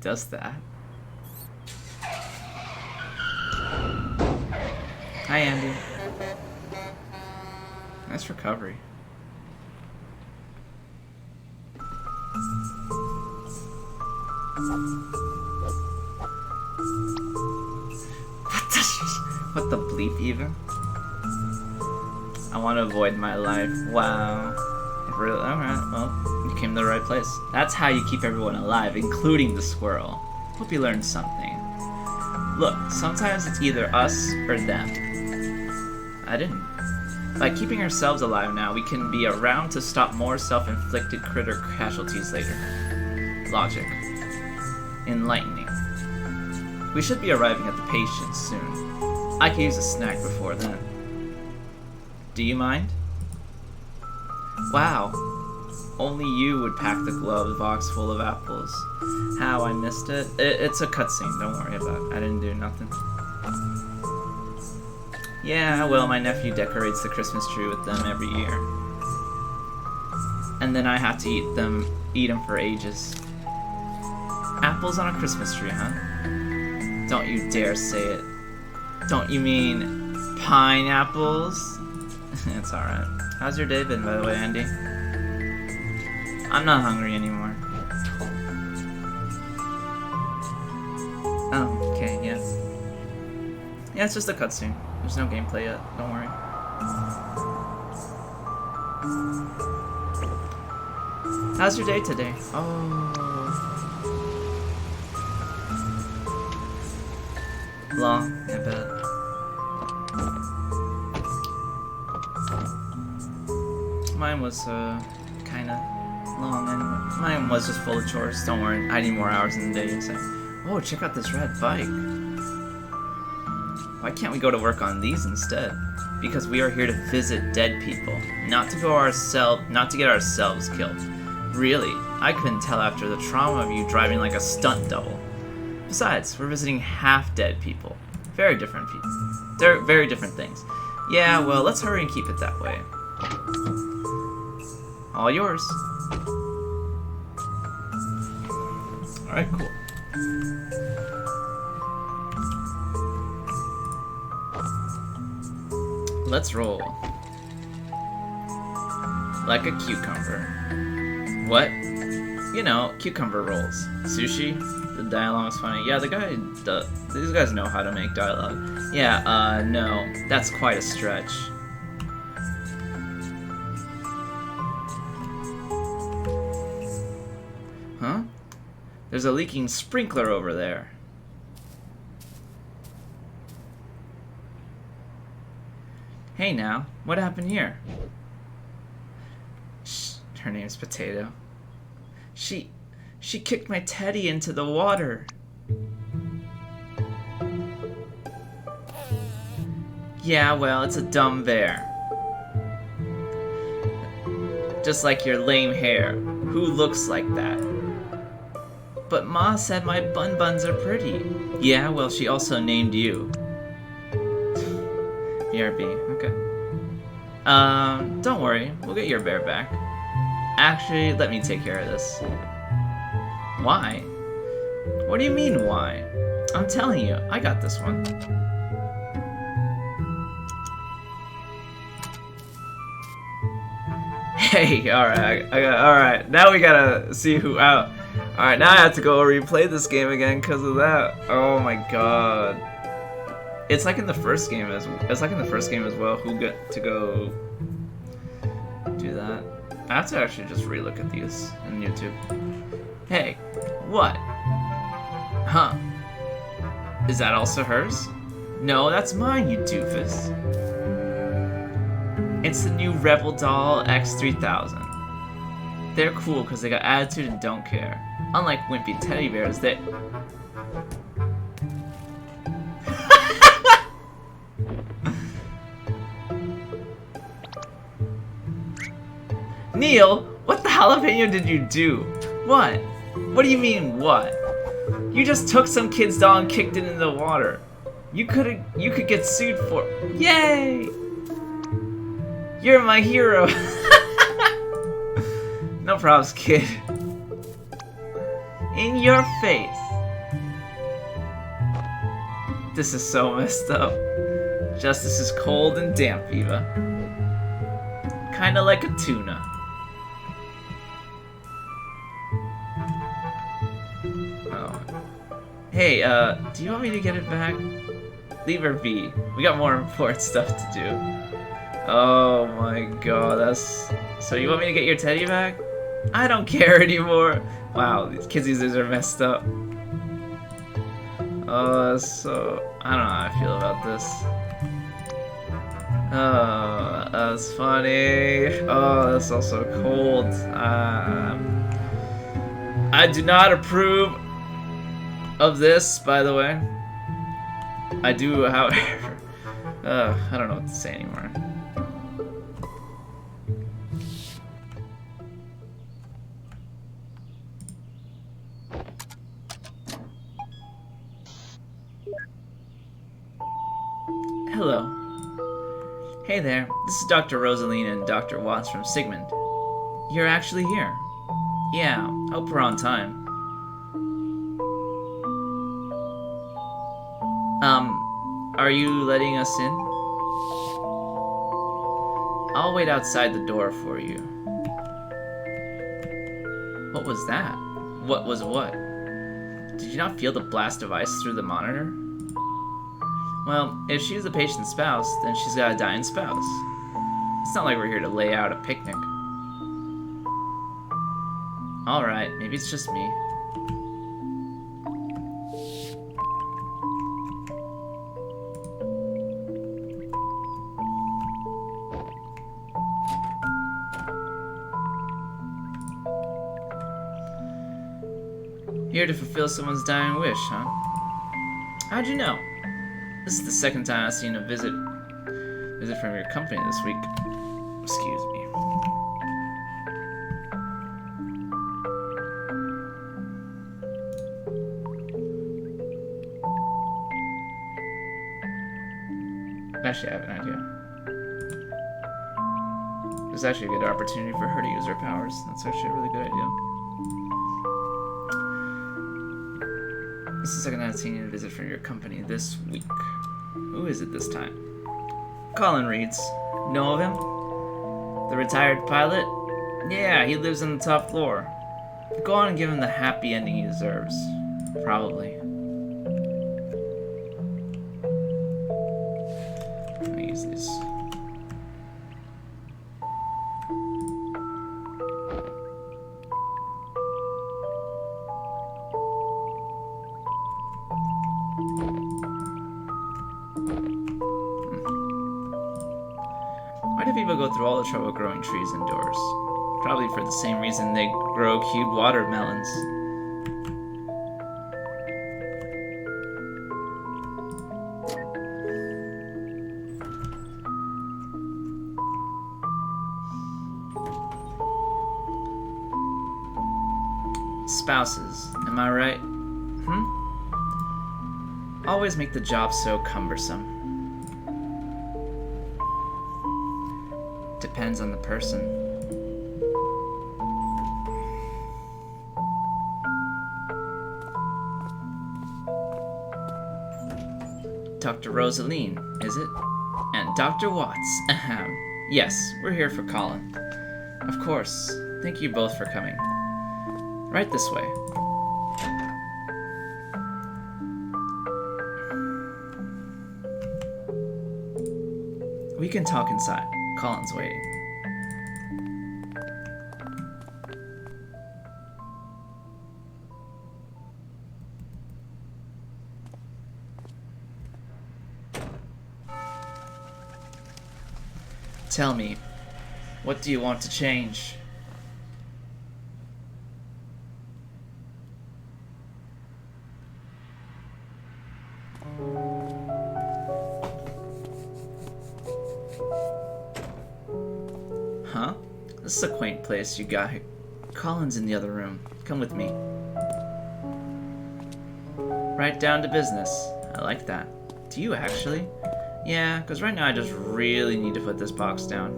It does that. Hi, Andy. Nice recovery. What the bleep even? I want to avoid my life. Wow. Really? Alright, well, you came to the right place. That's how you keep everyone alive, including the squirrel. Hope you learned something. Look, sometimes it's either us or them. I didn't. By keeping ourselves alive now, we can be around to stop more self-inflicted critter casualties later. Logic. Enlightening. We should be arriving at the patients soon. I could use a snack before then. Do you mind? Wow. Only you would pack the glove box full of apples. How I missed it. It's a cutscene, don't worry about it. I didn't do nothing. Yeah, well, my nephew decorates the Christmas tree with them every year. And then I have to eat them for ages. Apples on a Christmas tree, huh? Don't you dare say it. Don't you mean pineapples? It's alright. How's your day been, by the way, Andy? I'm not hungry anymore. Oh, okay, yeah. Yeah, it's just a cutscene. There's no gameplay yet, don't worry. How's your day today? Oh. Long, I bet. Mine was, kinda long anyway. Mine was just full of chores. Don't worry, I need more hours in the day, so. Oh, check out this red bike. Why can't we go to work on these instead? Because we are here to visit dead people, not to get ourselves killed. Really, I couldn't tell after the trauma of you driving like a stunt double. Besides, we're visiting half-dead people. Very different people. They're very different things. Yeah, well, let's hurry and keep it that way. All yours. Alright, cool. Let's roll. Like a cucumber. What? You know, cucumber rolls. Sushi? The dialogue's funny. Yeah, these guys know how to make dialogue. Yeah, no. That's quite a stretch. Huh? There's a leaking sprinkler over there. Hey now, what happened here? Shh, her name's Potato. She kicked my teddy into the water. Yeah, well, it's a dumb bear. Just like your lame hair. Who looks like that? But Ma said my bun-buns are pretty. Yeah, well, she also named you. BRB, okay. Don't worry, we'll get your bear back. Actually, let me take care of this. Why? What do you mean, why? I'm telling you, I got this one. Hey, alright, now we gotta see who out. Alright, now I have to go replay this game again because of that. Oh my god. It's like in the first game as well. Who get to go do that? I have to actually just relook at these on YouTube. Hey, what? Huh? Is that also hers? No, that's mine, you doofus. It's the new Rebel Doll X3000. They're cool because they got attitude and don't care. Unlike wimpy teddy bears, they... Neil, what the jalapeno did you do? What? What do you mean, what? You just took some kid's doll and kicked it into the water. You could get sued for... Yay! You're my hero. No props, kid. In your face. This is so messed up. Justice is cold and damp, Eva. Kinda like a tuna. Oh. Hey, do you want me to get it back? Leave her be. We got more important stuff to do. Oh my god, that's... So you want me to get your teddy back? I don't care anymore. Wow, these kids these days are messed up. Oh, so... I don't know how I feel about this. Oh, that's funny. Oh, that's also cold. I do not approve of this, by the way. I do, however... I don't know what to say anymore. Hello. Hey there, this is Dr. Rosaline and Dr. Watts from Sigmund. You're actually here. Yeah, hope we're on time. Are you letting us in? I'll wait outside the door for you. What was that? What was what? Did you not feel the blast of ice through the monitor? Well, if she's the patient's spouse, then she's got a dying spouse. It's not like we're here to lay out a picnic. Alright, maybe it's just me. Here to fulfill someone's dying wish, huh? How'd you know? This is the second time I've seen a visit from your company this week. Excuse me. Actually, I have an idea. There's actually a good opportunity for her to use her powers. That's actually a really good idea. This is the second time I've seen a visit from your company this week. Who is it this time? Colin Reeds. Know of him? The retired pilot? Yeah, he lives on the top floor. Go on and give him the happy ending he deserves. Probably. Let me use these. Why do people go through all the trouble growing trees indoors? Probably for the same reason they grow cubed watermelons. Spouses, am I right? Always make the job so cumbersome. Depends on the person. Dr. Rosaline, is it? And Dr. Watts, ahem. Yes, we're here for Colin. Of course. Thank you both for coming. Right this way. We can talk inside. Colin's waiting. Tell me, what do you want to change? Huh? This is a quaint place you got here. Colin's in the other room. Come with me. Right down to business. I like that. Do you actually? Yeah, because right now I just really need to put this box down.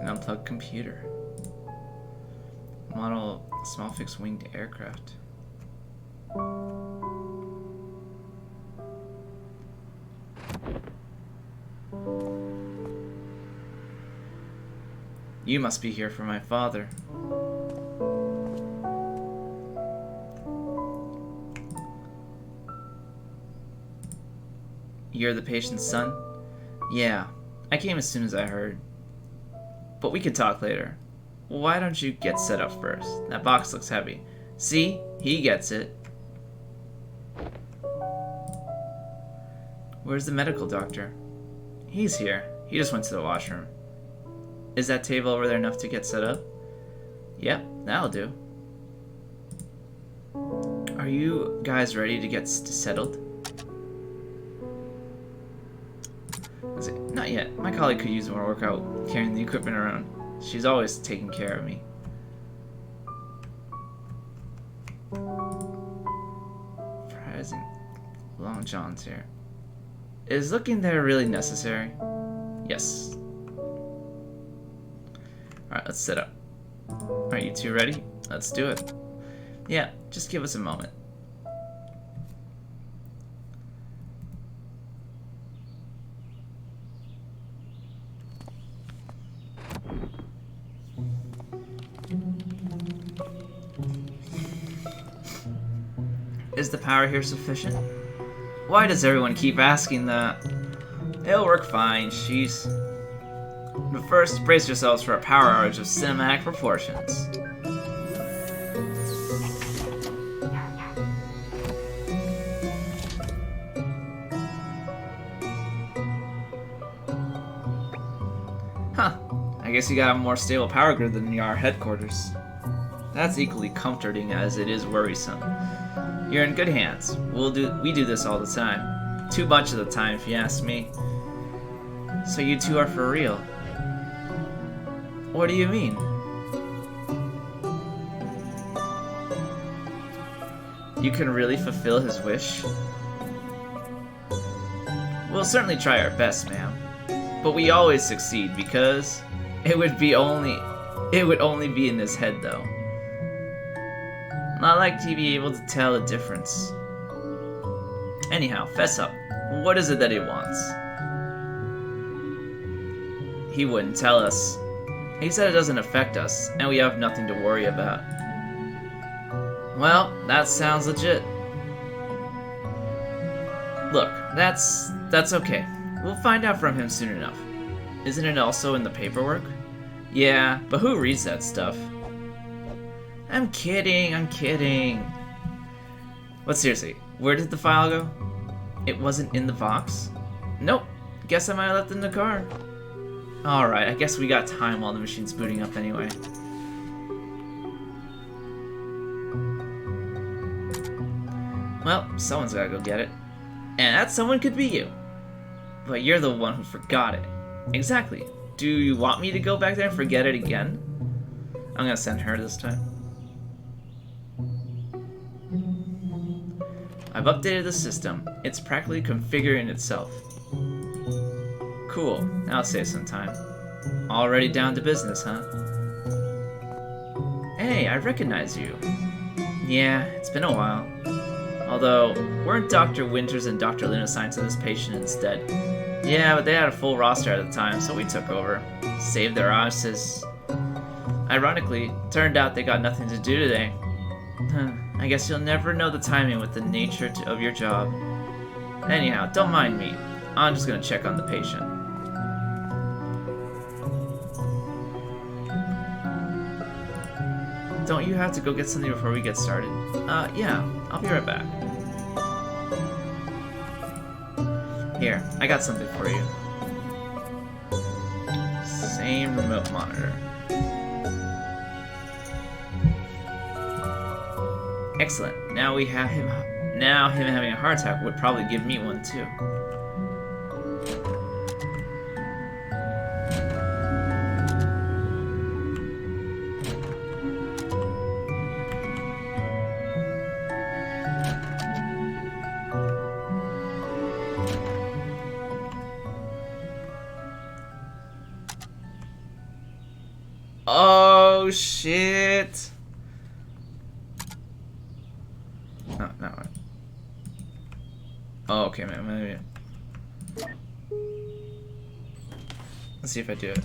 An unplugged computer. computer. Model small fixed-winged aircraft. You must be here for my father. You're the patient's son? Yeah, I came as soon as I heard. But we can talk later. Why don't you get set up first? That box looks heavy. See? He gets it. Where's the medical doctor? He's here. He just went to the washroom. Is that table over there enough to get set up? Yep, that'll do. Are you guys ready to get settled? Not yet. My colleague could use more workout carrying the equipment around. She's always taking care of me. Present. Long John's here. Is looking there really necessary? Yes. Alright, let's set up. Are you two ready? Let's do it. Yeah, just give us a moment. Is the power here sufficient? Why does everyone keep asking that? It'll work fine, she's... But first, brace yourselves for a power outage of cinematic proportions. Huh. I guess you got a more stable power grid than our headquarters. That's equally comforting as it is worrisome. You're in good hands. We do this all the time. Too much of the time, if you ask me. So you two are for real. What do you mean? You can really fulfill his wish? We'll certainly try our best, ma'am. But we always succeed because it would only be in his head, though. Not like to be able to tell the difference. Anyhow, fess up. What is it that he wants? He wouldn't tell us. He said it doesn't affect us, and we have nothing to worry about. Well, that sounds legit. Look, that's okay. We'll find out from him soon enough. Isn't it also in the paperwork? Yeah, but who reads that stuff? I'm kidding. But seriously, where did the file go? It wasn't in the box? Nope. Guess I might have left it in the car. Alright, I guess we got time while the machine's booting up anyway. Well, someone's gotta go get it. And that someone could be you. But you're the one who forgot it. Exactly. Do you want me to go back there and forget it again? I'm gonna send her this time. I've updated the system. It's practically configuring itself. Cool. That'll save some time. Already down to business, huh? Hey, I recognize you. Yeah, it's been a while. Although, weren't Dr. Winters and Dr. Lin assigned to this patient instead? Yeah, but they had a full roster at the time, so we took over. Saved their asses. Ironically, turned out they got nothing to do today. I guess you'll never know the timing with the nature of your job. Anyhow, don't mind me. I'm just gonna check on the patient. Don't you have to go get something before we get started? Yeah, I'll be right back. Here, I got something for you. Same remote monitor. Excellent. Now we have him. Now him having a heart attack would probably give me one too. Oh shit! No, no. Oh, okay, man. Maybe. Let's see if I do it.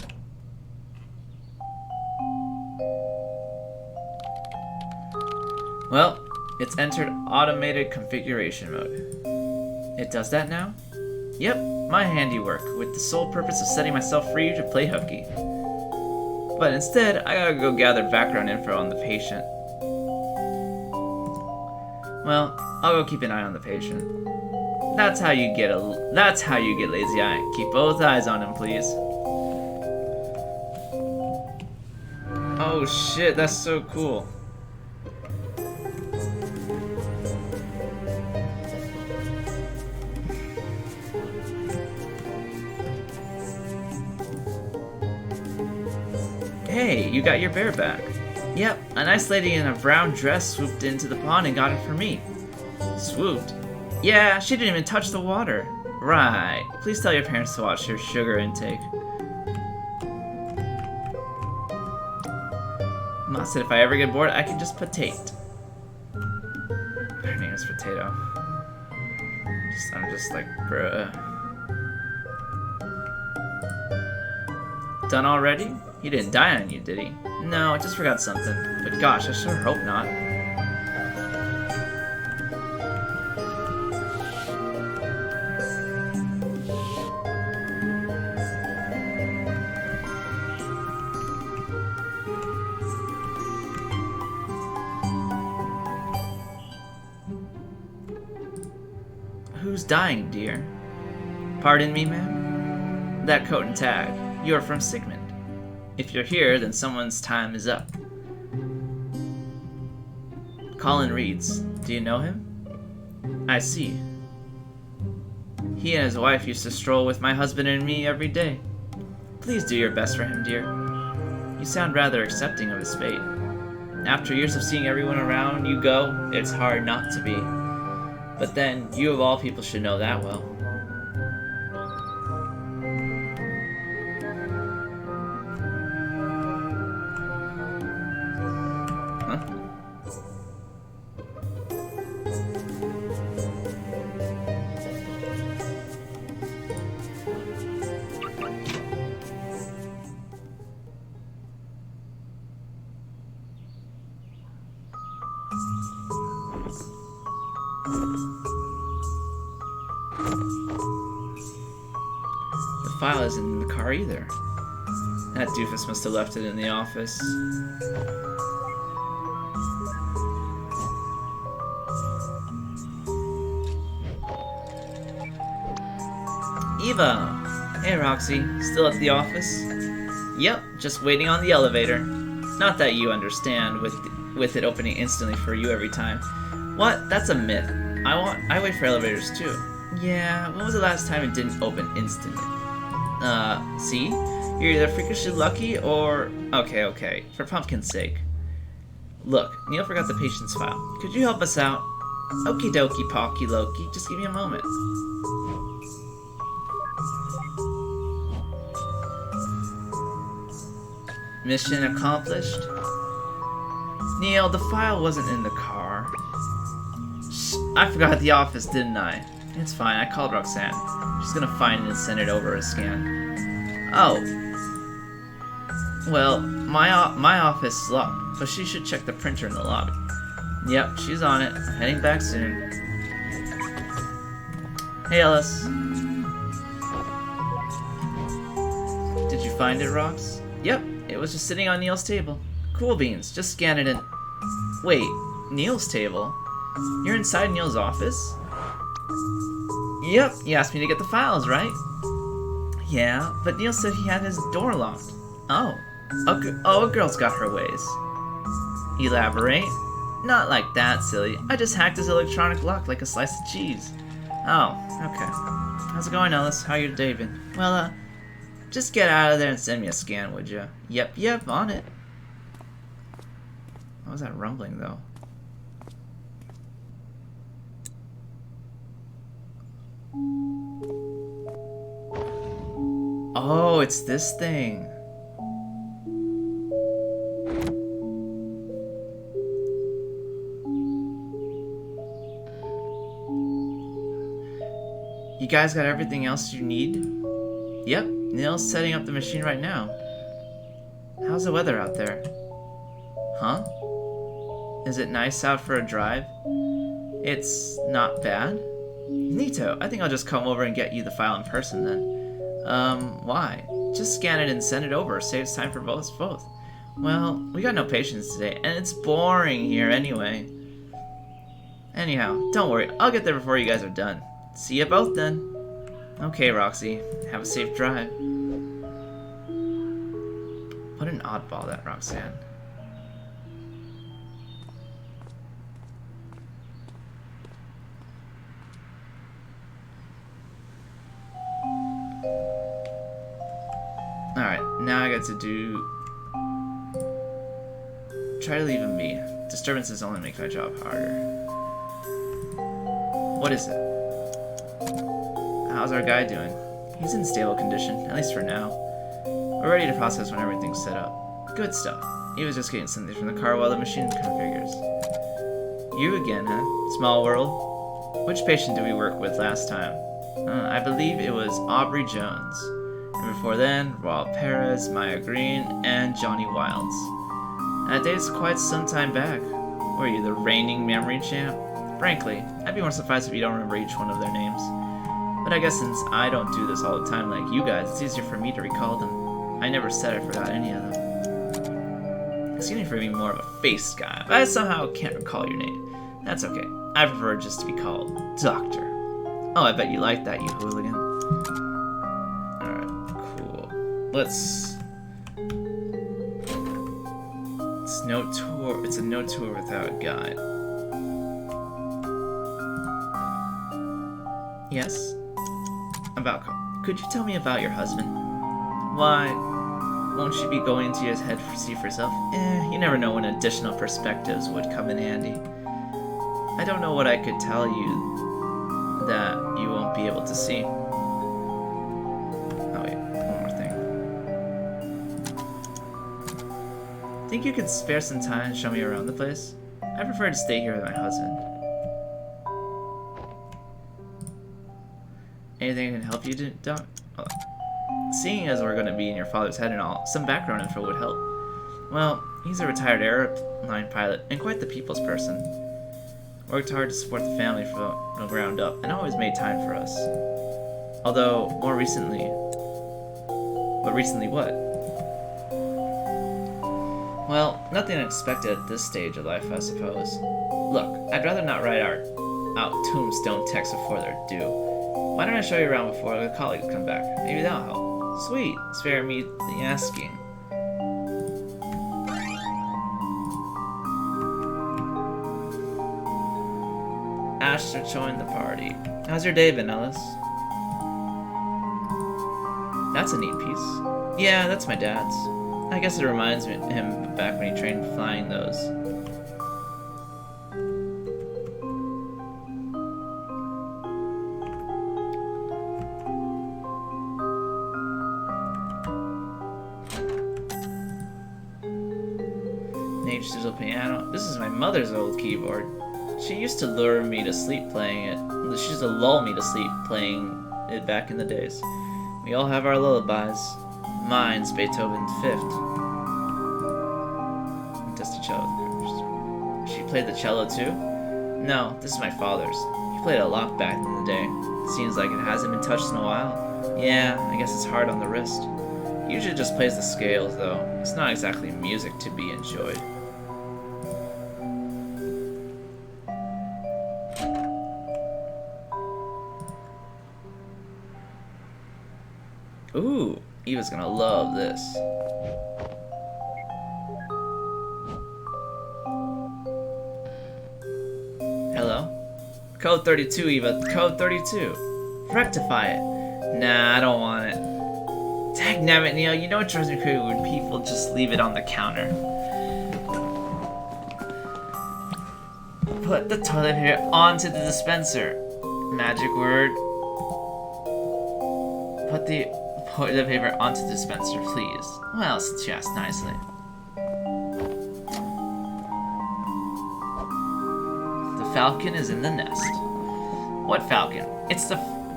Well, it's entered automated configuration mode. It does that now? Yep, my handiwork, with the sole purpose of setting myself free to play hooky. But instead, I gotta go gather background info on the patient. Well, I'll go keep an eye on the patient. That's how you get lazy eye. Keep both eyes on him, please. Oh shit, that's so cool. Hey, you got your bear back. Yep, a nice lady in a brown dress swooped into the pond and got it for me. Swooped? Yeah, she didn't even touch the water. Right. Please tell your parents to watch your sugar intake. Ma said if I ever get bored, I can just potate. Her name is Potato. I'm just like, bruh. Done already? He didn't die on you, did he? No, I just forgot something. But gosh, I sure hope not. Who's dying, dear? Pardon me, ma'am? That coat and tag. You're from Sigmund. If you're here, then someone's time is up. Colin Reeds. Do you know him? I see. He and his wife used to stroll with my husband and me every day. Please do your best for him, dear. You sound rather accepting of his fate. After years of seeing everyone around you go, it's hard not to be. But then, you of all people should know that well. The file isn't in the car either. That doofus must have left it in the office. Eva! Hey Roxy, still at the office? Yep, just waiting on the elevator. Not that you understand, with it opening instantly for you every time. What? That's a myth. I wait for elevators too. Yeah, when was the last time it didn't open instantly? See? You're either freakishly lucky or... Okay, for pumpkin's sake. Look, Neil forgot the patient's file. Could you help us out? Okie dokie, Pocky Loki, just give me a moment. Mission accomplished? Neil, the file wasn't in the car. Shh, I forgot at the office, didn't I? It's fine, I called Roxanne. She's gonna find it and send it over a scan. Oh. Well, my office is locked, but she should check the printer in the lobby. Yep, she's on it. I'm heading back soon. Hey, Ellis. Did you find it, Rox? Yep, it was just sitting on Neil's table. Cool beans, just scan it in. Wait, Neil's table? You're inside Neil's office? Yep, you asked me to get the files, right? Yeah, but Neil said he had his door locked. Oh. A girl's got her ways. Elaborate? Not like that, silly. I just hacked his electronic lock like a slice of cheese. Oh, okay. How's it going, Ellis? How your day been? Well, just get out of there and send me a scan, would ya? Yep, on it. What was that rumbling, though? Oh, it's this thing. You guys got everything else you need? Yep, Neil's setting up the machine right now. How's the weather out there? Huh? Is it nice out for a drive? It's not bad. Neato, I think I'll just come over and get you the file in person then. Why? Just scan it and send it over. Saves time for both. Well, we got no patience today, and it's boring here anyway. Anyhow, don't worry. I'll get there before you guys are done. See you both then. Okay, Roxy. Have a safe drive. What an oddball, that Roxanne. Alright, now I get to do... Try to leave him be. Disturbances only make my job harder. What is it? How's our guy doing? He's in stable condition, at least for now. We're ready to process when everything's set up. Good stuff. He was just getting something from the car while the machine configures. You again, huh? Small world? Which patient did we work with last time? I believe it was Aubrey Jones. And before then, Raul Perez, Maya Green, and Johnny Wilds. That date's quite some time back. Were you the reigning memory champ? Frankly, I'd be more surprised if you don't remember each one of their names. But I guess since I don't do this all the time like you guys, it's easier for me to recall them. I never said I forgot any of them. Excuse me for being more of a face guy, but I somehow can't recall your name. That's okay. I prefer just to be called Doctor. Oh, I bet you like that, you hooligan. Alright, cool. It's a no tour without a guide. Yes? Could you tell me about your husband? Why, won't you be going into his head to see for yourself? You never know when additional perspectives would come in handy. I don't know what I could tell you that you won't be able to see. Oh wait, one more thing. Think you could spare some time and show me around the place? I prefer to stay here with my husband. Anything I can help you do, Doc? Seeing as we're going to be in your father's head and all, some background info would help. Well, he's a retired airline pilot and quite the people's person. Worked hard to support the family from the ground up and always made time for us. Although, more recently... But recently what? Well, nothing unexpected at this stage of life, I suppose. Look, I'd rather not write out tombstone text before they're due. Why don't I show you around before the colleagues come back? Maybe that'll help. Sweet, spare me the asking. Asher joined the party. How's your day been, Ellis? That's a neat piece. Yeah, that's my dad's. I guess it reminds him of back when he trained flying those. Nature's digital piano. This is my mother's old keyboard. She used to lure me to sleep playing it. She used to lull me to sleep playing it back in the days. We all have our lullabies. Mine's Beethoven's Fifth. Dusty cello. She played the cello too? No, this is my father's. He played a lot back in the day. It seems like it hasn't been touched in a while. Yeah, I guess it's hard on the wrist. He usually just plays the scales though. It's not exactly music to be enjoyed. Ooh, Eva's gonna love this. Hello? Code 32, Eva. Code 32. Rectify it. Nah, I don't want it. Dagnabbit, Neil. You know it drives me crazy when people just leave it on the counter. Put the toilet paper onto the dispenser. Magic word. Put the toilet paper onto the dispenser, please. Well, since you asked nicely. The falcon is in the nest. What falcon? It's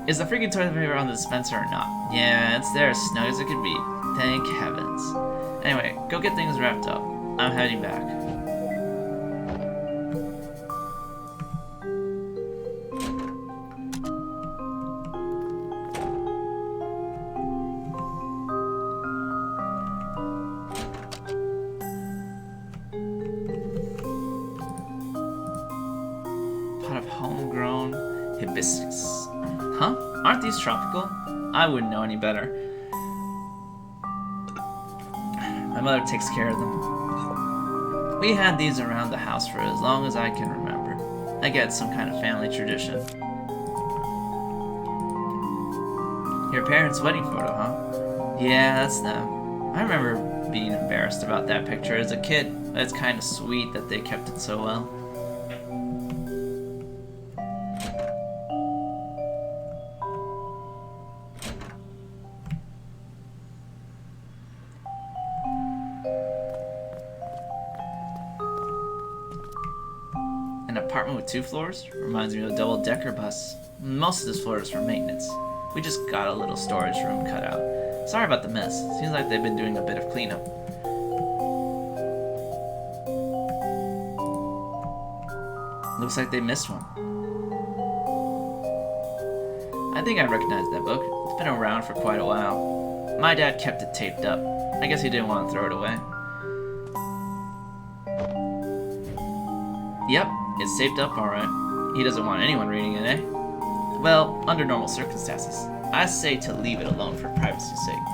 Is the freaking toilet paper on the dispenser or not? Yeah, it's there as snug as it could be. Thank heavens. Anyway, go get things wrapped up. I'm heading back. Pot of homegrown hibiscus. Huh? Aren't these tropical? I wouldn't know any better. My mother takes care of them. We had these around the house for as long as I can remember. I guess some kind of family tradition. Your parents' wedding photo, huh? Yeah, that's them. I remember being embarrassed about that picture as a kid, but it's kind of sweet that they kept it so well. An apartment with 2 floors? Reminds me of a double-decker bus. Most of this floor is for maintenance. We just got a little storage room cut out. Sorry about the mess. Seems like they've been doing a bit of cleanup. Looks like they missed one. I think I recognize that book. It's been around for quite a while. My dad kept it taped up. I guess he didn't want to throw it away. Yep, it's taped up alright. He doesn't want anyone reading it, eh? Well, under normal circumstances, I say to leave it alone for privacy's sake.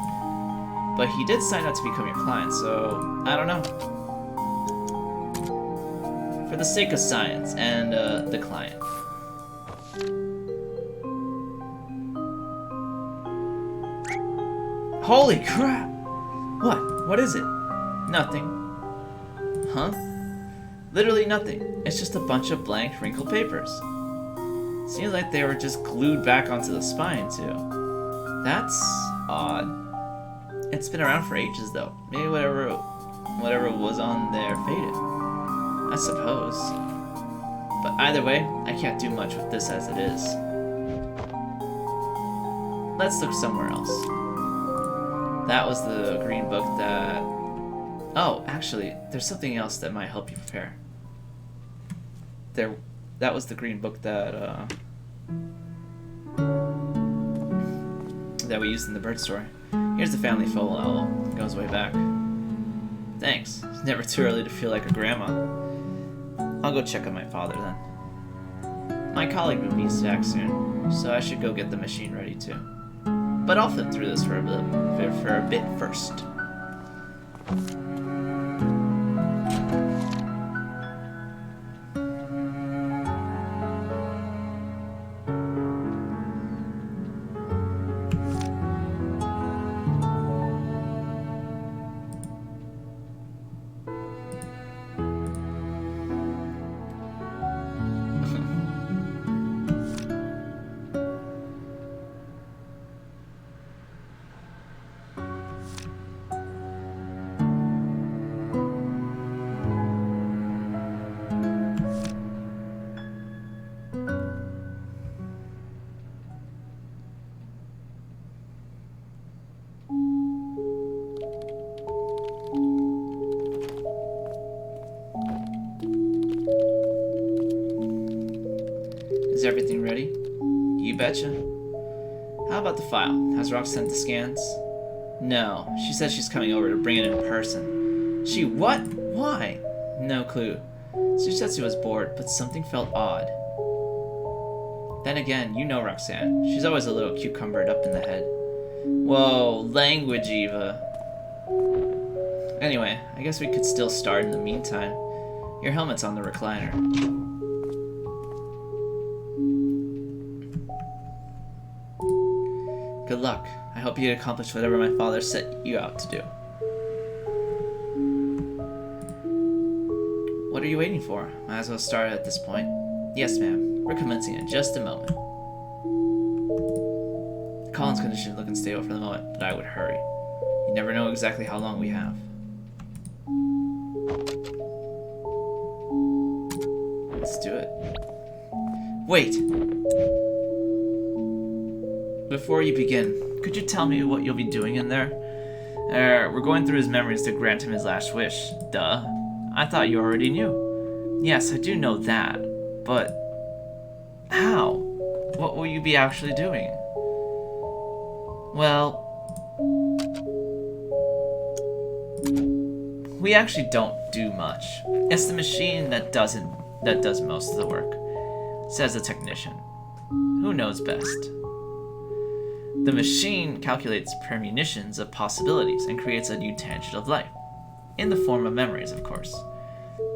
But he did sign up to become your client, so I don't know. For the sake of science and the client. Holy crap! What? What is it? Nothing. Huh? Literally nothing. It's just a bunch of blank, wrinkled papers. Seems like they were just glued back onto the spine, too. That's odd. It's been around for ages, though. Maybe whatever was on there faded. I suppose. But either way, I can't do much with this as it is. Let's look somewhere else. That was the green book that... Oh, actually, there's something else that might help you prepare. That was the green book that we used in the bird story. Here's the family photo album. It goes way back. Thanks. It's never too early to feel like a grandma. I'll go check on my father then. My colleague will be back soon, so I should go get the machine ready too. But I'll flip through this for a bit first. Is everything ready? You betcha. How about the file? Has Rox sent the scans? No, she says she's coming over to bring it in person. She what? Why? No clue. She said she was bored, but something felt odd. Then again, you know Roxanne. She's always a little cucumbered up in the head. Whoa, language, Eva. Anyway, I guess we could still start in the meantime. Your helmet's on the recliner. Good luck. I hope you accomplish whatever my father set you out to do. What are you waiting for? Might as well start at this point. Yes, ma'am. We're commencing in just a moment. Colin's condition is looking stable for the moment, but I would hurry. You never know exactly how long we have. Let's do it. Wait! before you begin, could you tell me what you'll be doing in there? We're going through his memories to grant him his last wish. Duh. I thought you already knew. Yes, I do know that, but how? What will you be actually doing? Well, we actually don't do much. It's the machine that does most of the work, says the technician. Who knows best? The machine calculates premonitions of possibilities and creates a new tangent of life, in the form of memories, of course.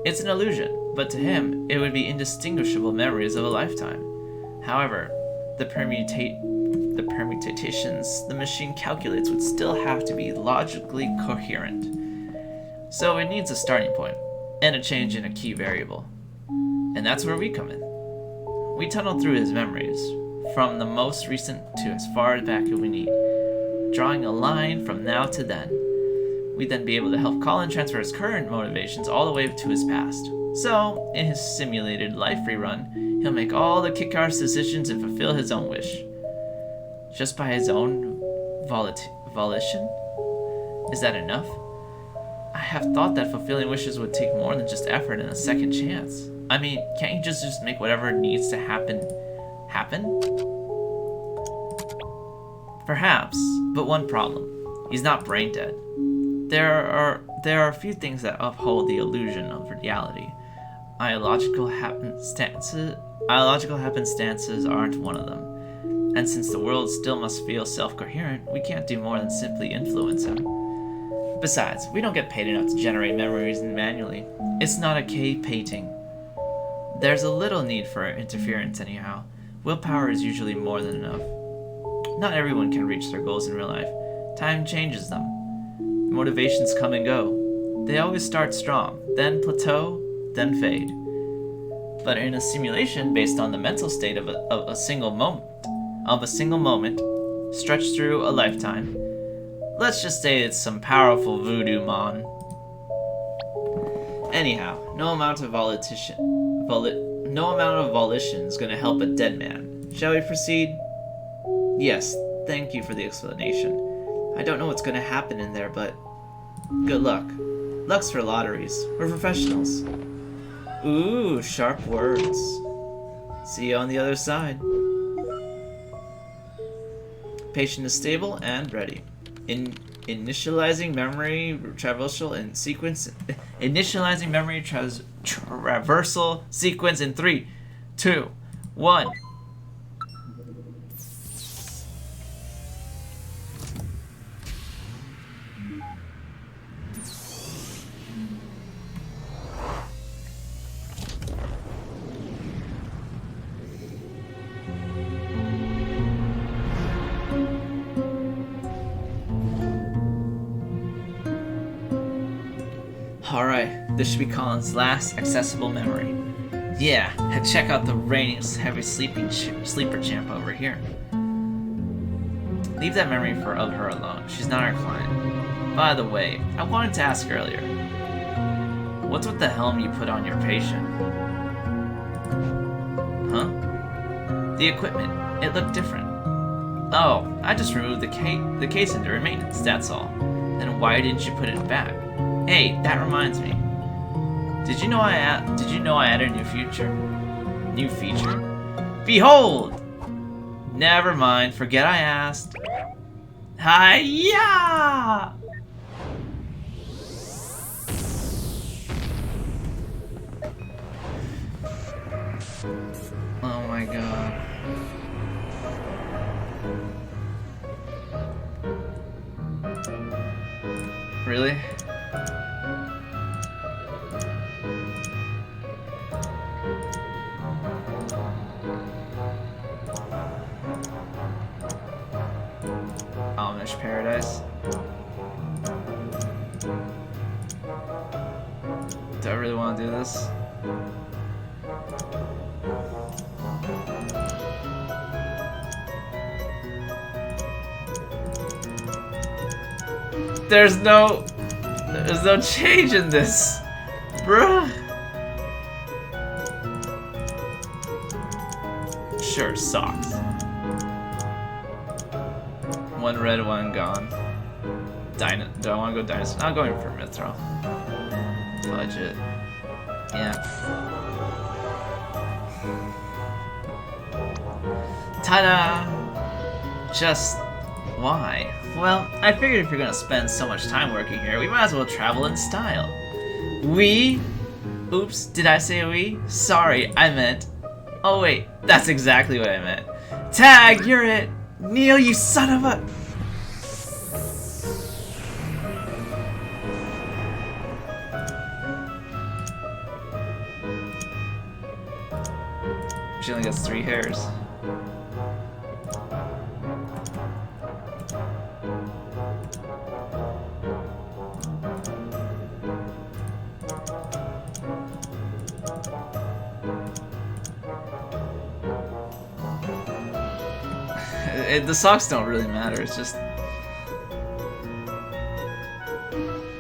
It's an illusion, but to him, it would be indistinguishable memories of a lifetime. However, the permutations the machine calculates would still have to be logically coherent. So it needs a starting point, and a change in a key variable. And that's where we come in. We tunnel through his memories, from the most recent to as far back as we need, drawing a line from now to then. We'd then be able to help Colin transfer his current motivations all the way to his past. So, in his simulated life rerun, he'll make all the kick-ass decisions and fulfill his own wish. Just by his own volition? Is that enough? I have thought that fulfilling wishes would take more than just effort and a second chance. I mean, can't you just make whatever needs to happen? Perhaps, but one problem. He's not brain dead. There are a few things that uphold the illusion of reality. Ideological happenstances aren't one of them. And since the world still must feel self-coherent, we can't do more than simply influence him. Besides, we don't get paid enough to generate memories manually. It's not a cave painting. There's a little need for interference anyhow. Willpower is usually more than enough. Not everyone can reach their goals in real life. Time changes them. Motivations come and go. They always start strong, then plateau, then fade. But in a simulation based on the mental state of a single moment, stretched through a lifetime, let's just say it's some powerful voodoo mon. Anyhow, no amount of volition is going to help a dead man. Shall we proceed? Yes, thank you for the explanation. I don't know what's going to happen in there, but good luck. Luck's for lotteries. We're professionals. Ooh, sharp words. See you on the other side. Patient is stable and ready. Initializing memory traversal in sequence. Initializing memory traversal sequence in 3, 2, 1. Alright, this should be Colin's last accessible memory. Yeah, check out the reigning heavy sleeper champ over here. Leave that memory of her alone. She's not our client. By the way, I wanted to ask earlier. What's with the helm you put on your patient? Huh? The equipment. It looked different. Oh, I just removed the casing during maintenance, that's all. Then why didn't you put it back? Hey, that reminds me. Did you know I added a new feature? New feature? Behold! Never mind, forget I asked. Hi-ya! Oh my god. Really? Amish paradise. Do I really want to do this? There's no change in this, bruh. Sure, socks. One red, one gone. Do I want to go dinosaur? I'm going for Mithril. Budget. Yeah. Ta-da! Just why? Well, I figured if you're gonna spend so much time working here, we might as well travel in style. We? Oops, did I say we? Sorry, I meant... Oh wait, that's exactly what I meant. Tag, you're it! Neil, you son of a... She only gets 3 hairs. The socks don't really matter, it's just...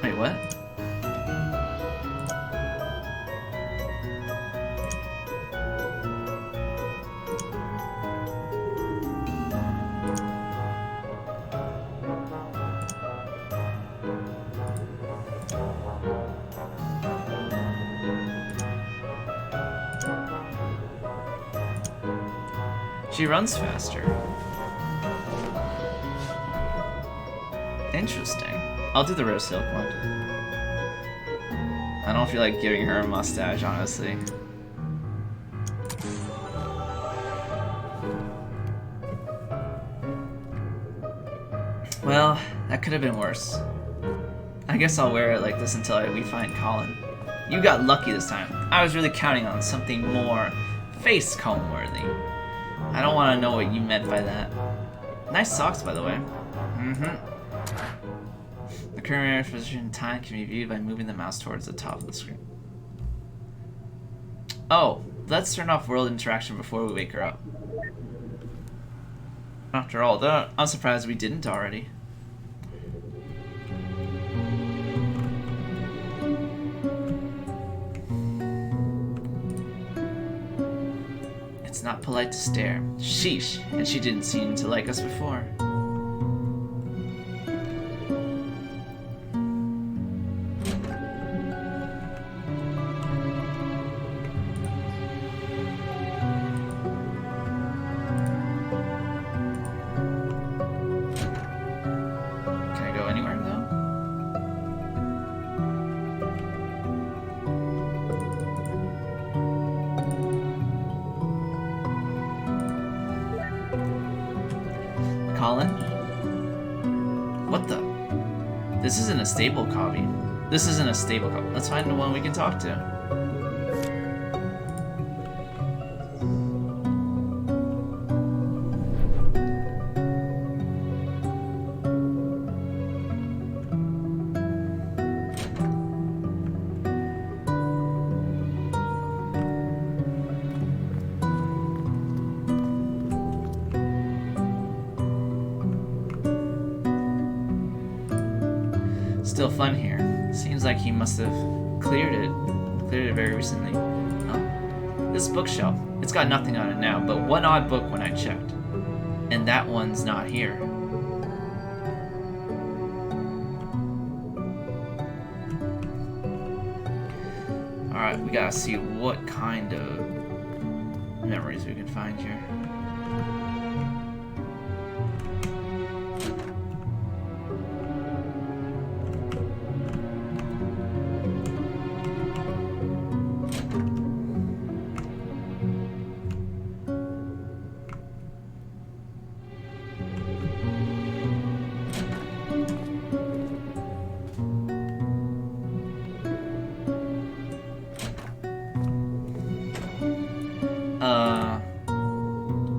Wait, what? She runs faster. Interesting. I'll do the rare silk one. I don't feel like giving her a mustache, honestly. Well, that could have been worse. I guess I'll wear it like this until we find Colin. You got lucky this time. I was really counting on something more face comb worthy. I don't want to know what you meant by that. Nice socks, by the way. The current position in time can be viewed by moving the mouse towards the top of the screen. Oh, let's turn off world interaction before we wake her up. After all, though, I'm surprised we didn't already. It's not polite to stare. Sheesh, and she didn't seem to like us before. Colin? What the? This isn't a stable copy. This isn't a stable copy. Let's find the one we can talk to. Still fun here. Seems like he must have cleared it very recently. Oh. This bookshelf. It's got nothing on it now, but one odd book when I checked. And that one's not here. Alright, we gotta see what kind of memories we can find here.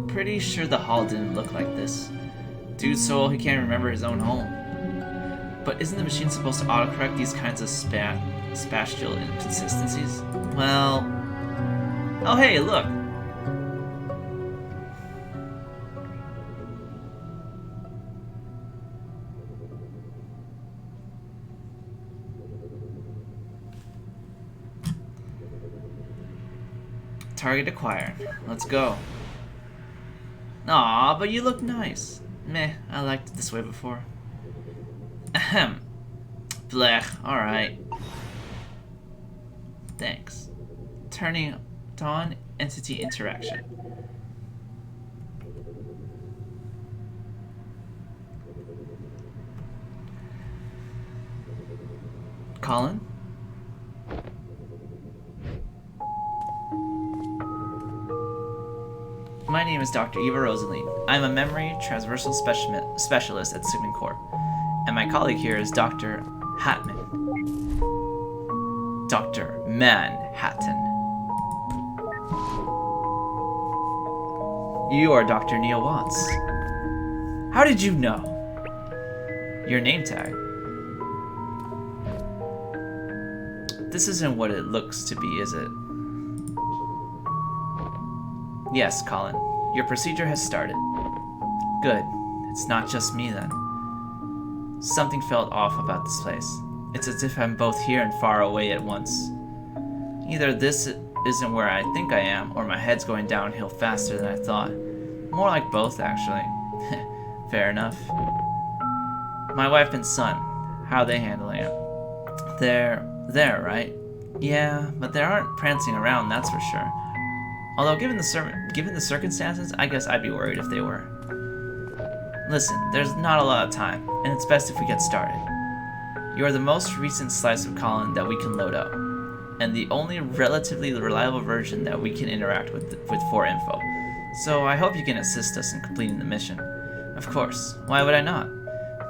Pretty sure the hall didn't look like this. Dude's so old he can't remember his own home. But isn't the machine supposed to autocorrect these kinds of spatial inconsistencies? Well... Oh hey, look! Target acquired. Let's go. Aw, but you look nice. Meh, I liked it this way before. Ahem. Blech, alright. Thanks. Turning on entity interaction. Colin? My name is Dr. Eva Rosaline. I'm a memory transversal specialist at Sigmund Corp. And my colleague here is Dr. Hatman. Dr. Manhattan. You are Dr. Neil Watts. How did you know? Your name tag. This isn't what it looks to be, is it? Yes, Colin. Your procedure has started. Good. It's not just me then. Something felt off about this place. It's as if I'm both here and far away at once. Either this isn't where I think I am, or my head's going downhill faster than I thought. More like both, actually. Fair enough. My wife and son, how are they handling it? They're there, right? Yeah, but they aren't prancing around, that's for sure. Although, given the circumstances, I guess I'd be worried if they were. Listen, there's not a lot of time, and it's best if we get started. You are the most recent slice of Colin that we can load up, and the only relatively reliable version that we can interact with for info. So I hope you can assist us in completing the mission. Of course, why would I not?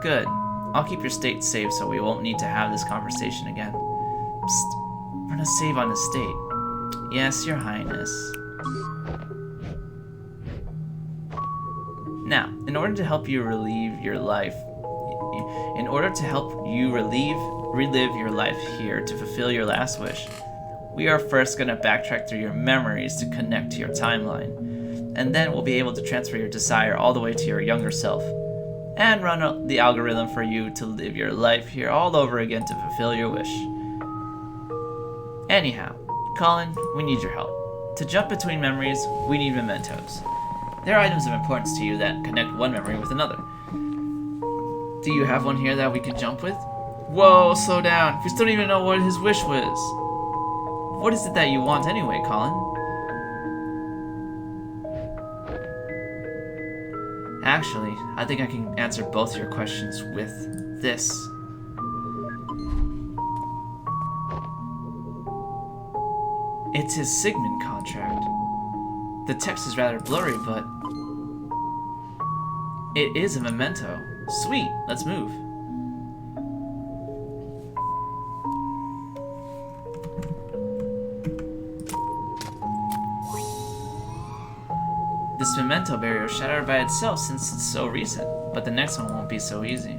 Good. I'll keep your state safe so we won't need to have this conversation again. Psst. Run a save on his state. Yes, Your Highness. Now, in order to help you relive your life here to fulfill your last wish, we are first going to backtrack through your memories to connect to your timeline, and then we'll be able to transfer your desire all the way to your younger self, and run the algorithm for you to live your life here all over again to fulfill your wish. Anyhow, Colin, we need your help. To jump between memories, we need mementos. They're items of importance to you that connect one memory with another. Do you have one here that we can jump with? Whoa, slow down. We still don't even know what his wish was. What is it that you want anyway, Colin? Actually, I think I can answer both your questions with this. It's his Sigmund contract. The text is rather blurry, but it is a memento. Sweet, let's move. This memento barrier is shattered by itself since it's so recent, but the next one won't be so easy.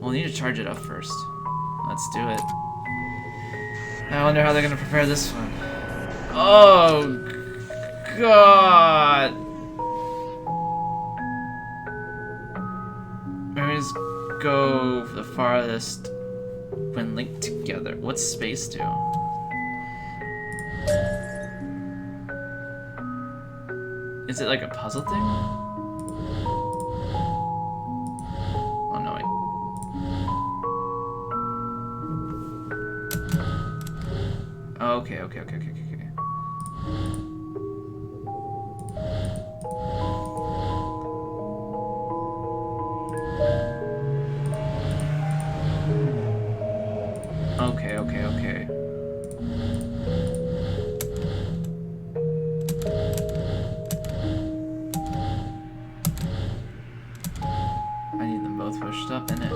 We'll need to charge it up first. Let's do it. I wonder how they're gonna prepare this one. Oh, God! Memories go the farthest when linked together. What's space do? Is it like a puzzle thing? Oh no, wait. Okay. Okay. I need them both pushed up, innit?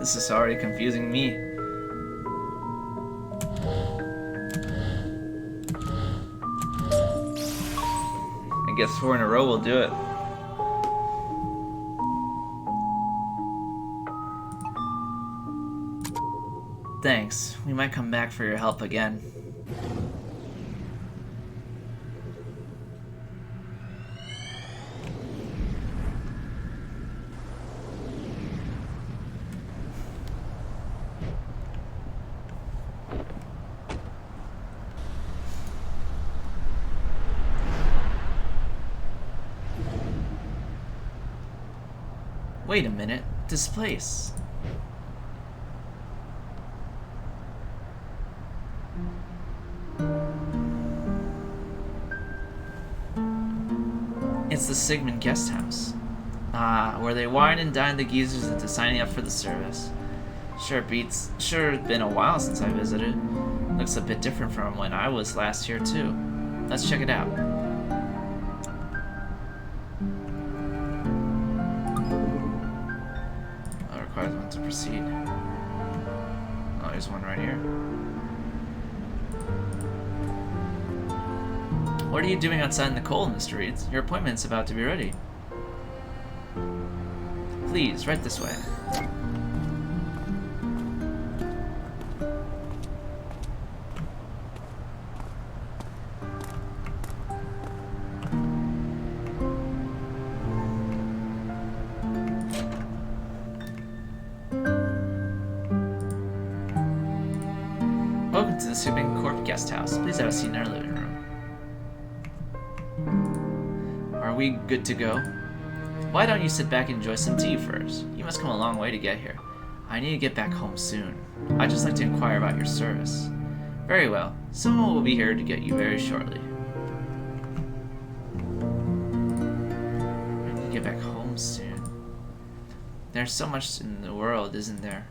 This is already confusing me. I guess 4 in a row will do it. Thanks. We might come back for your help again. Wait a minute. This place. It's the Sigmund guest house. Ah, where they wine and dine the geezers into signing up for the service. Sure it's been a while since I visited. Looks a bit different from when I was last here too. Let's check it out. That requires one to proceed. Oh, there's one right here. What are you doing outside in the cold, Mr. Reeds? Your appointment's about to be ready. Please, right this way. Welcome to the Sigmund Corp guest house. Please have a seat in our living room. Are we good to go? Why don't you sit back and enjoy some tea first? You must come a long way to get here. I need to get back home soon. I'd just like to inquire about your service. Very well. Someone will be here to get you very shortly. I need to get back home soon. There's so much in the world, isn't there?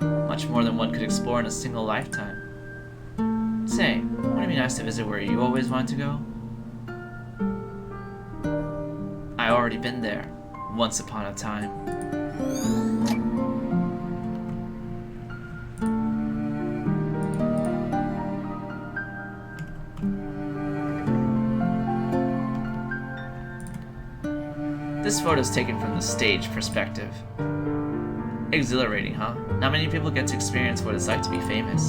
Much more than one could explore in a single lifetime. Say, wouldn't it be nice to visit where you always wanted to go? I already been there, once upon a time. This photo is taken from the stage perspective. Exhilarating, huh? Not many people get to experience what it's like to be famous.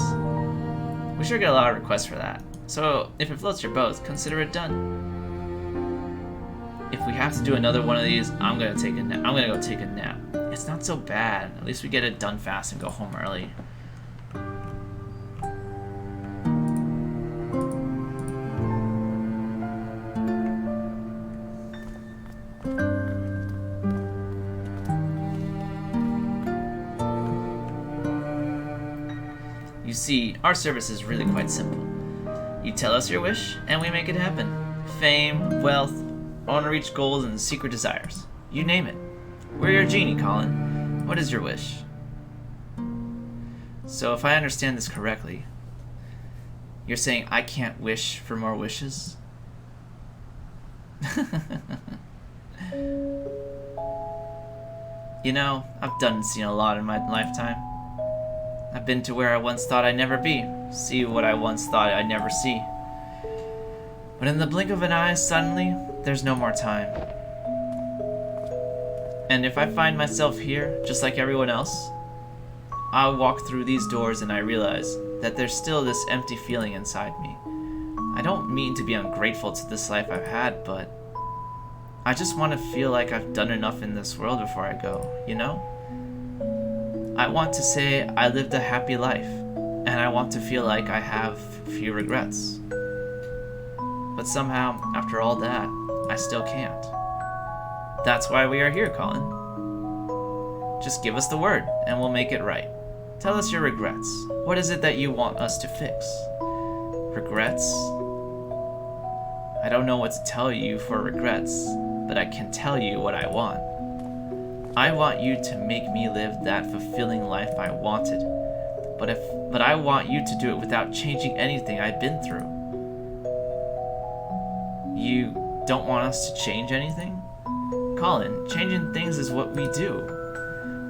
We sure get a lot of requests for that. So, if it floats your boat, consider it done. If we have to do another one of these, I'm gonna go take a nap. It's not so bad. At least we get it done fast and go home early. You see, our service is really quite simple. You tell us your wish, and we make it happen. Fame, wealth, honor-reach goals, and secret desires. You name it. We're your genie, Colin. What is your wish? So if I understand this correctly, you're saying I can't wish for more wishes? You know, I've done and seen a lot in my lifetime. I've been to where I once thought I'd never be, see what I once thought I'd never see. But in the blink of an eye, suddenly, there's no more time. And if I find myself here, just like everyone else, I'll walk through these doors and I realize that there's still this empty feeling inside me. I don't mean to be ungrateful to this life I've had, but I just want to feel like I've done enough in this world before I go, you know? I want to say I lived a happy life, and I want to feel like I have few regrets. But somehow, after all that, I still can't. That's why we are here, Colin. Just give us the word, and we'll make it right. Tell us your regrets. What is it that you want us to fix? Regrets? I don't know what to tell you for regrets, but I can tell you what I want. I want you to make me live that fulfilling life I wanted. But I want you to do it without changing anything I've been through. You don't want us to change anything? Colin, changing things is what we do.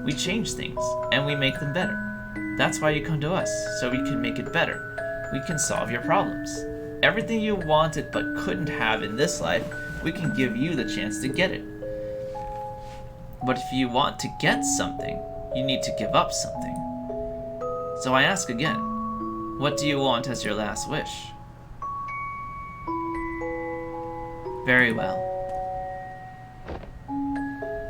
We change things, and we make them better. That's why you come to us, so we can make it better. We can solve your problems. Everything you wanted but couldn't have in this life, we can give you the chance to get it. But if you want to get something, you need to give up something. So I ask again, what do you want as your last wish? Very well.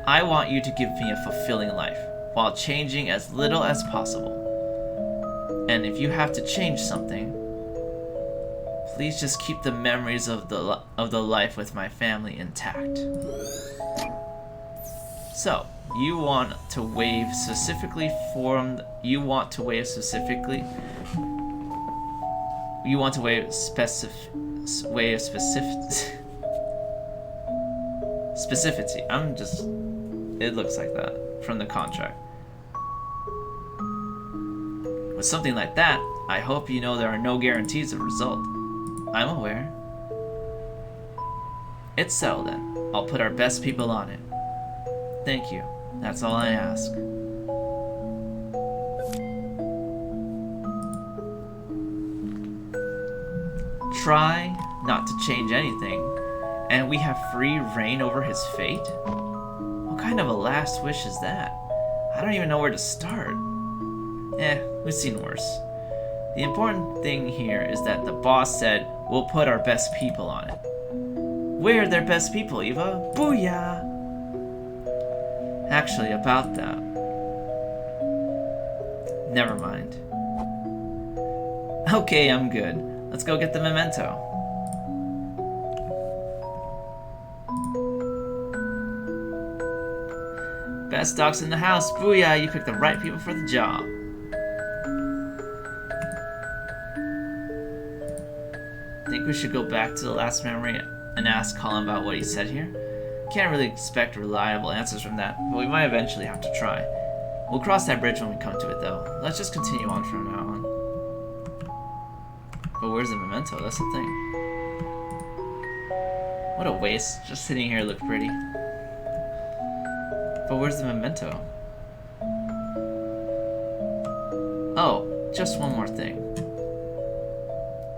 I want you to give me a fulfilling life, while changing as little as possible. And if you have to change something, please just keep the memories of the life with my family intact. So, You want to wave specifically formed. You want to wave specifically. You want to wave specific. Specificity. I'm just. It looks like that from the contract. With something like that, I hope you know there are no guarantees of result. I'm aware. It's settled then. I'll put our best people on it. Thank you. That's all I ask. Try not to change anything, and we have free reign over his fate? What kind of a last wish is that? I don't even know where to start. We've seen worse. The important thing here is that the boss said we'll put our best people on it. We're their best people, Eva. Booyah! Actually, about that. Never mind. Okay, I'm good. Let's go get the memento. Best docs in the house. Booyah, you picked the right people for the job. Think we should go back to the last memory and ask Colin about what he said here? Can't really expect reliable answers from that, but we might eventually have to try. We'll cross that bridge when we come to it, though. Let's just continue on from now on. But where's the memento? That's the thing. What a waste. Just sitting here looked pretty. But where's the memento? Oh, just one more thing.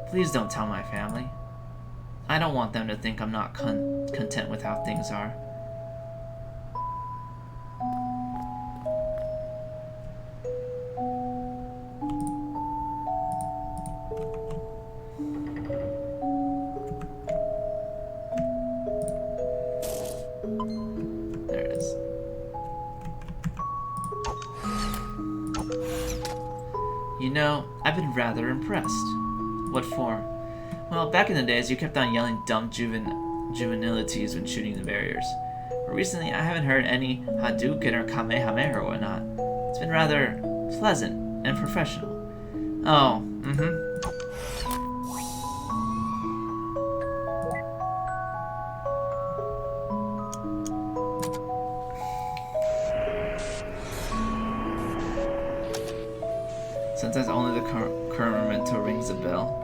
Please don't tell my family. I don't want them to think I'm not content with how things are. There it is. You know, I've been rather impressed. What for? Well, back in the days, you kept on yelling dumb juvenilities when shooting the barriers. But recently, I haven't heard any Hadouken or Kamehameha or whatnot. It's been rather pleasant and professional. Oh, Sometimes only the current memento rings a bell.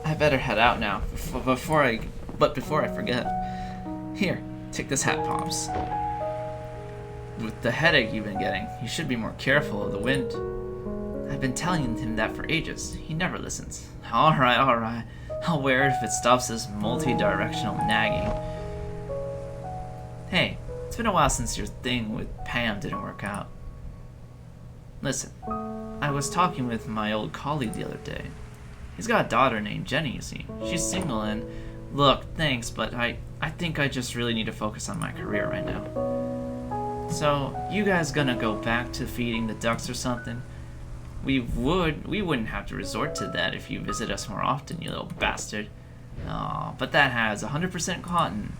I better head out now, before I forget. Here, take this hat, Pops. With the headache you've been getting, you should be more careful of the wind. I've been telling him that for ages. He never listens. Alright. I'll wear it if it stops this multi-directional nagging. Hey, it's been a while since your thing with Pam didn't work out. Listen, I was talking with my old colleague the other day. He's got a daughter named Jenny, you see. She's single and... Look, thanks, but I think I just really need to focus on my career right now. So, you guys gonna go back to feeding the ducks or something? We wouldn't have to resort to that if you visit us more often, you little bastard. Aw, but that has 100% cotton.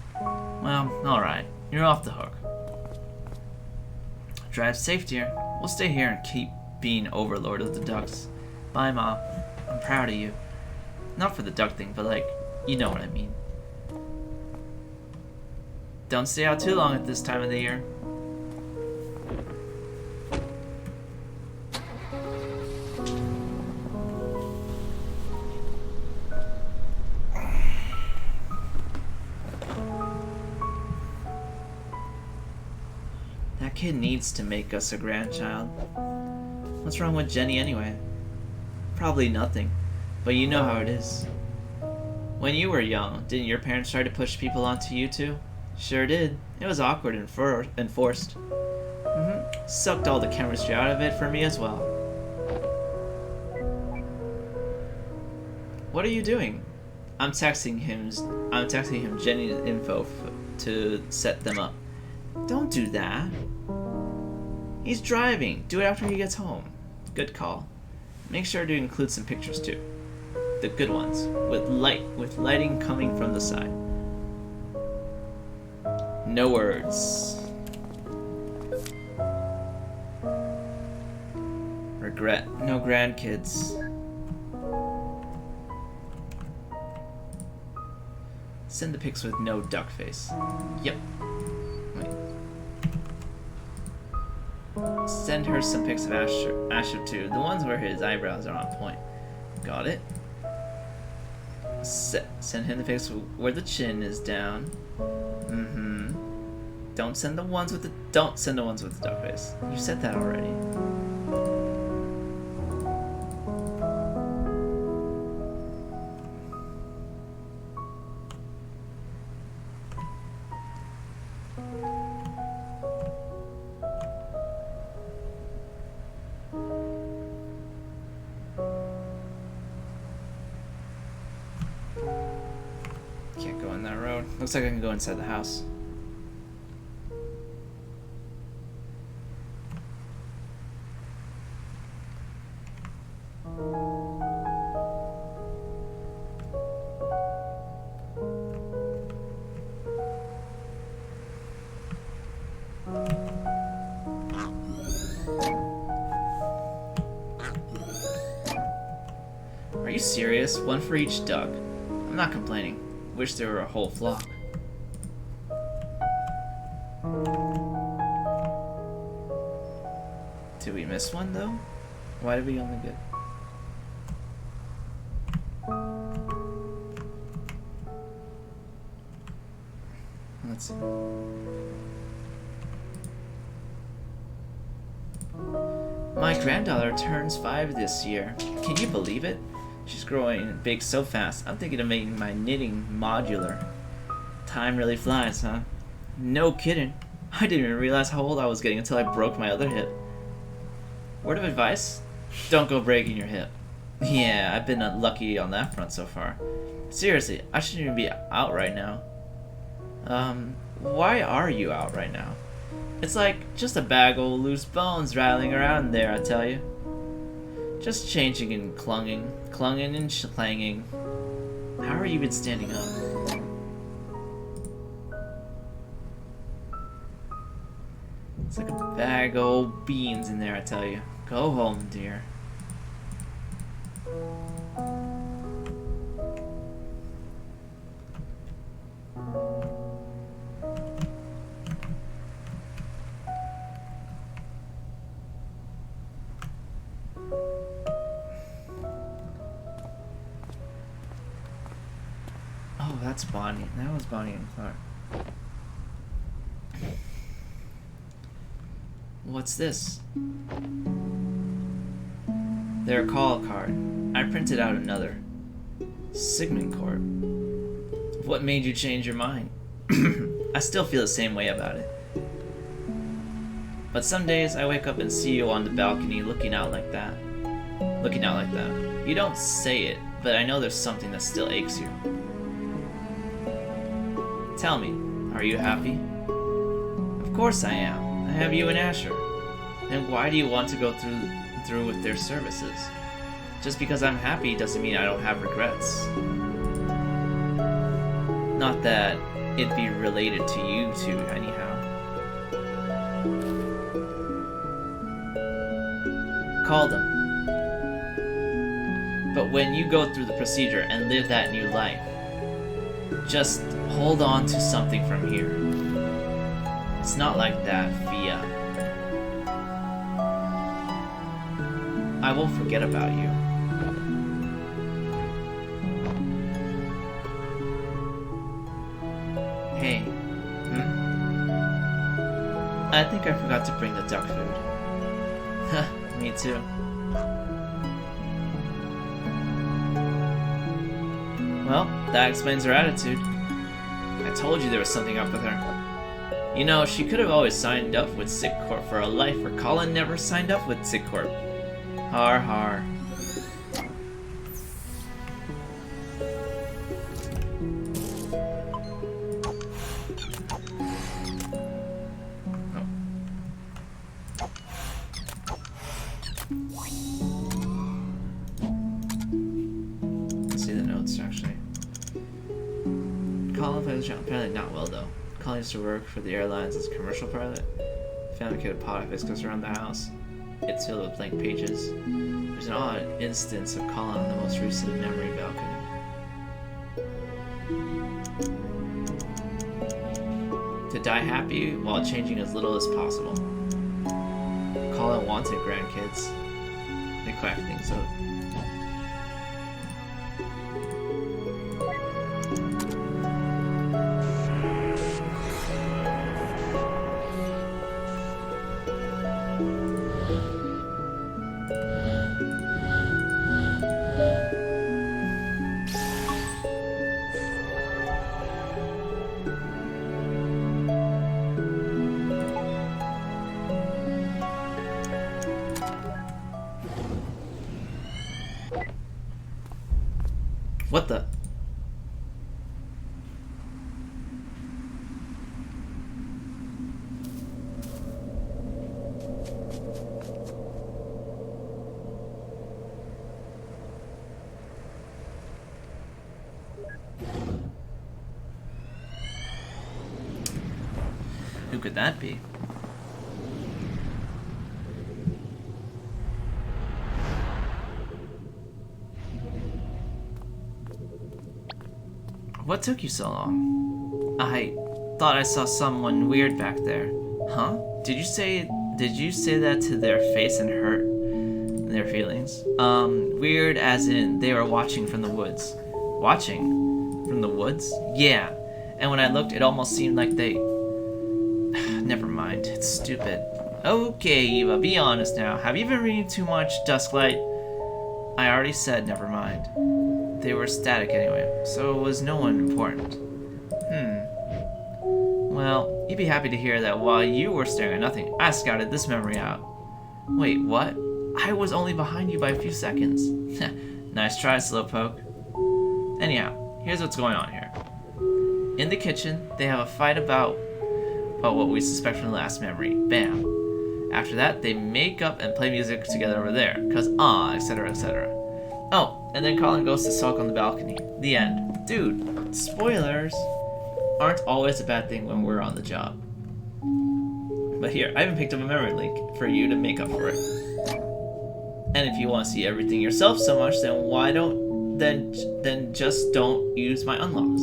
Well, alright. You're off the hook. Drive safe, dear. We'll stay here and keep being overlord of the ducks. Bye, Mom. I'm proud of you. Not for the duck thing, but like, you know what I mean. Don't stay out too long at this time of the year. That kid needs to make us a grandchild. What's wrong with Jenny anyway? Probably nothing, but you know how it is. When you were young, didn't your parents try to push people onto you too? Sure did. It was awkward and forced. Sucked all the chemistry out of it for me as well. What are you doing? I'm texting him Jenny's info to set them up. Don't do that. He's driving. Do it after he gets home. Good call. Make sure to include some pictures too. The good ones, with lighting coming from the side. No words. Regret. No grandkids. Send the pics with no duck face. Yep. Wait. Send her some pics of Asher too. The ones where his eyebrows are on point. Got it. Send him the pics where the chin is down. Don't send the ones with the duck face. You said that already. Can't go in that road. Looks like I can go inside the house. Are you serious? One for each duck. I'm not complaining. Wish there were a whole flock. Did we miss one though? Why did we only get... Let's see. My granddaughter turns 5 this year. Can you believe it? She's growing big so fast. I'm thinking of making my knitting modular. Time really flies, huh? No kidding. I didn't even realize how old I was getting until I broke my other hip. Word of advice? Don't go breaking your hip. Yeah, I've been unlucky on that front so far. Seriously, I shouldn't even be out right now. Why are you out right now? It's like just a bag of loose bones rattling around there, I tell you. Just changing and clunging and clanging. How are you been standing up? It's like a bag of old beans in there, I tell you. Go home, dear. Oh, that's Bonnie. That was Bonnie and Clark. What's this? Their call card. I printed out another. Sigmund Corp. What made you change your mind? I still feel the same way about it. But some days I wake up and see you on the balcony looking out like that. You don't say it, but I know there's something that still aches you. Tell me, are you happy? Of course I am. I have you and Asher. Then why do you want to go through with their services? Just because I'm happy doesn't mean I don't have regrets. Not that it'd be related to you two, anyhow. Call them. But when you go through the procedure and live that new life, just hold on to something from here. It's not like that, Fia. I won't forget about you. Hey. I think I forgot to bring the duck food. Me too. Well, that explains her attitude. I told you there was something up with her. You know, she could have always signed up with SigCorp for a life where Colin never signed up with SigCorp. Har har. Apparently not well though. Colin used to work for the airlines as a commercial pilot. Family kid pot viscous around the house. It's filled with blank pages. There's an odd instance of Colin on the most recent memory balcony. To die happy while changing as little as possible. Colin wanted grandkids. They quack things up. What the? Who could that be? What took you so long? I thought I saw someone weird back there. Huh? Did you say that to their face and hurt their feelings? Weird as in they were watching from the woods. Watching? From the woods? Yeah. And when I looked, it almost seemed like they... Never mind. It's stupid. Okay, Eva, be honest now. Have you been reading too much Dusklight? I already said never mind. They were static anyway, so it was no one important. Well, you'd be happy to hear that while you were staring at nothing, I scouted this memory out. Wait, what? I was only behind you by a few seconds. Nice try, Slowpoke. Anyhow, here's what's going on here. In the kitchen, they have a fight about what we suspect from the last memory. Bam. After that, they make up and play music together over there, cause etc, etc. Oh, and then Colin goes to sulk on the balcony. The end. Dude, spoilers aren't always a bad thing when we're on the job. But here, I even picked up a memory link for you to make up for it. And if you want to see everything yourself so much, then just don't use my unlocks.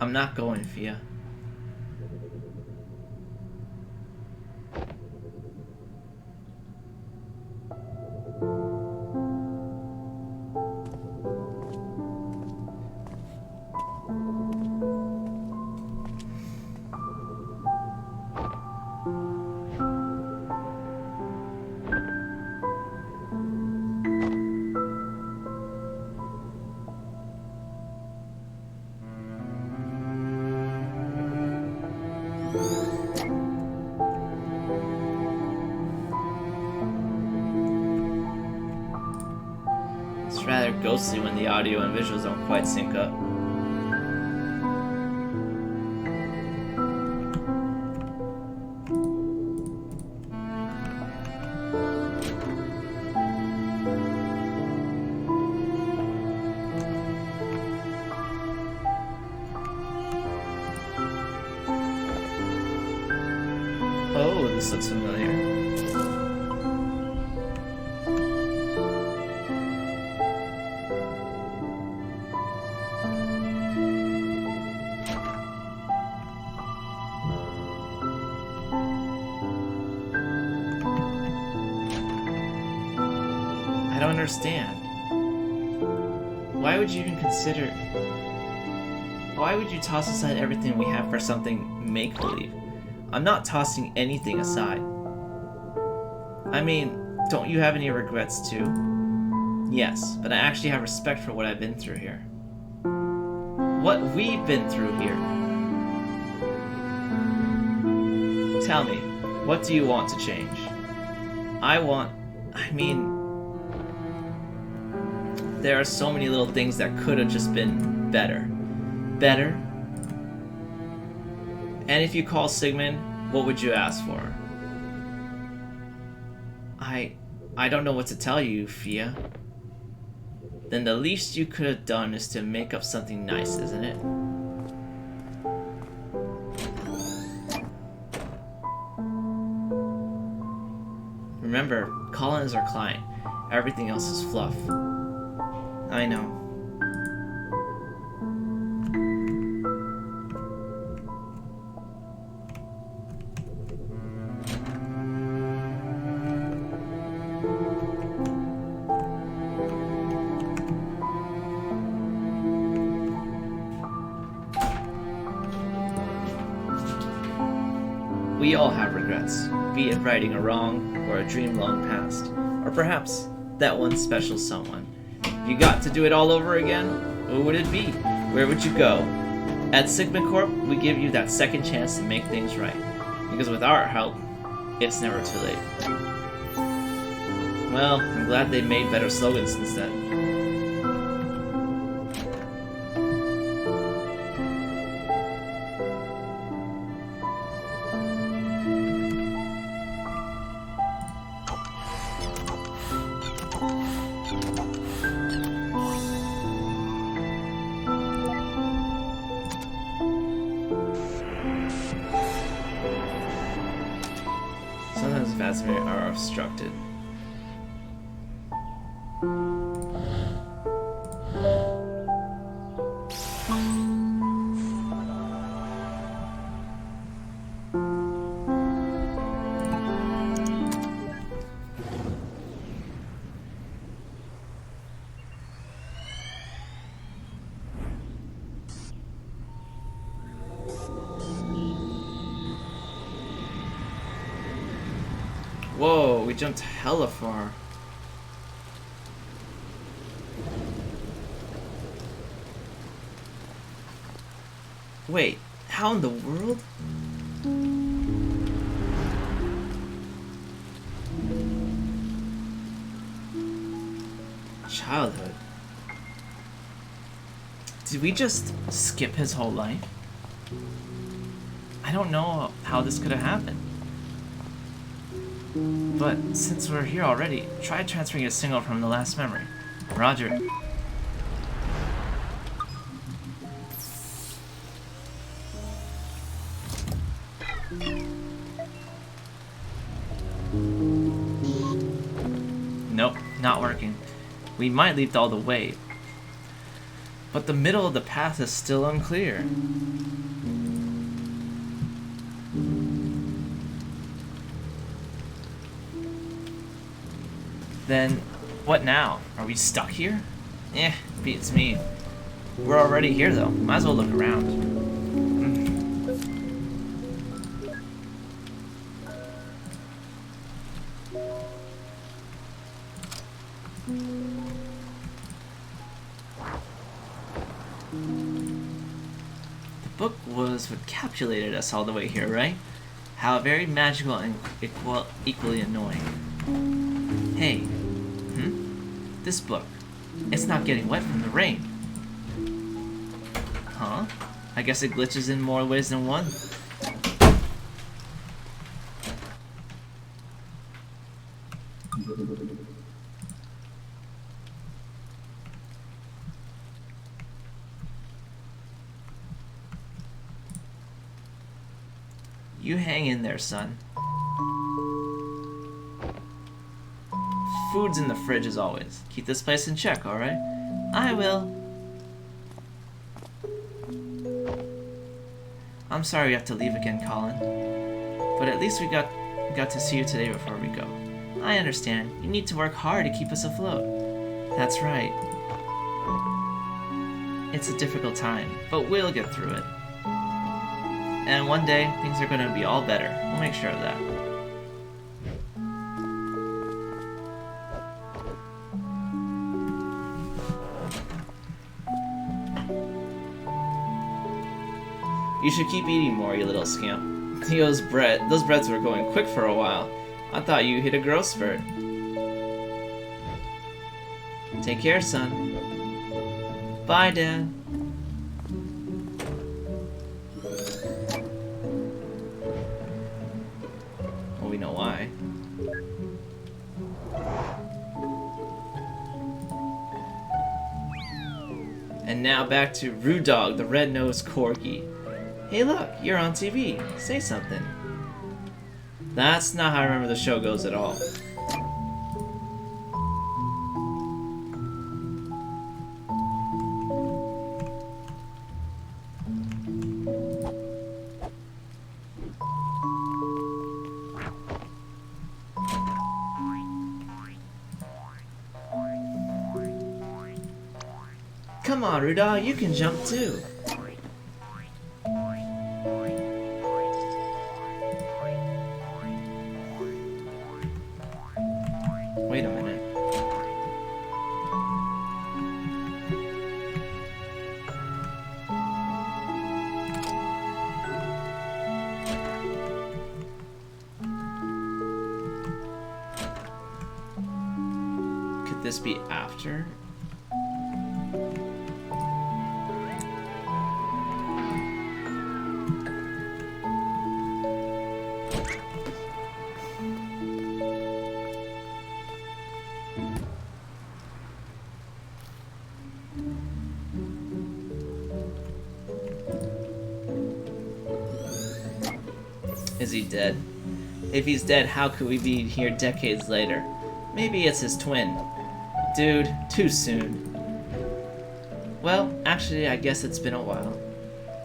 I'm not going, Fia. It's rather ghostly when the audio and visuals don't quite sync up. Oh, this looks familiar. understand. Why would you even consider... Why would you toss aside everything we have for something make-believe? I'm not tossing anything aside. I mean, don't you have any regrets too? Yes, but I actually have respect for what I've been through here. What we've been through here. Tell me, what do you want to change? There are so many little things that could have just been better. Better? And if you call Sigmund, what would you ask for? I don't know what to tell you, Fia. Then the least you could have done is to make up something nice, isn't it? Remember, Colin is our client. Everything else is fluff. I know. We all have regrets, be it righting a wrong, or a dream long past, or perhaps that one special someone. If you got to do it all over again, who would it be? Where would you go? At Sigma Corp, we give you that second chance to make things right, because with our help, it's never too late. Well, I'm glad they made better slogans since then. Sometimes Vazmir are obstructed. Whoa, we jumped hella far. Wait, how in the world? Childhood. Did we just skip his whole life? I don't know how this could have happened. But since we're here already, try transferring a signal from the last memory. Roger. Nope, not working. We might leap all the way, but the middle of the path is still unclear. Then, what now? Are we stuck here? Beats me. We're already here though. Might as well look around. The book was what capsulated us all the way here, right? How very magical and equally annoying. Hey. This book. It's not getting wet from the rain. Huh? I guess it glitches in more ways than one. You hang in there, son. Food's in the fridge as always. Keep this place in check, alright? I will. I'm sorry you have to leave again, Colin. But at least we got to see you today before we go. I understand. You need to work hard to keep us afloat. That's right. It's a difficult time, but we'll get through it. And one day, things are going to be all better. We'll make sure of that. You should keep eating more, you little scamp. Those breads were going quick for a while. I thought you hit a growth spurt. Take care, son. Bye, Dad. Well, we know why. And now back to Rude Dog, the red-nosed corgi. Hey look, you're on TV. Say something. That's not how I remember the show goes at all. Come on, Rudolph, you can jump too. Wait a minute. Could this be after? Is he dead? If he's dead, how could we be here decades later? Maybe it's his twin. Dude, too soon. Well, actually, I guess it's been a while.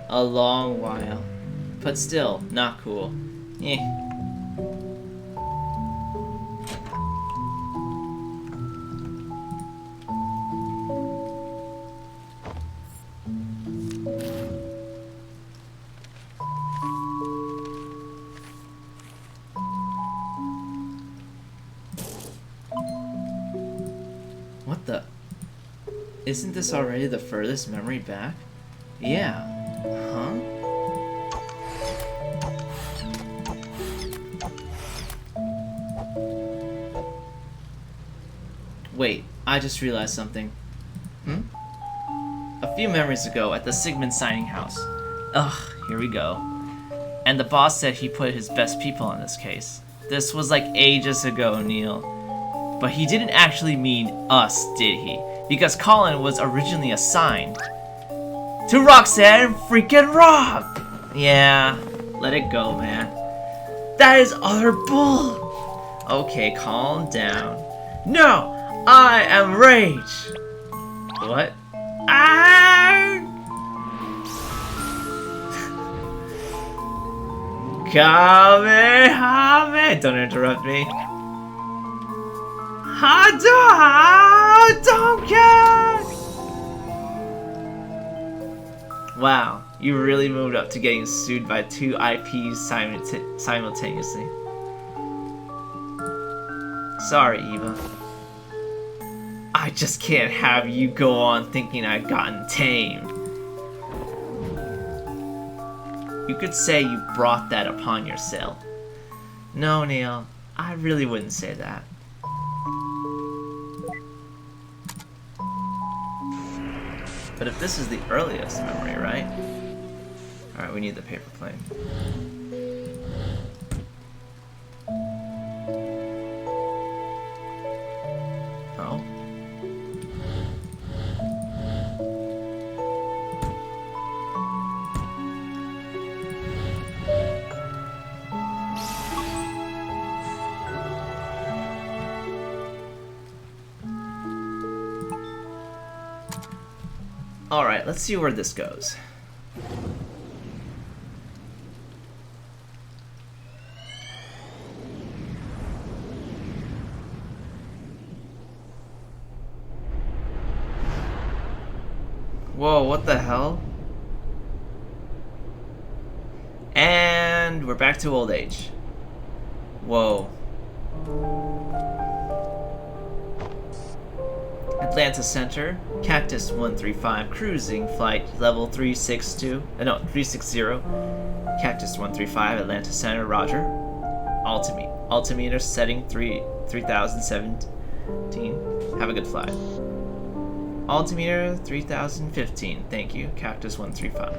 A long while. But still, not cool. Eh. What the? Isn't this already the furthest memory back? Yeah. Huh? Wait, I just realized something. A few memories ago at the Sigmund signing house. Ugh, here we go. And the boss said he put his best people on this case. This was like ages ago, Neil. But he didn't actually mean us, did he? Because Colin was originally assigned to Roxanne freaking Rock! Yeah, let it go, man. That is utter bull! Okay, calm down. No! I am Rage! What? Kamehame! Don't interrupt me. Hadouken! Wow, you really moved up to getting sued by two IPs simultaneously. Sorry, Eva. I just can't have you go on thinking I've gotten tamed. You could say you brought that upon yourself. No, Neil, I really wouldn't say that. But if this is the earliest memory, right? Alright, we need the paper plane. Oh. Alright, let's see where this goes. Whoa, what the hell? And we're back to old age. Whoa. Atlanta Center, Cactus 135, cruising flight level 360. Cactus 135, Atlanta Center, roger. Altimeter setting 3017. Have a good flight. Altimeter 3015. Thank you, Cactus 135.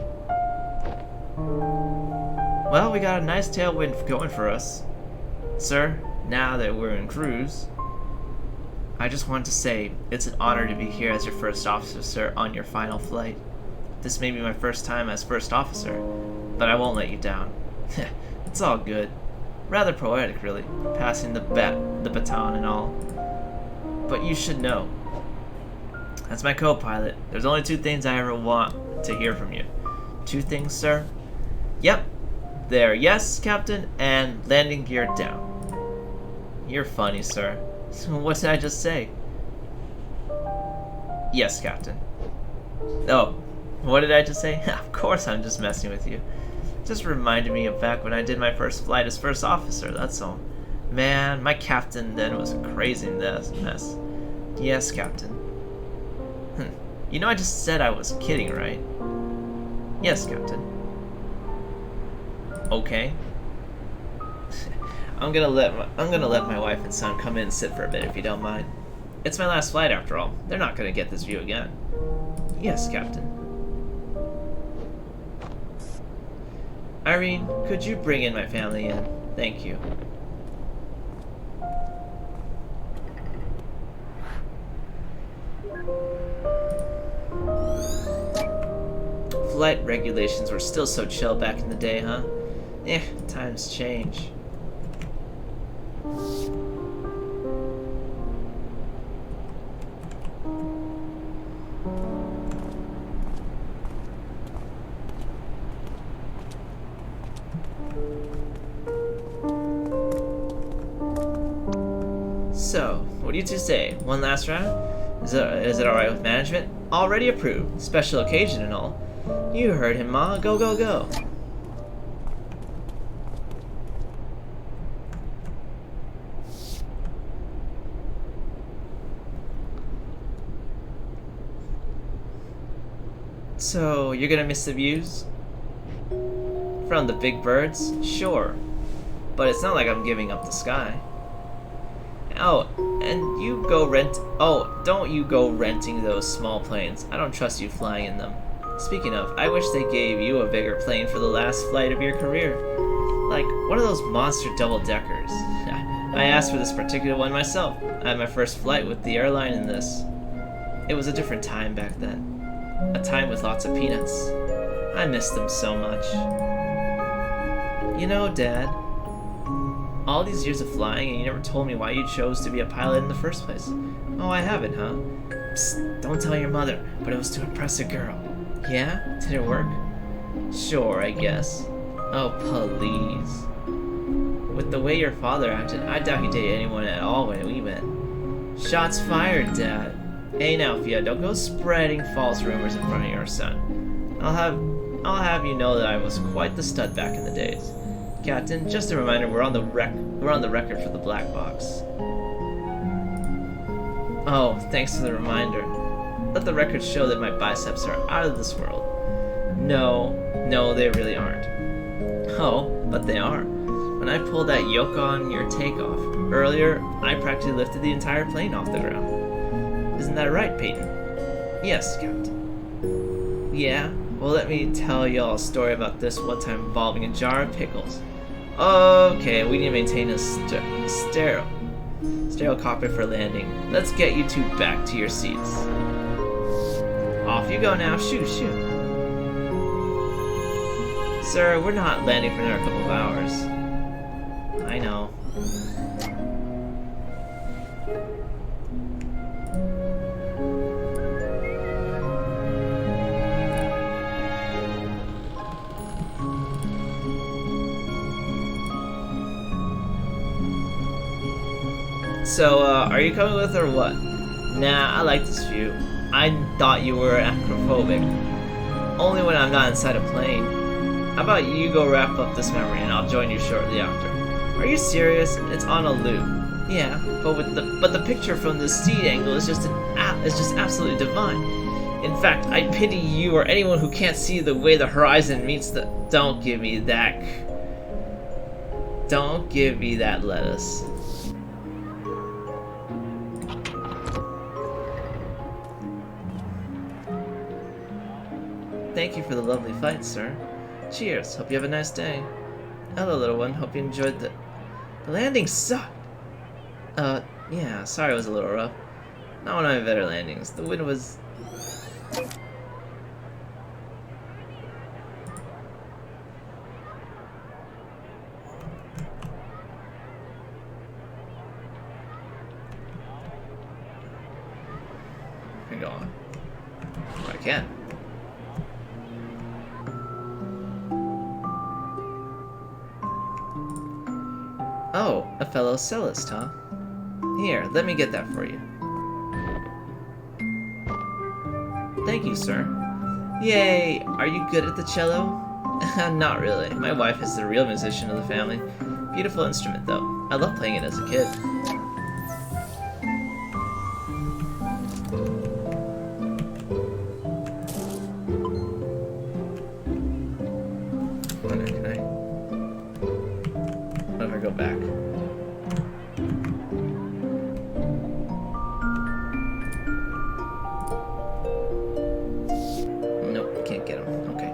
Well, we got a nice tailwind going for us. Sir, now that we're in cruise, I just want to say it's an honor to be here as your first officer on your final flight. This may be my first time as first officer, but I won't let you down. It's all good. Rather poetic, really, passing the baton and all. But you should know, as my co-pilot, there's only two things I ever want to hear from you. Two things, sir? Yep. There, yes, Captain, and landing gear down. You're funny, sir. What did I just say? Yes, Captain. Oh, what did I just say? Of course I'm just messing with you. Just reminded me of back when I did my first flight as first officer, that's all. Man, my captain then was a crazy mess. Yes, Captain. You know I just said I was kidding, right? Yes, Captain. Okay. I'm gonna let my wife and son come in and sit for a bit if you don't mind. It's my last flight after all. They're not gonna get this view again. Yes, Captain. Irene, could you bring in my family in? Thank you. Flight regulations were still so chill back in the day, huh? Times change. So, what do you two say? One last round? Is it alright with management? Already approved. Special occasion and all. You heard him, Ma. Go, go, go. So, you're gonna miss the views? From the big birds? Sure. But it's not like I'm giving up the sky. Oh, and don't you go renting those small planes. I don't trust you flying in them. Speaking of, I wish they gave you a bigger plane for the last flight of your career. Like, one of those monster double-deckers. I asked for this particular one myself. I had my first flight with the airline in this. It was a different time back then. A time with lots of peanuts. I miss them so much. You know, Dad, all these years of flying and you never told me why you chose to be a pilot in the first place. Oh, I haven't, huh? Psst, don't tell your mother, but it was to impress a girl. Yeah? Did it work? Sure, I guess. Oh, please. With the way your father acted, I doubt he dated anyone at all when we met. Shots fired, Dad. Hey now, Fia, don't go spreading false rumors in front of your son. I'll have you know that I was quite the stud back in the days. Captain, just a reminder, we're on the record for the black box. Oh, thanks for the reminder. Let the record show that my biceps are out of this world. No, they really aren't. Oh, but they are. When I pulled that yoke on your takeoff earlier, I practically lifted the entire plane off the ground. Isn't that right, Peyton? Yes, Captain. Yeah? Well, let me tell y'all a story about this one time involving a jar of pickles. Okay, we need to maintain a sterile cockpit for landing. Let's get you two back to your seats. Off you go now. Shoot. Sir, we're not landing for another couple of hours. I know. So, are you coming with or what? Nah, I like this view. I thought you were acrophobic. Only when I'm not inside a plane. How about you go wrap up this memory and I'll join you shortly after. Are you serious? It's on a loop. Yeah, but the picture from the seat angle is just absolutely divine. In fact, I pity you or anyone who can't see the way the horizon meets the. Don't give me that lettuce. Thank you for the lovely fight, sir. Cheers. Hope you have a nice day. Hello, little one. Hope you enjoyed the landing sucked. Yeah, sorry it was a little rough. Not one of my better landings. The wind was... I can go on. Oh, I can. Oh, a fellow cellist, huh? Here, let me get that for you. Thank you, sir. Yay! Are you good at the cello? Not really. My wife is the real musician of the family. Beautiful instrument, though. I love playing it as a kid. Wonder, can I... What if I go back? Nope, can't get him. Okay.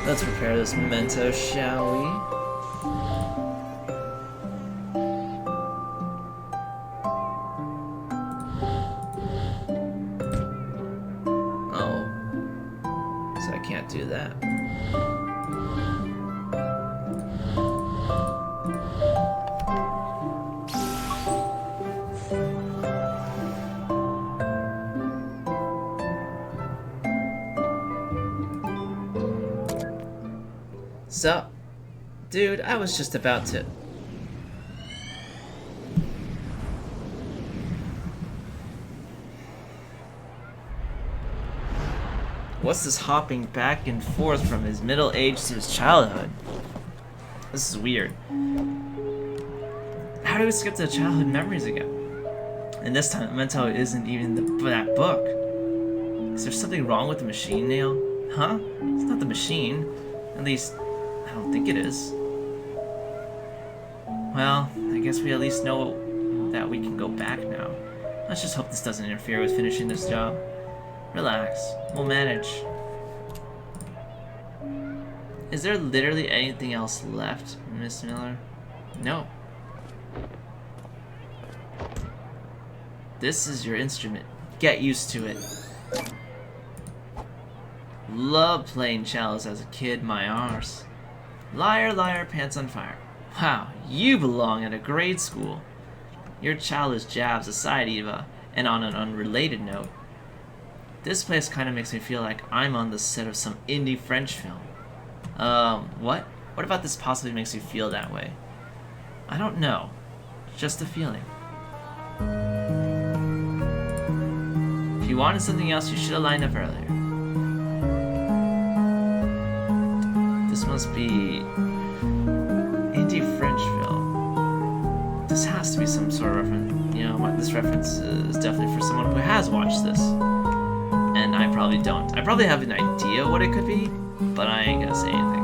Let's prepare this memento, shall we? Oh. So I can't do that. So, dude, I was just about to... What's this hopping back and forth from his middle age to his childhood? This is weird. How do we skip to childhood memories again? And this time, Memento isn't even that book. Is there something wrong with the machine, Neil? Huh? It's not the machine. At least, I don't think it is. Well, I guess we at least know that we can go back now. Let's just hope this doesn't interfere with finishing this job. Relax, we'll manage. Is there literally anything else left, Miss Miller? No. This is your instrument. Get used to it. Loved playing cellos as a kid, my arse. Liar, liar, pants on fire. Wow, you belong at a grade school. Your childish jabs aside, Eva, and on an unrelated note, this place kind of makes me feel like I'm on the set of some indie French film. What? What about this possibly makes you feel that way? I don't know. Just a feeling. If you wanted something else, you should have lined up earlier. This must be... indie French film. This has to be some sort of reference. You know, this reference is definitely for someone who has watched this. And I probably don't. I probably have an idea what it could be, but I ain't gonna say anything.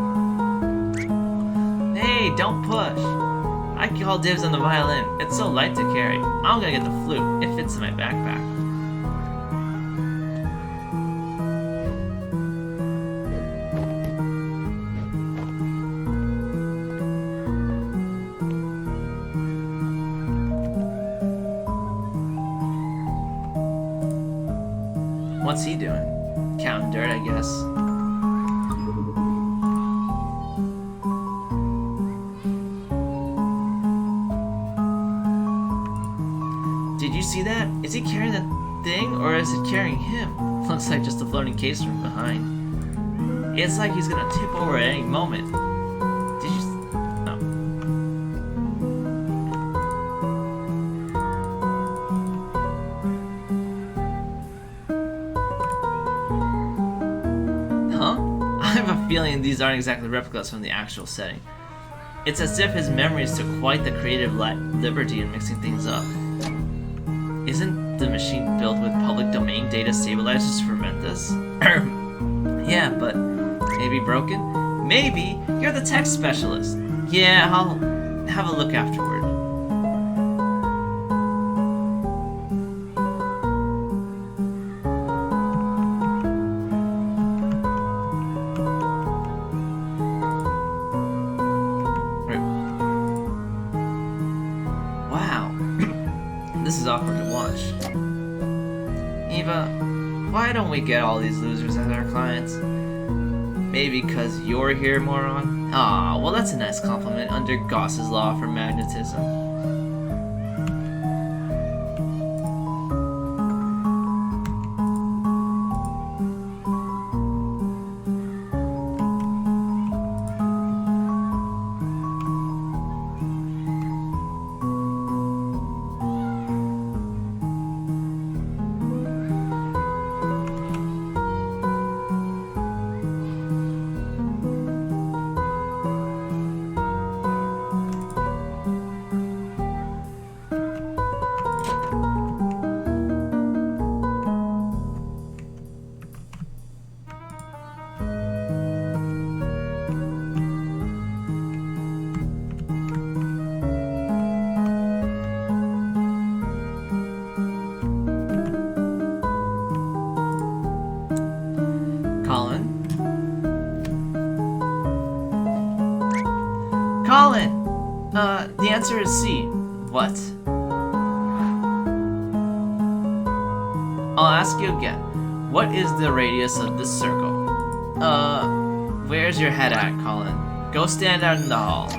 Hey, don't push! I call dibs on the violin. It's so light to carry. I'm gonna get the flute. It fits in my backpack. What's he doing? Counting dirt, I guess. Did you see that? Is he carrying that thing, or is it carrying him? Looks like just a floating case from behind. It's like he's gonna tip over at any moment. Did you... Oh. Huh? I have a feeling these aren't exactly replicas from the actual setting. It's as if his memories took quite the creative liberty in mixing things up. Isn't the machine built with public domain data stabilizers to prevent this? Yeah, but maybe broken? Maybe you're the tech specialist. Yeah, I'll have a look afterward. Wow, this is awkward to watch. Eva, why don't we get all these losers as our clients? Maybe because you're here, moron? Ah, well that's a nice compliment under Gauss's law for magnetism. Colin! The answer is C. What? I'll ask you again. What is the radius of this circle? Where's your head at, Colin? Go stand out in the hall.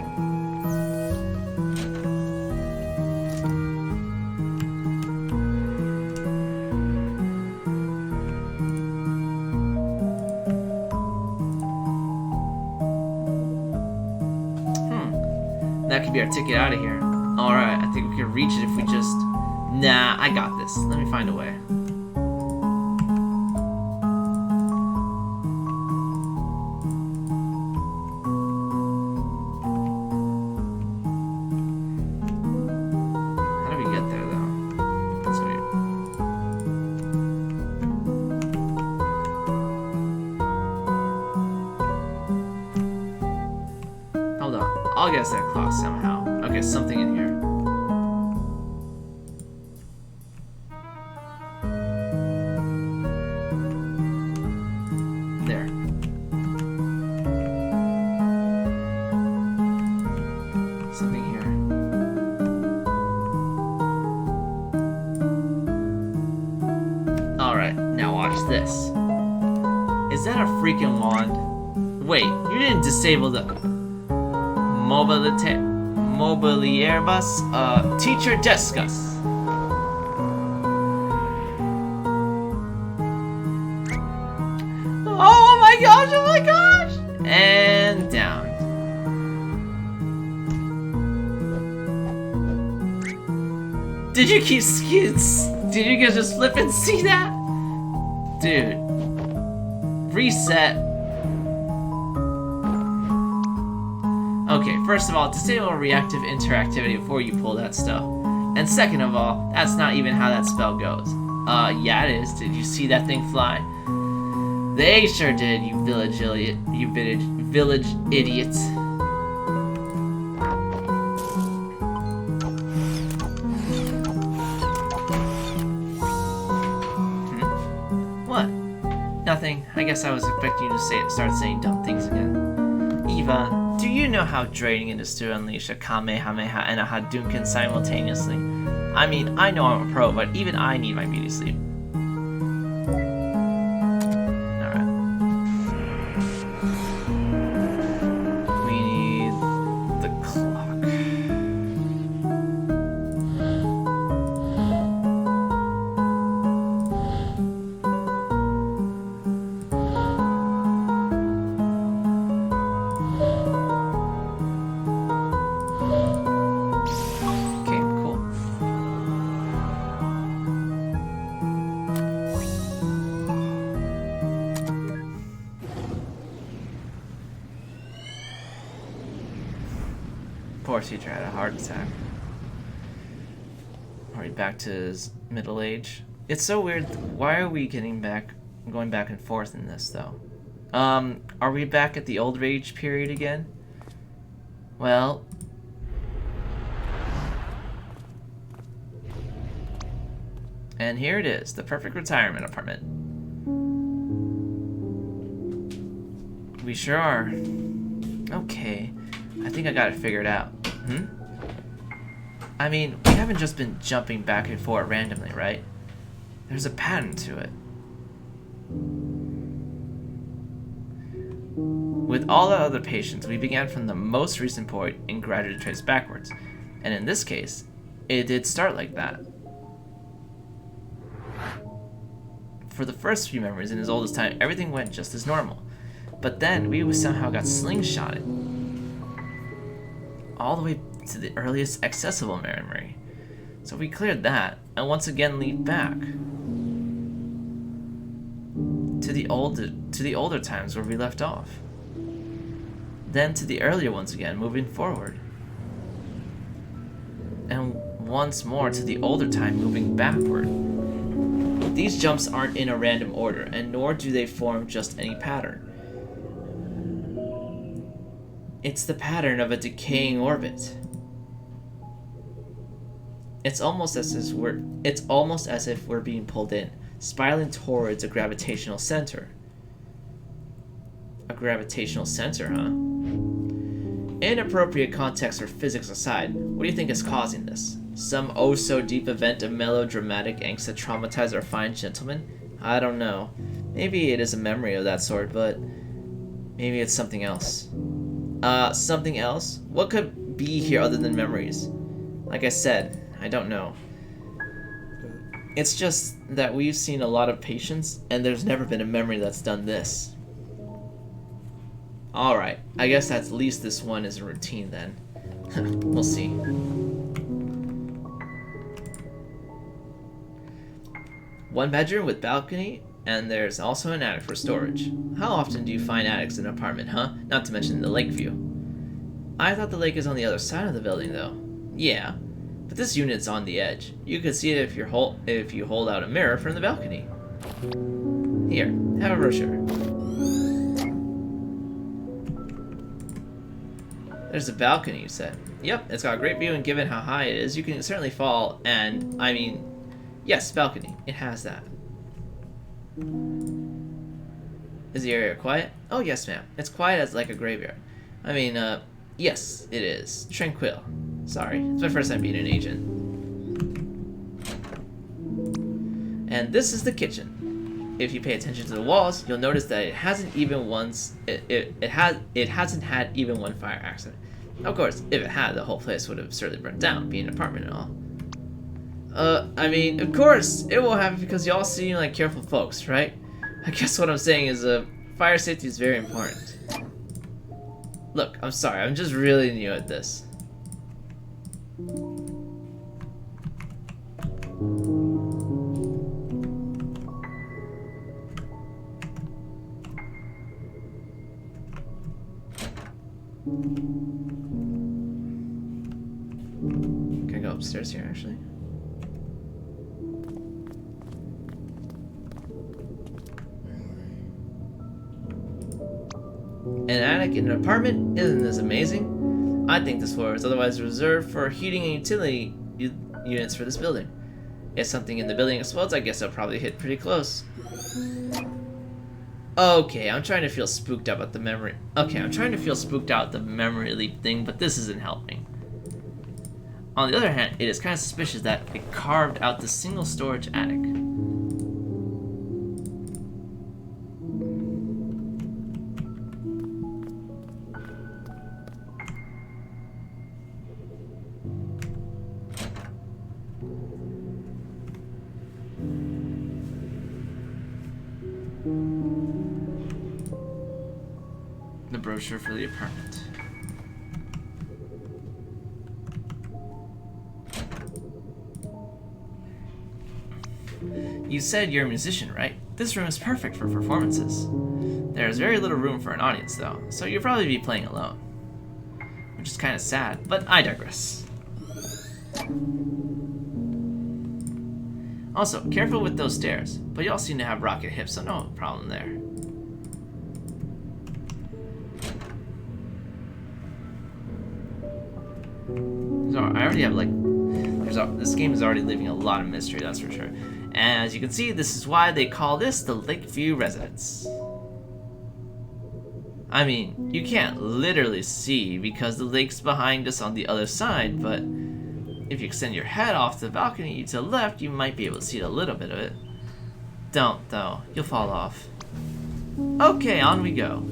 That could be our ticket out of here. Alright, I think we can reach it if we just... Nah, I got this. Let me find a way. How do we get there, though? That's weird. Hold on. I'll guess that clock somehow. Okay, something in here. There. Something here. Alright, now watch this. Is that a freaking wand? Wait, you didn't disable the... Mobilier bus? Teacher discuss. Oh my gosh, oh my gosh! And down. Did you keep skits? Did you guys just flip and see that? Dude. Reset. Okay, first of all, disable reactive interactivity before you pull that stuff. And second of all, that's not even how that spell goes. Yeah it is. Did you see that thing fly? They sure did, you village idiot. You village idiot. What? Nothing. I guess I was expecting you to start saying dumb things again. Eva, do you know how draining it is to unleash a Kamehameha and a Hadouken simultaneously? I mean, I know I'm a pro, but even I need my beauty sleep. Alright. We need the clock. course Teacher had a heart attack. Are we back to his middle age? It's so weird. Why are we going back and forth in this, though? Are we back at the old rage period again? Well... And here it is, the perfect retirement apartment. We sure are. Okay, I think I got it figured out. I mean, we haven't just been jumping back and forth randomly, right? There's a pattern to it. With all the other patients, we began from the most recent point and gradually traced backwards. And in this case, it did start like that. For the first few memories in his oldest time, everything went just as normal. But then, we somehow got slingshotted. All the way to the earliest accessible memory. So we cleared that, and once again leap back. To the older times where we left off. Then to the earlier ones again, moving forward. And once more to the older time, moving backward. These jumps aren't in a random order, and nor do they form just any pattern. It's the pattern of a decaying orbit. It's almost as if we're being pulled in, spiraling towards a gravitational center. A gravitational center, huh? Inappropriate context or physics aside, what do you think is causing this? Some oh-so-deep event of melodramatic angst that traumatized our fine gentleman? I don't know. Maybe it is a memory of that sort, but maybe it's something else. Something else? What could be here other than memories? Like I said, I don't know. It's just that we've seen a lot of patients, and there's never been a memory that's done this. Alright, I guess at least this one is a routine then. We'll see. One bedroom with balcony, and there's also an attic for storage. How often do you find attics in an apartment, huh? Not to mention the lake view. I thought the lake is on the other side of the building, though. Yeah, but this unit's on the edge. You could see it if you hold out a mirror from the balcony. Here, have a brochure. There's a balcony, you said. Yep, it's got a great view, and given how high it is, you can certainly fall, and, I mean, yes, balcony. It has that. Is the area quiet? Oh, yes, ma'am. It's quiet as like a graveyard. I mean, yes, it is. Tranquil. Sorry, it's my first time being an agent. And this is the kitchen. If you pay attention to the walls, you'll notice that it hasn't even hasn't had even one fire accident. Of course, if it had, the whole place would have absurdly burnt down, being an apartment and all. I mean, of course, it will happen because y'all seem like careful folks, right? I guess what I'm saying is, fire safety is very important. Look, I'm sorry, I'm just really new at this. Can I go upstairs here, actually? An attic in an apartment? Isn't this amazing? I think this floor is otherwise reserved for heating and utility units for this building. If something in the building explodes, I guess I'll probably hit pretty close. Okay, I'm trying to feel spooked out about the memory. Okay, I'm trying to feel spooked out the memory leap thing, but this isn't helping. On the other hand, it is kind of suspicious that it carved out the single storage attic. The brochure for the apartment. You said you're a musician, right? This room is perfect for performances. There is very little room for an audience, though, so you'll probably be playing alone. which is kind of sad, but I digress. Also, careful with those stairs, but y'all seem to have rocket hips, so no problem there. So I already have this game is already leaving a lot of mystery, that's for sure. And as you can see, this is why they call this the Lakeview Residence. I mean, you can't literally see because the lake's behind us on the other side, but if you extend your head off the balcony to the left, you might be able to see a little bit of it. Don't, though. You'll fall off. Okay, on we go.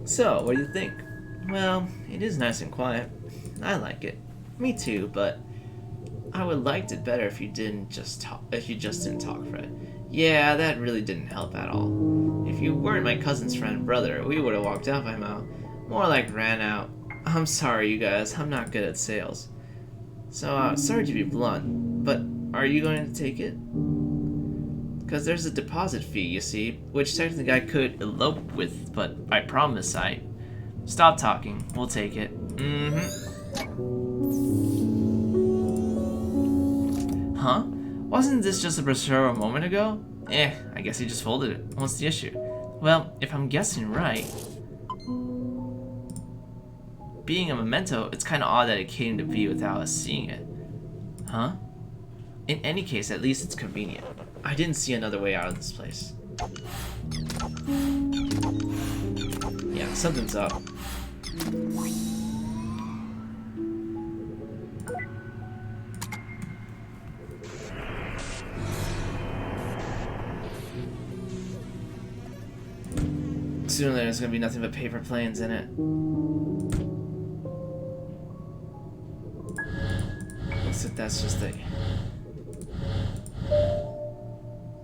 So, what do you think? Well, it is nice and quiet. I like it. Me too, but I would liked it better if you just didn't talk, Fred. Yeah, that really didn't help at all. If you weren't my cousin's friend and brother, we would have walked out by now. More like ran out. I'm sorry, you guys. I'm not good at sales. So, sorry to be blunt, but are you going to take it? Because there's a deposit fee, you see, which technically I could elope with, but I promise I... Stop talking. We'll take it. Huh? Wasn't this just a brochure a moment ago? I guess he just folded it. What's the issue? Well, if I'm guessing right... Being a memento, it's kind of odd that it came to be without us seeing it. Huh? In any case, at least it's convenient. I didn't see another way out of this place. Yeah, something's up. Soon there's gonna be nothing but paper planes in it. Looks like that's just a...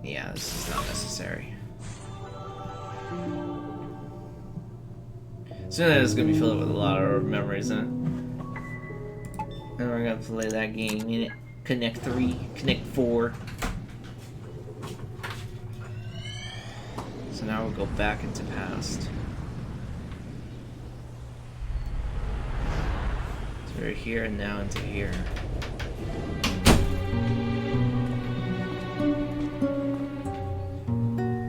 Yeah, this is not necessary. Soon it's gonna be filled with a lot of memories in it. And we're gonna play that game in it. Connect 3, Connect 4. So now we'll go back into past. So we're here and now into here.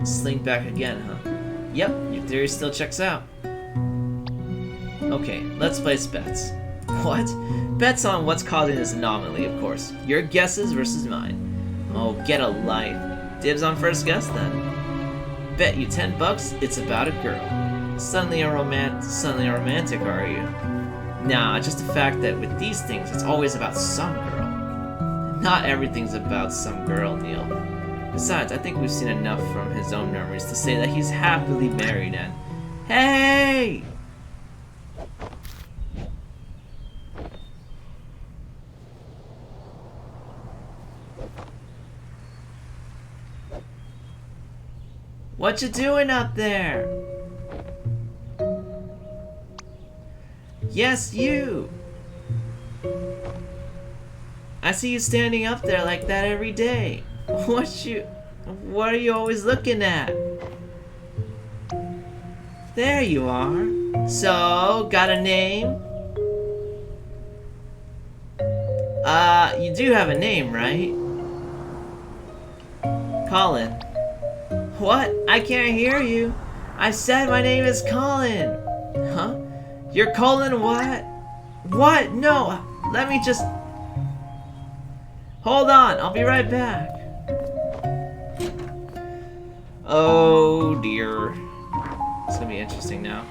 Slink back again, huh? Yep, your theory still checks out. Okay, let's place bets. What? Bets on what's causing this anomaly, of course. Your guesses versus mine. Oh, get a life. Dibs on first guess, then. Bet you $10 it's about a girl. Suddenly a romantic, are you? Nah, just the fact that with these things, it's always about some girl. Not everything's about some girl, Neil. Besides, I think we've seen enough from his own memories to say that he's happily married and... Hey! What you doing up there? Yes, you! I see you standing up there like that every day. What are you always looking at? There you are. So, got a name? You do have a name, right? Colin. What? I can't hear you. I said my name is Colin. Huh? You're Colin what? What? No, let me just... Hold on, I'll be right back. Oh dear. It's gonna be interesting now.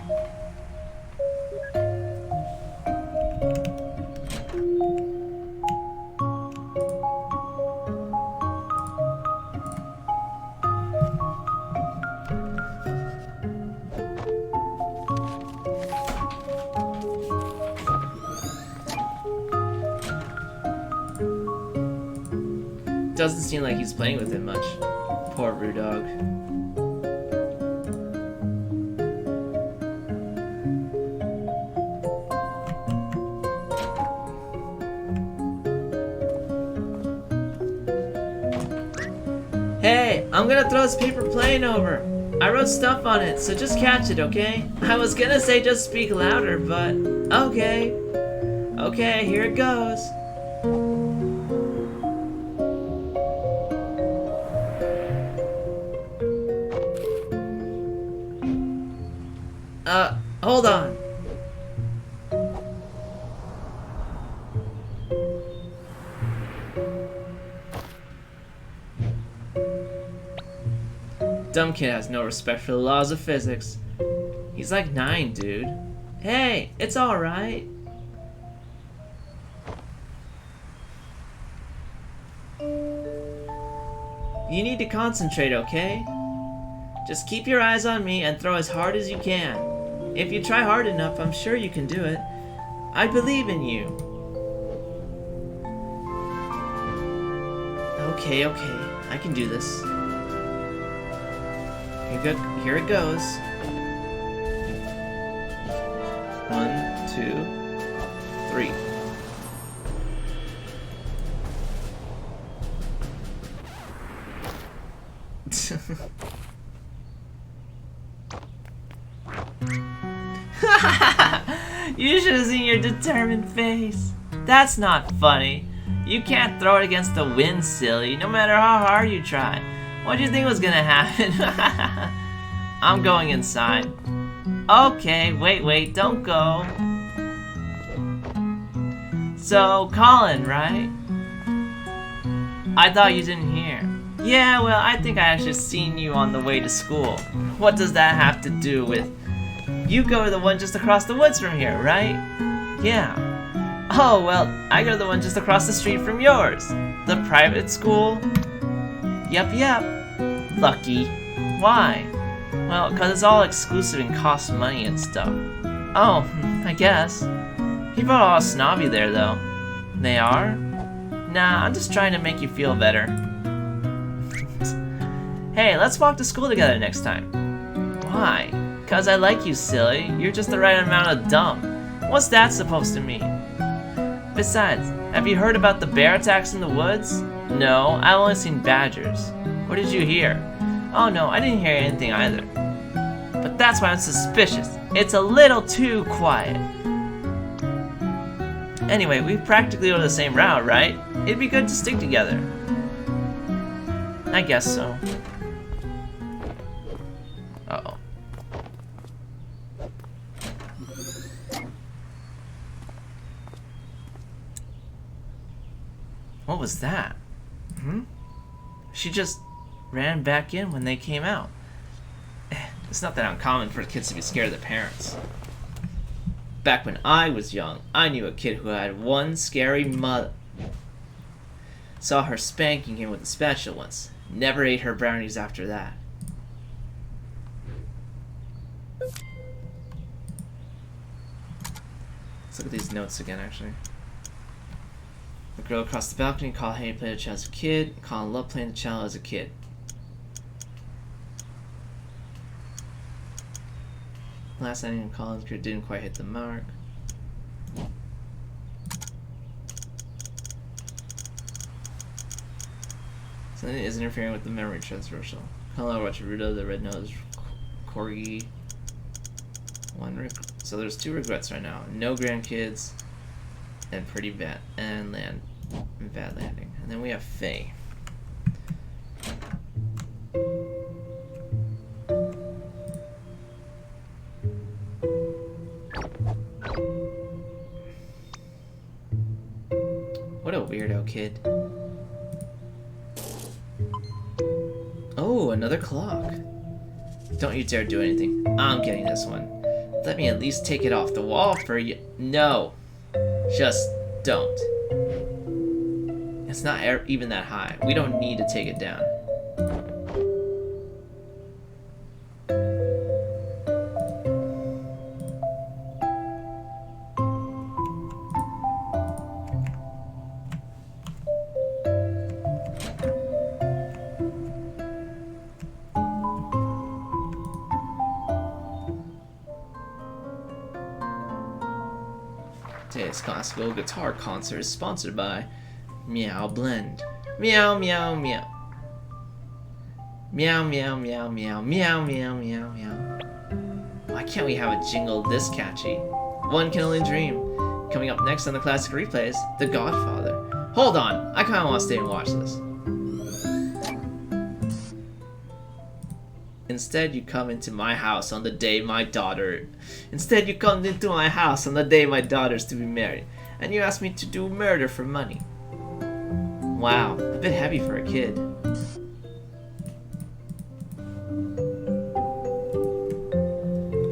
Doesn't seem like he's playing with it much. Poor Rue Dog. Hey, I'm gonna throw this paper plane over. I wrote stuff on it, so just catch it, okay? I was gonna say just speak louder, but okay. Okay, here it goes. Hold on. Dumb kid has no respect for the laws of physics. He's like 9, dude. Hey, it's alright. You need to concentrate, okay? Just keep your eyes on me and throw as hard as you can. If you try hard enough, I'm sure you can do it. I believe in you. Okay, I can do this. Here it goes. 1, 2, 3. You should have seen your determined face. That's not funny. You can't throw it against the wind, silly, no matter how hard you try. What do you think was gonna happen? I'm going inside. Okay, wait, don't go. So, Colin, right? I thought you didn't hear. Yeah, well, I think I actually seen you on the way to school. What does that have to do with... You go to the one just across the woods from here, right? Yeah. Oh, well, I go to the one just across the street from yours. The private school? Yep. Lucky. Why? Well, 'cause it's all exclusive and costs money and stuff. Oh, I guess. People are all snobby there, though. They are? Nah, I'm just trying to make you feel better. Hey, let's walk to school together next time. Why? 'Cause I like you, silly. You're just the right amount of dumb. What's that supposed to mean? Besides, have you heard about the bear attacks in the woods? No, I've only seen badgers. What did you hear? Oh no, I didn't hear anything either. But that's why I'm suspicious. It's a little too quiet. Anyway, we practically go the same route, right? It'd be good to stick together. I guess so. Uh-oh. What was that? She just ran back in when they came out. It's not that uncommon for kids to be scared of their parents. Back when I was young, I knew a kid who had one scary mother. Saw her spanking him with a spatula once. Never ate her brownies after that. Let's look at these notes again, actually. The girl across the balcony called Henry played the cello as a kid. Colin loved playing the cello as a kid. Last night in Colin's career didn't quite hit the mark. Something is interfering with the memory transversal. Hello, Rocharudo, the red-nosed corgi. So there's 2 regrets right now. No grandkids. And pretty bad and bad landing. And then we have Faye. What a weirdo kid. Oh, another clock. Don't you dare do anything. I'm getting this one. Let me at least take it off the wall for you. No. Just don't. It's not even that high. We don't need to take it down. Today's classical guitar concert is sponsored by Meow Blend. Meow, meow, meow. Meow, meow, meow, meow, meow, meow, meow, meow. Why can't we have a jingle this catchy? One can only dream. Coming up next on the Classic Replays, The Godfather. Hold on, I kinda wanna stay and watch this. Instead, you come into my house on the day my daughter... Instead, you come into my house on the day my daughter's to be married, and you ask me to do murder for money. Wow, a bit heavy for a kid.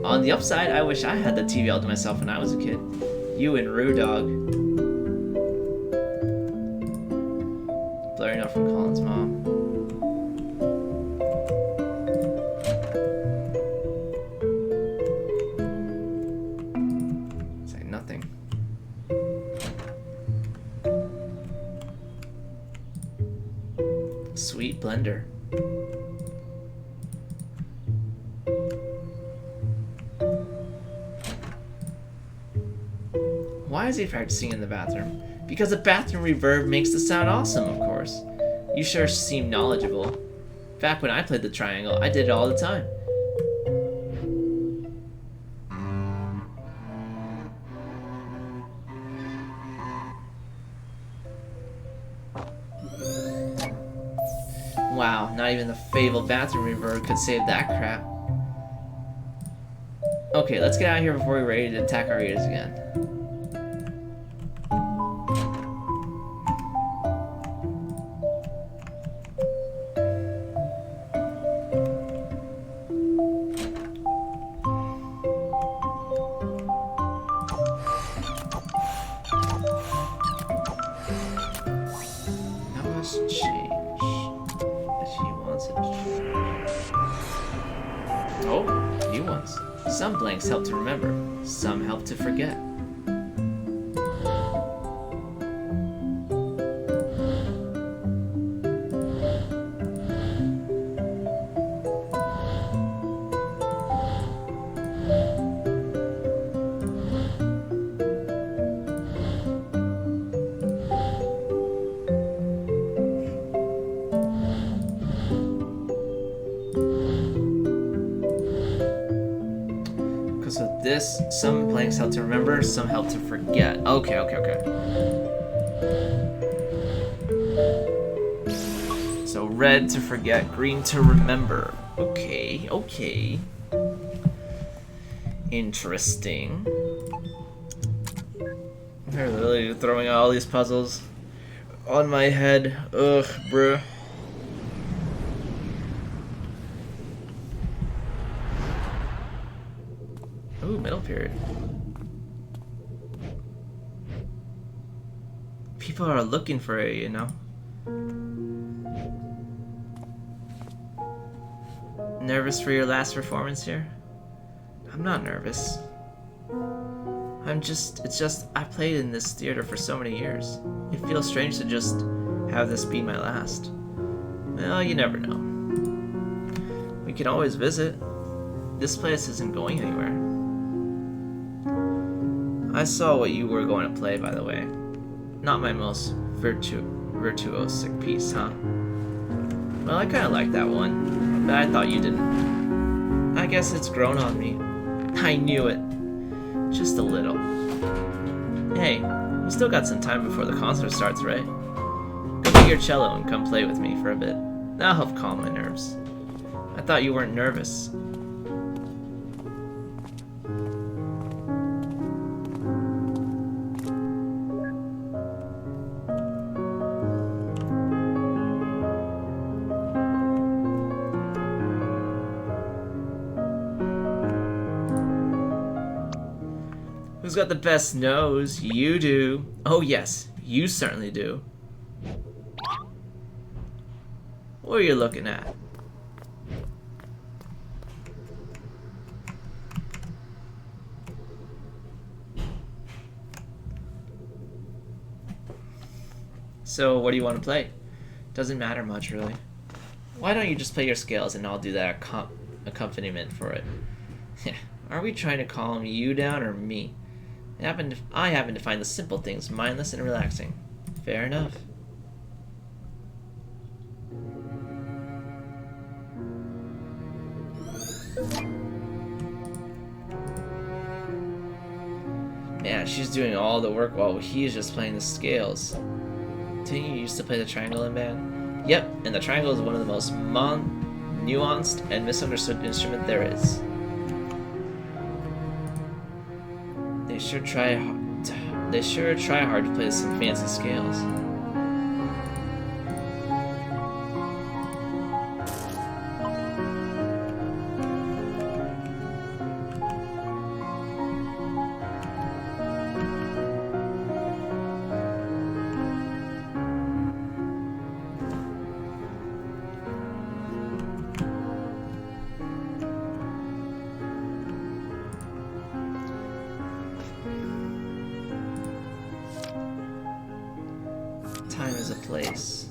On the upside, I wish I had the TV all to myself when I was a kid. You and Roo Dog. Blurry note from Colin's mom. Say nothing. Sweet blender. Why is he practicing in the bathroom? Because the bathroom reverb makes the sound awesome, of course. You sure seem knowledgeable. Back when I played the triangle, I did it all the time. Wow, not even the fabled bathroom reverb could save that crap. Okay, let's get out of here before we're ready to attack our ears again. Oh, new ones. Some blanks help to remember, some help to forget. So this, some blanks help to remember, some help to forget. Okay. So red to forget, green to remember. Okay. Interesting. They're literally throwing out all these puzzles on my head. Ugh, bruh. Ooh, middle period. People are looking for it, you know. Nervous for your last performance here? I'm not nervous. It's just, I played in this theater for so many years. It feels strange to just have this be my last. Well, you never know. We can always visit. This place isn't going anywhere. I saw what you were going to play, by the way. Not my most virtuosic piece, huh? Well, I kind of like that one, but I thought you didn't. I guess it's grown on me. I knew it. Just a little. Hey, we still got some time before the concert starts, right? Go get your cello and come play with me for a bit. That'll help calm my nerves. I thought you weren't nervous. Who's got the best nose? You do. Oh yes, you certainly do. What are you looking at? So, what do you want to play? Doesn't matter much, really. Why don't you just play your scales and I'll do that accompaniment for it? Are we trying to calm you down or me? I happen to find the simple things mindless and relaxing. Fair enough. Man, she's doing all the work while he's just playing the scales. Didn't you used to play the triangle in band? Yep, and the triangle is one of the most nuanced and misunderstood instrument there is. They sure try hard to play some fancy scales. Time is a place.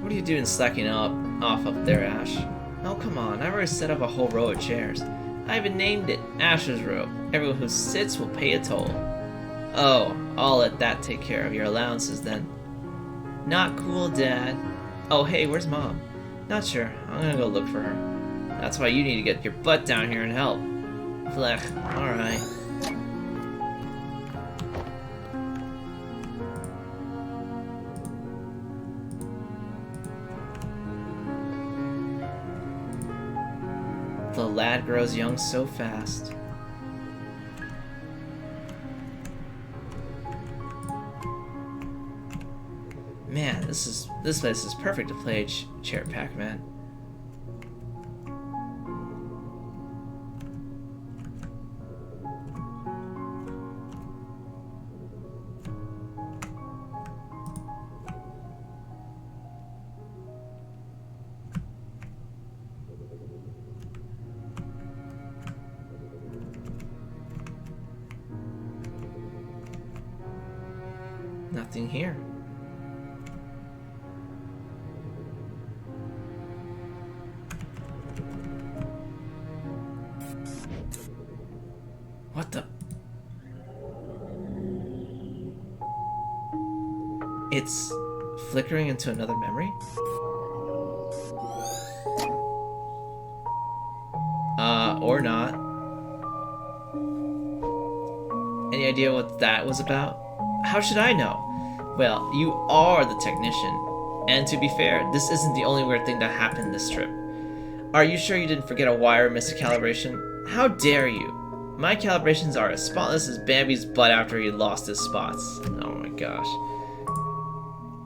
What are you doing slacking off up there, Ash? Oh, come on, I already set up a whole row of chairs. I even named it Ash's Row. Everyone who sits will pay a toll. Oh, I'll let that take care of your allowances then. Not cool, Dad. Oh, hey, where's Mom? Not sure. I'm gonna go look for her. That's why you need to get your butt down here and help. Blech, alright. The lad grows young so fast. Man, this place is perfect to play chair Pac-Man. Nothing here. What the? It's flickering into another memory? Or not. Any idea what that was about? How should I know? Well, you are the technician. And to be fair, this isn't the only weird thing that happened this trip. Are you sure you didn't forget a wire miscalibration? How dare you? My calibrations are as spotless as Bambi's butt after he lost his spots. Oh my gosh.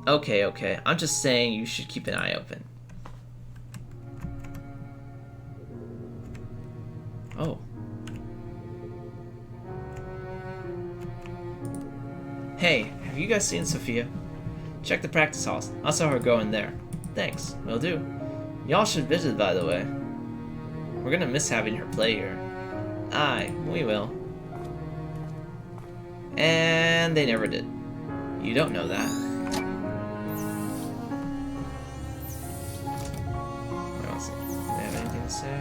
Okay. I'm just saying you should keep an eye open. Oh. Hey, have you guys seen Sophia? Check the practice halls. I saw her go in there. Thanks, will do. Y'all should visit, by the way. We're gonna miss having her play here. Aye, we will. And they never did. You don't know that. Let's see. Do they have anything to say?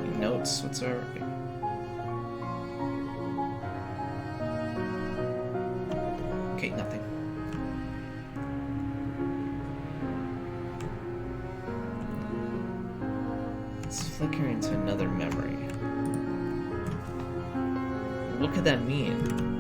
Any notes whatsoever? Okay, nothing. It's flickering into another memory. What could that mean?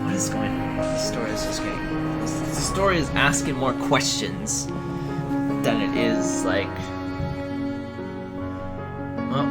What is going on? The story is just getting... The story is asking more questions than it is, like... Well...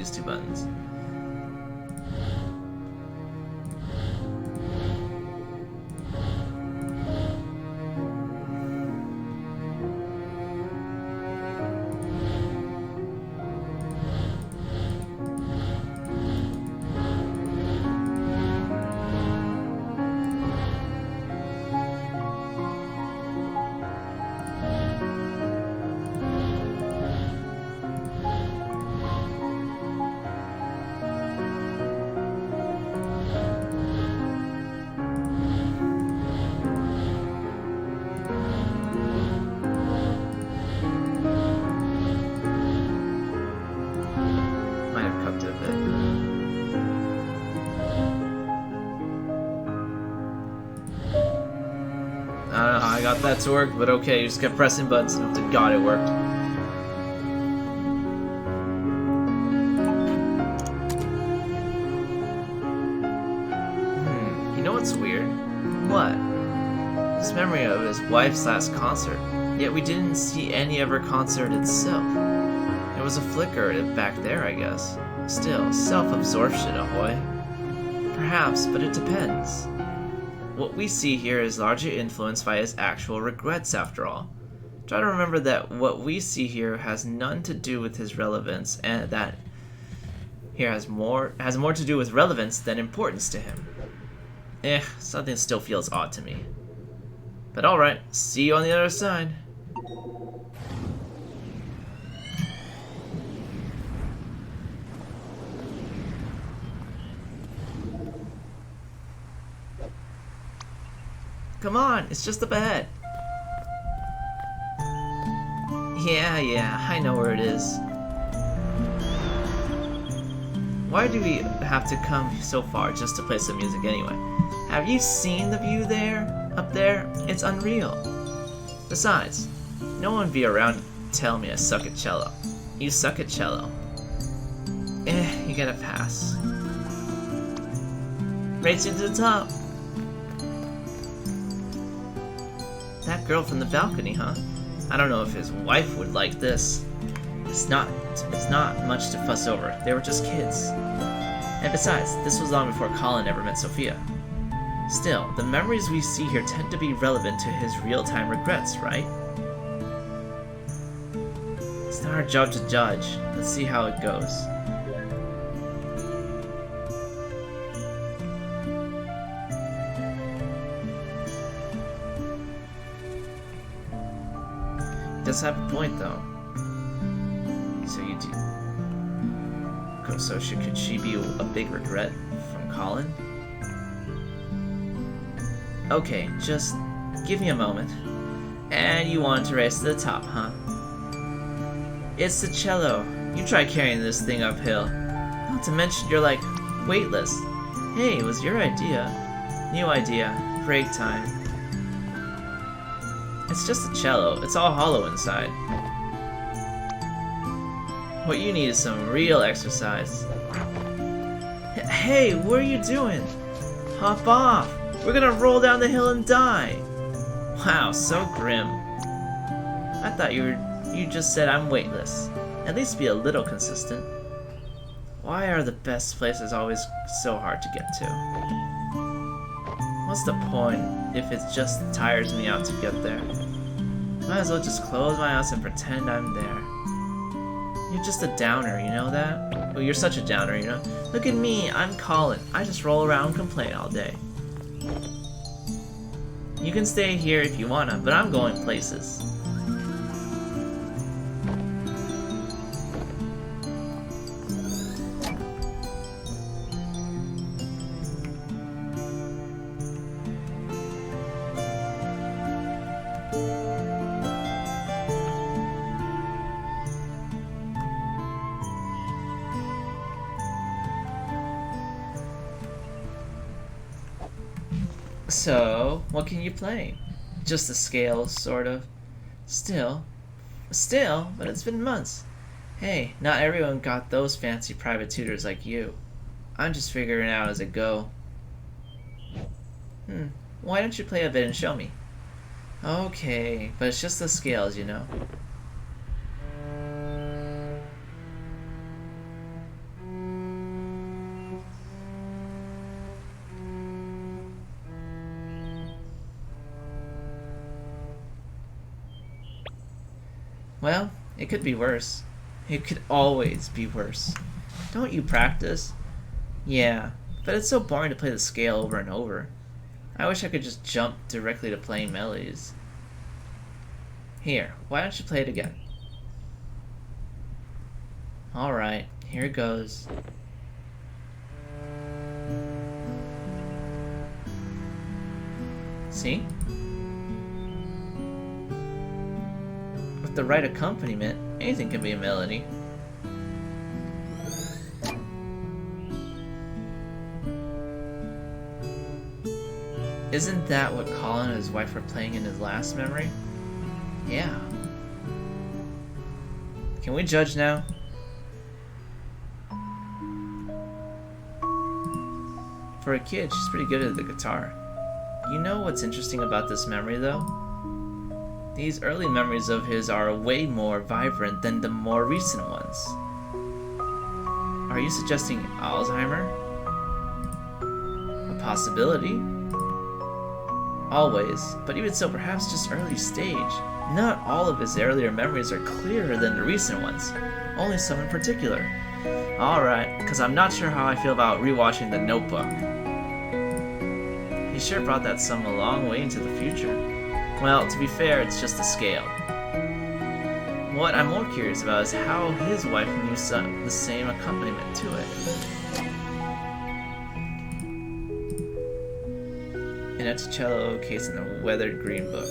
these two buttons. I got that to work, but okay, you just kept pressing buttons and to God it worked. You know what's weird? What? This memory of his wife's last concert, yet we didn't see any of her concert itself. There was a flicker back there, I guess. Still, self-absorption, ahoy. Perhaps, but it depends. What we see here is largely influenced by his actual regrets, after all. Try to remember that what we see here has none to do with his relevance, and that here has more to do with relevance than importance to him. Something still feels odd to me. But alright, see you on the other side. Come on, it's just up ahead. Yeah, I know where it is. Why do we have to come so far just to play some music anyway? Have you seen the view there? Up there? It's unreal. Besides, no one be around to tell me I suck at cello. You suck at cello. You get a pass. Race you to the top. That girl from the balcony, huh? I don't know if his wife would like this. It's not much to fuss over. They were just kids. And besides, this was long before Colin ever met Sophia. Still, the memories we see here tend to be relevant to his real-time regrets, right? It's not our job to judge. Let's see how it goes. Does have a point though. So you do. So could she be a big regret from Colin? Okay, just give me a moment. And you want to race to the top, huh? It's the cello. You try carrying this thing uphill. Not to mention you're like weightless. Hey, it was your idea. New idea. Break time. It's just a cello. It's all hollow inside. What you need is some real exercise. Hey, what are you doing? Hop off! We're gonna roll down the hill and die! Wow, so grim. I thought you just said I'm weightless. At least be a little consistent. Why are the best places always so hard to get to? What's the point if it just tires me out to get there? Might as well just close my eyes and pretend I'm there. You're just a downer, you know that? Well, you're such a downer, you know? Look at me, I'm Colin. I just roll around and complain all day. You can stay here if you wanna, but I'm going places. So, what can you play? Just the scales, sort of. Still, but it's been months. Hey, not everyone got those fancy private tutors like you. I'm just figuring it out as I go. Why don't you play a bit and show me? Okay, but it's just the scales, you know. Well, it could be worse. It could always be worse. Don't you practice? Yeah, but it's so boring to play the scale over and over. I wish I could just jump directly to playing melodies. Here, why don't you play it again? Alright, here it goes. See? With the right accompaniment, anything can be a melody. Isn't that what Colin and his wife were playing in his last memory? Yeah. Can we judge now? For a kid, she's pretty good at the guitar. You know what's interesting about this memory, though? These early memories of his are way more vibrant than the more recent ones. Are you suggesting Alzheimer? A possibility? Always, but even so, perhaps just early stage. Not all of his earlier memories are clearer than the recent ones, only some in particular. Alright, because I'm not sure how I feel about rewatching The Notebook. He sure brought that some a long way into the future. Well, to be fair, it's just a scale. What I'm more curious about is how his wife knew the same accompaniment to it. An Etticello case in a weathered green book.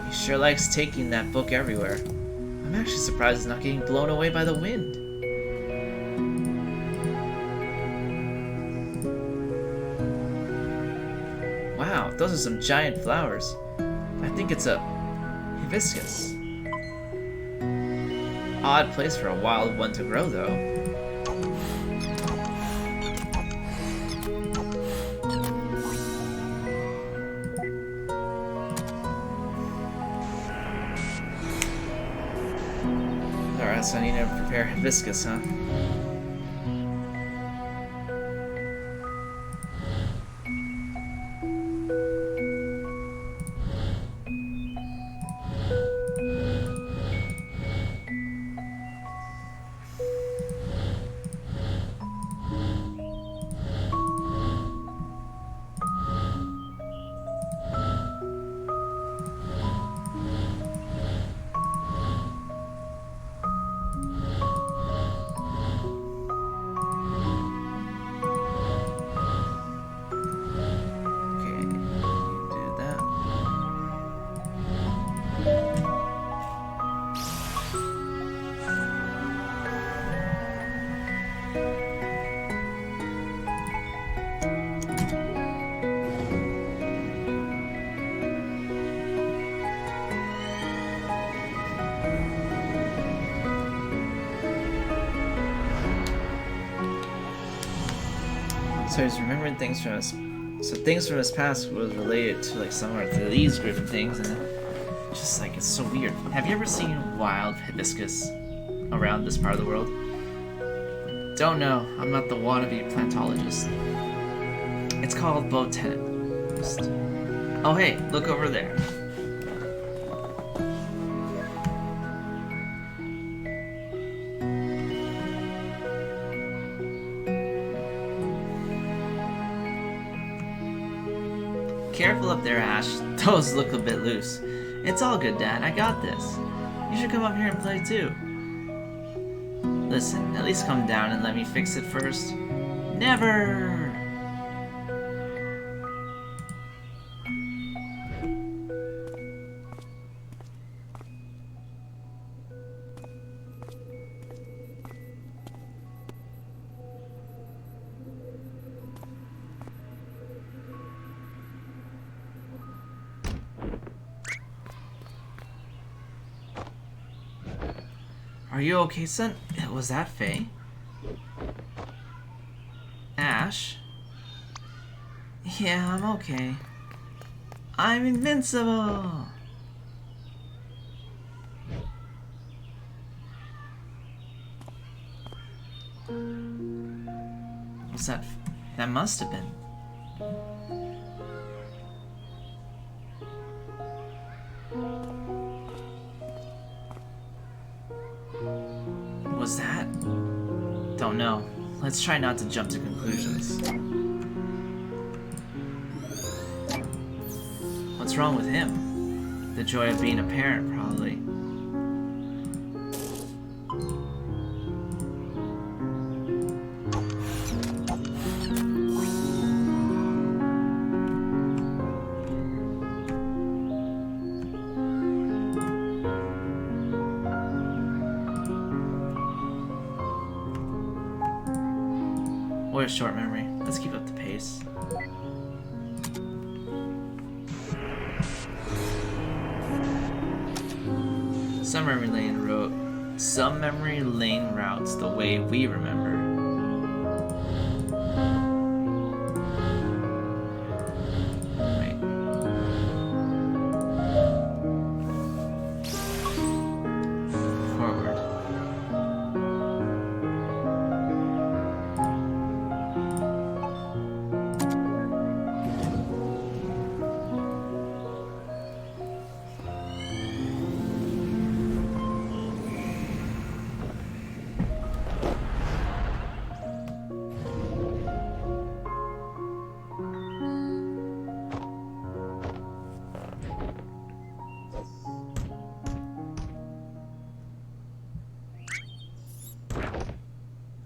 He sure likes taking that book everywhere. I'm actually surprised it's not getting blown away by the wind. Wow, those are some giant flowers. I think it's a hibiscus. Odd place for a wild one to grow, though. Alright, so I need to prepare hibiscus, huh? So he's remembering things from his... So things from his past was related to, like, somewhere to these group of things, and it's just, like, it's so weird. Have you ever seen wild hibiscus around this part of the world? Don't know. I'm not the wannabe plantologist. It's called botanist. Oh, hey, look over there. Careful up there, Ash. Those look a bit loose. It's all good, Dad. I got this. You should come up here and play too. Listen, at least come down and let me fix it first. Never! Are you okay, son? Was that Faye? Ash? Yeah, I'm okay. I'm invincible! Was that... That must have been... no. Let's try not to jump to conclusions. What's wrong with him? The joy of being a parent, probably. What a short memory. Let's keep up the pace. Some memory lane routes the way we remember. Wait. Forward.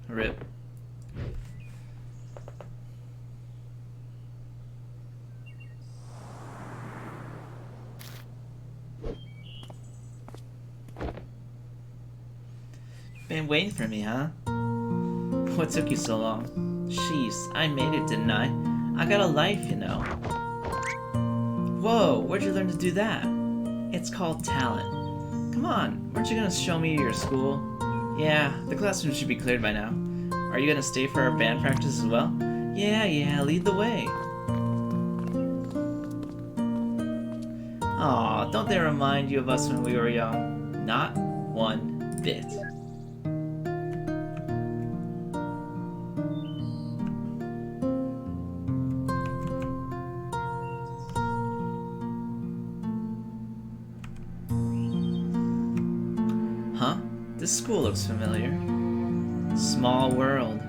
Rip. Been waiting for me, huh? What took you so long? Jeez, I made it, didn't I? I got a life, you know. Whoa, where'd you learn to do that? It's called talent. Come on, weren't you gonna show me your school? Yeah, the classroom should be cleared by now. Are you gonna stay for our band practice as well? Yeah, lead the way. Aw, don't they remind you of us when we were young? Not one bit. Huh? This school looks familiar. Small world.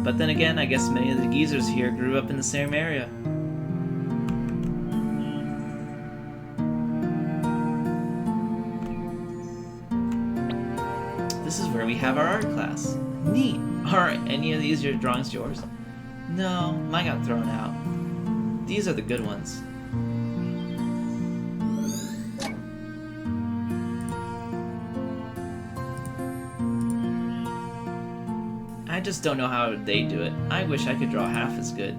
But then again, I guess many of the geezers here grew up in the same area. This is where we have our art class. Neat. Are any of these your drawings yours? No, mine got thrown out. These are the good ones. I just don't know how they do it. I wish I could draw half as good.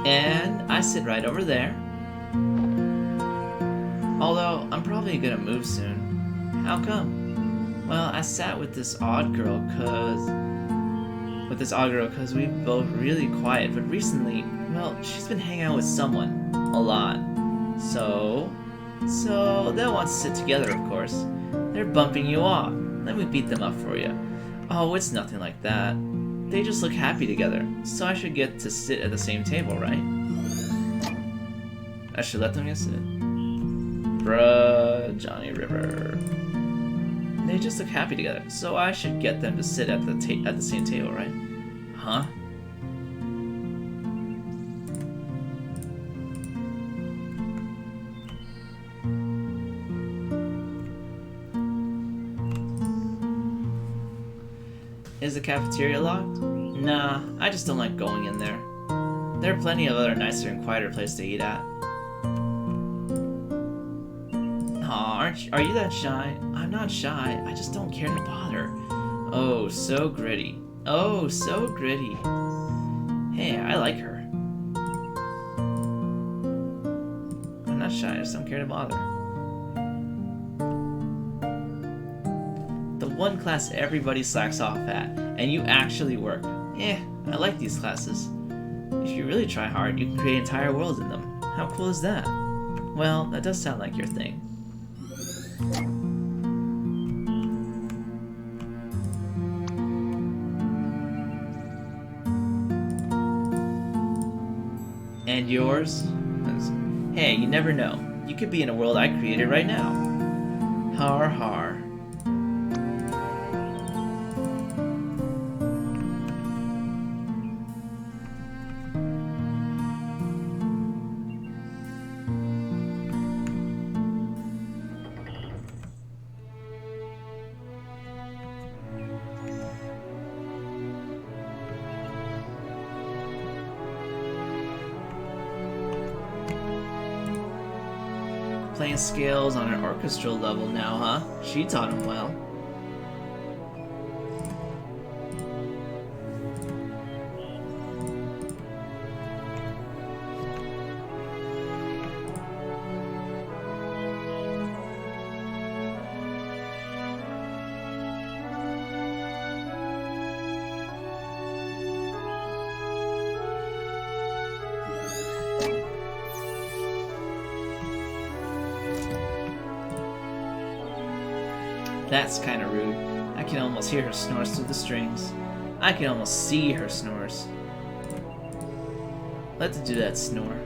And I sit right over there. Although, I'm probably gonna move soon. How come? Well, I sat with this odd girl cause we're both really quiet, but recently, well, she's been hanging out with someone. A lot. So they'll want to sit together, of course. They're bumping you off. Let me beat them up for you. Oh, it's nothing like that. They just look happy together, so I should get to sit at the same table, right? I should let them get sit. Bruh, Johnny River. They just look happy together, so I should get them to sit at the same table, right? Huh? Is the cafeteria locked? Nah, I just don't like going in there. There are plenty of other nicer and quieter places to eat at. Aw, are you that shy? I'm not shy, I just don't care to bother. Oh, so gritty. Oh, so gritty. Hey, I like her. I'm not shy, I just don't care to bother. The one class everybody slacks off at, and you actually work. Yeah, I like these classes. If you really try hard, you can create entire worlds in them. How cool is that? Well, that does sound like your thing. And yours? Hey, you never know. You could be in a world I created right now. Har har. Playing scales on an orchestral level now, huh? She taught him well. That's kind of rude. I can almost hear her snores through the strings. I can almost see her snores. Let's do that snore.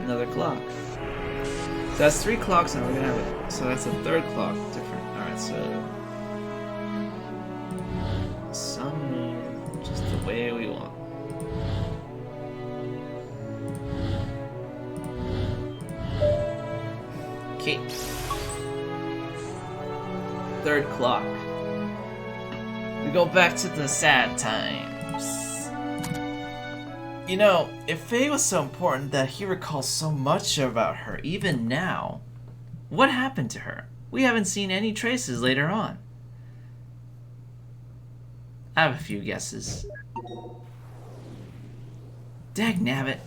Another clock. So that's 3 clocks now. We're gonna have it. So that's a 3rd clock different. Alright, so just the way we want. Okay. 3rd clock. We go back to the sad times. You know, if Faye was so important that he recalls so much about her, even now, what happened to her? We haven't seen any traces later on. I have a few guesses. Dagnabbit.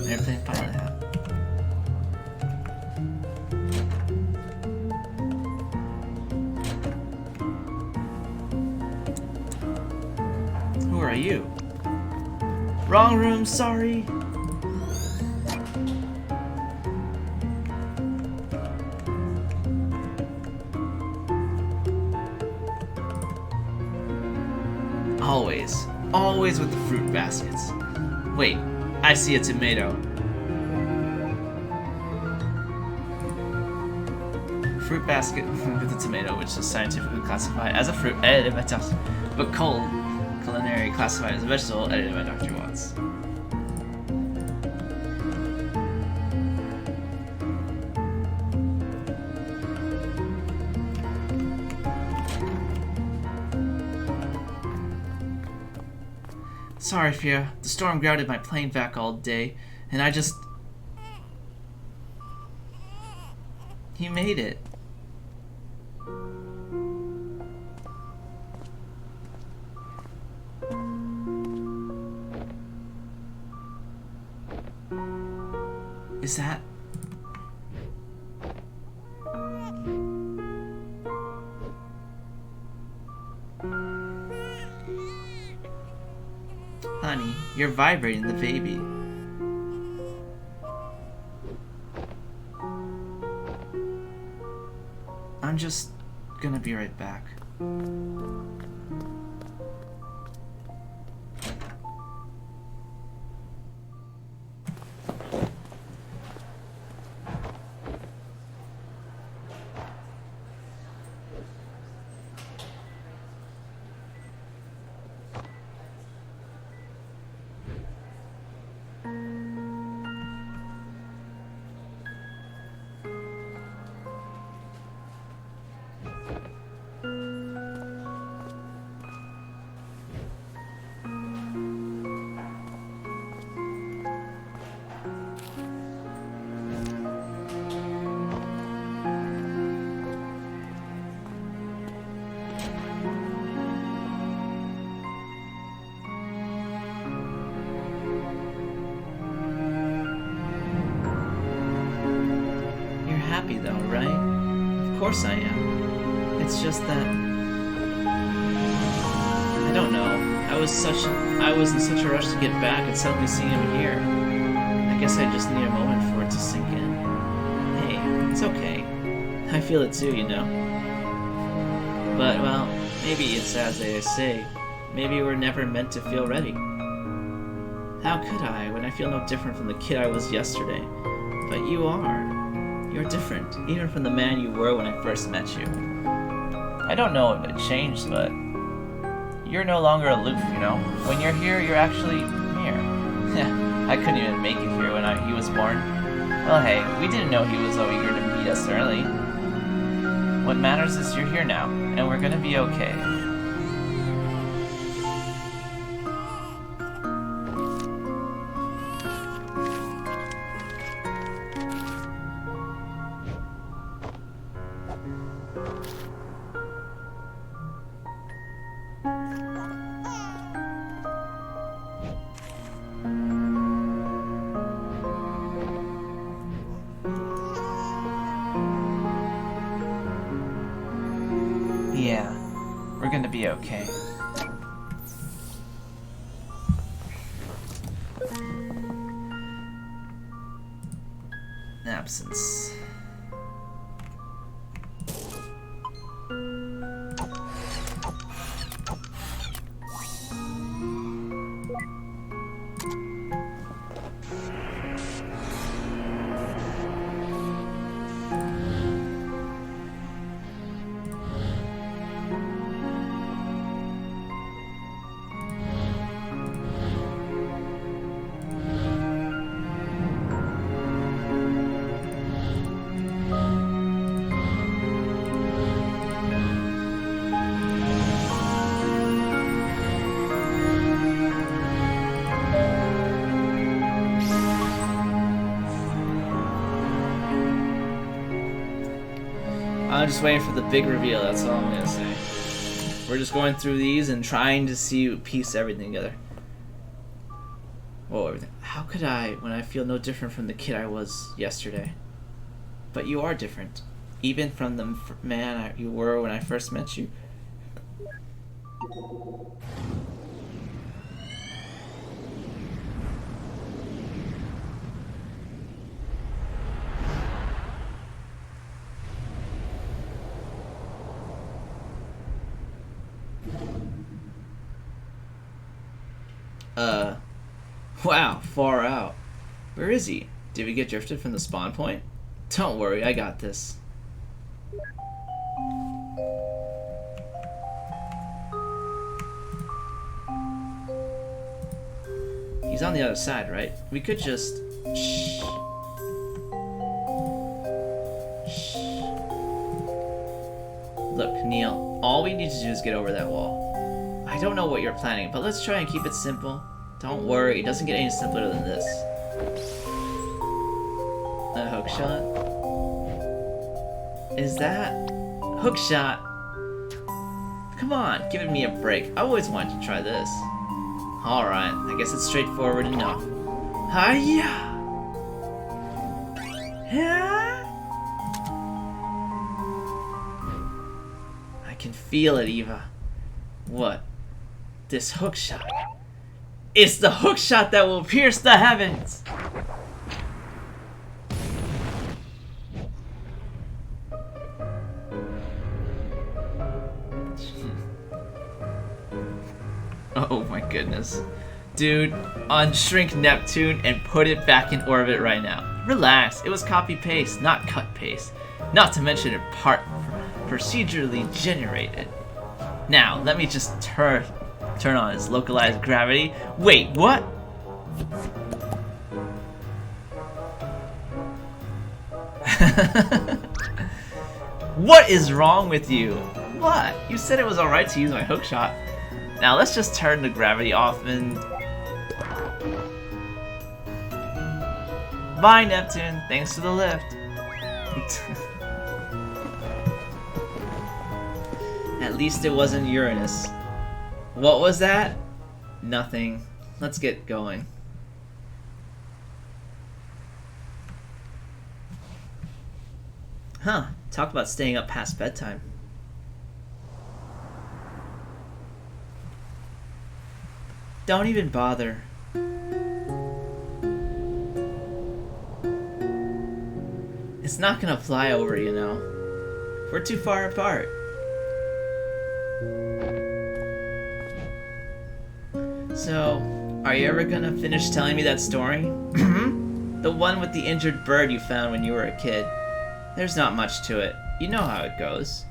Everything finally happened. Who are you? Wrong room, sorry. Always with the fruit baskets. Wait, I see a tomato. Fruit basket with a tomato, which is scientifically classified as a fruit, edited by Tuss, but culinary classified as a vegetable, edited by Dr. Watts. Sorry, Fia. The storm grounded my plane back all day, and I just... He made it. Is that... Honey, you're vibrating the baby. I'm just gonna be right back. course I am. It's just that I don't know. I was in such a rush to get back and suddenly seeing him here. I guess I just need a moment for it to sink in. Hey, it's okay. I feel it too, you know. But, well, maybe it's as they say. Maybe we're never meant to feel ready. How could I, when I feel no different from the kid I was yesterday? But you are. You're different, even from the man you were when I first met you. I don't know if it changed, but you're no longer aloof, you know? When you're here, you're actually here. I couldn't even make it here when he was born. Well, hey, we didn't know he was so eager to meet us early. What matters is you're here now, and we're gonna be okay. Yeah, we're gonna be okay. Absence. I'm just waiting for the big reveal, that's all I'm gonna say. We're just going through these and trying to piece everything together. Whoa, everything. How could I, when I feel no different from the kid I was yesterday? But you are different. Even from the man you were when I first met you. Wow, far out. Where is he? Did we get drifted from the spawn point? Don't worry, I got this. He's on the other side, right? We could just... Shh. Shh. Look, Neil, all we need to do is get over that wall. I don't know what you're planning, but let's try and keep it simple. Don't worry, it doesn't get any simpler than this. A hook shot? Is that... Hook shot? Come on, give me a break. I always wanted to try this. Alright, I guess it's straightforward enough. Hiya! Yeah? I can feel it, Eva. What? This hook shot. It's the hook shot that will pierce the heavens! Oh my goodness. Dude, unshrink Neptune and put it back in orbit right now. Relax, it was copy-paste, not cut-paste. Not to mention it procedurally generated. Now, let me just turn on its localized gravity. Wait, what? What is wrong with you? What? You said it was alright to use my hookshot. Now let's just turn the gravity off and... Bye, Neptune. Thanks for the lift. At least it wasn't Uranus. What was that? Nothing. Let's get going. Huh. Talk about staying up past bedtime. Don't even bother. It's not gonna fly over, you know. We're too far apart. So, are you ever gonna finish telling me that story? The one with the injured bird you found when you were a kid. There's not much to it. You know how it goes.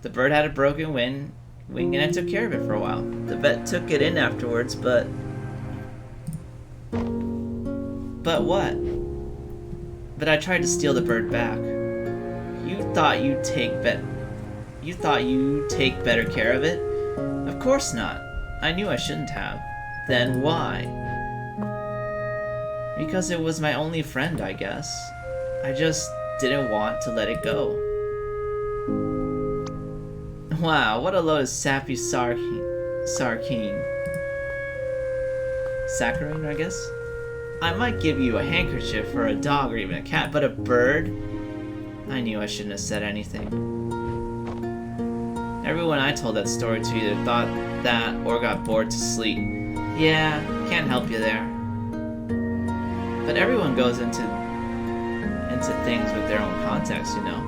The bird had a broken wing and I took care of it for a while. The vet took it in afterwards, but... But what? But I tried to steal the bird back. You thought you'd take better care of it? Of course not. I knew I shouldn't have. Then why? Because it was my only friend, I guess. I just didn't want to let it go. Wow, what a load of sappy saccharine, I guess? I might give you a handkerchief or a dog or even a cat, but a bird? I knew I shouldn't have said anything. Everyone I told that story to either thought that or got bored to sleep. Yeah, can't help you there. But everyone goes into things with their own context, you know.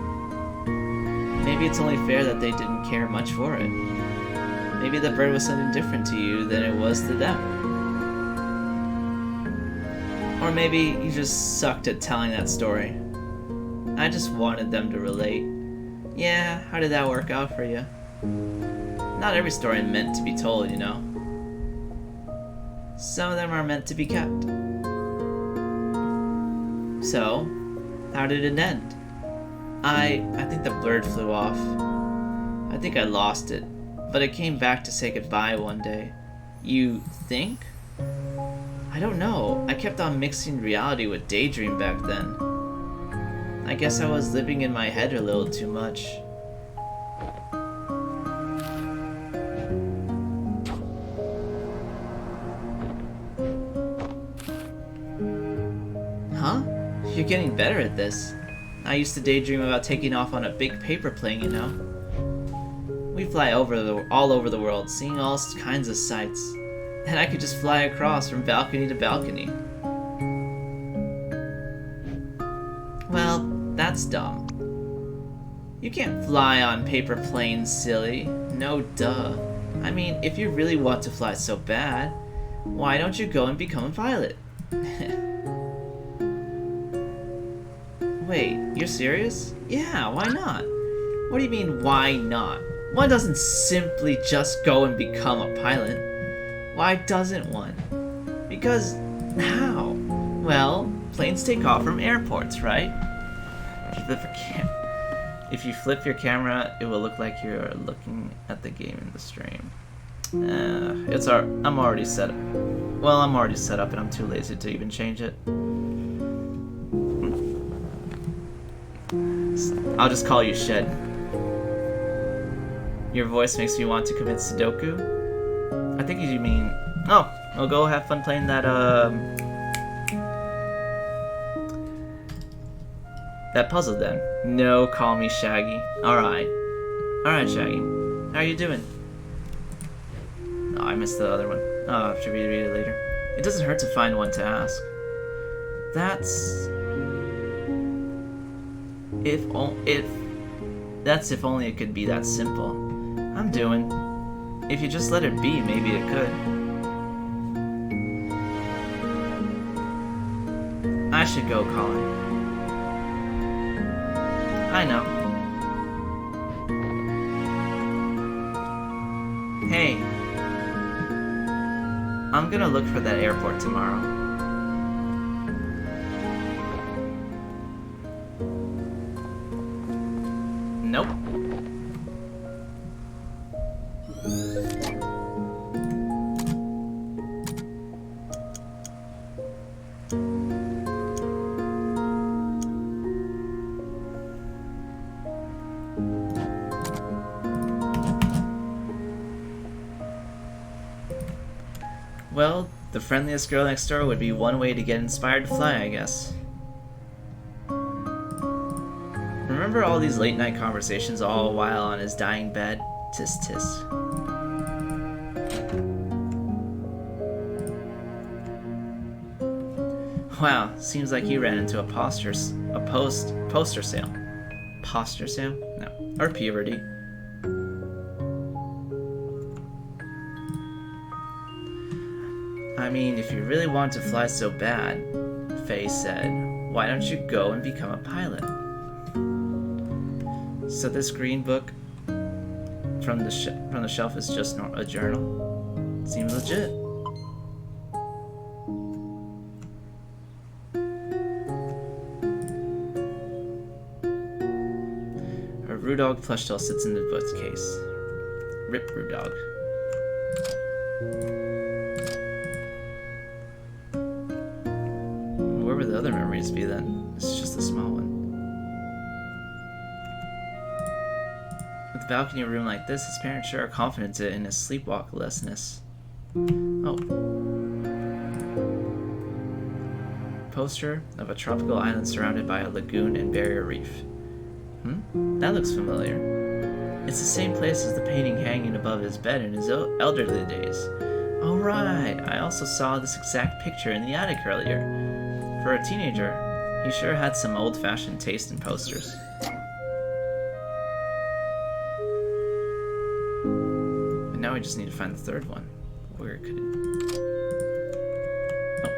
Maybe it's only fair that they didn't care much for it. Maybe the bird was something different to you than it was to them. Or maybe you just sucked at telling that story. I just wanted them to relate. Yeah, how did that work out for you? Not every story is meant to be told, you know. Some of them are meant to be kept. So, how did it end? I think the bird flew off. I think I lost it, but it came back to say goodbye one day. You think? I don't know. I kept on mixing reality with daydream back then. I guess I was living in my head a little too much. Huh? You're getting better at this. I used to daydream about taking off on a big paper plane, you know. We fly all over the world, seeing all kinds of sights. And I could just fly across from balcony to balcony. Well, that's dumb. You can't fly on paper planes, silly. No duh. I mean, if you really want to fly so bad, why don't you go and become a pilot? Wait, you're serious? Yeah, why not? What do you mean, why not? One doesn't simply just go and become a pilot. Why doesn't one? Because how? Well, planes take off from airports, right? If you flip your camera, it will look like you're looking at the game in the stream. I'm already set up. Well, I'm already set up and I'm too lazy to even change it. I'll just call you Shed. Your voice makes me want to commit Sudoku. I think you mean... Oh, well, go have fun playing that, that puzzle then. No, call me Shaggy. Alright. Alright, Shaggy. How are you doing? Oh, I missed the other one. Oh, should we read it later? It doesn't hurt to find one to ask. That's if only it could be that simple. I'm doing. If you just let it be, maybe it could. I should go, Colin. I know. Hey. I'm gonna look for that airport tomorrow. Nope. Well, the friendliest girl next door would be one way to get inspired to fly, I guess. Remember Remember all these late night conversations all while on his dying bed? Tis tis. Wow, seems like you ran into a poster sale. Posture sale? No. Or puberty. I mean, if you really want to fly so bad, Faye said, why don't you go and become a pilot? So this green book from the shelf is just not a journal? Seems legit. A Rudog plush doll sits in the bookcase. Rip Rudog. Where would the other memories be then? It's just a small one. With a balcony room like this, his parents sure are confident in his sleepwalklessness. Oh. Poster of a tropical island surrounded by a lagoon and barrier reef. That looks familiar. It's the same place as the painting hanging above his bed in his elderly days. Oh right, I also saw this exact picture in the attic earlier. For a teenager, he sure had some old-fashioned taste in posters. And now we just need to find the third one. Where could it... Oh.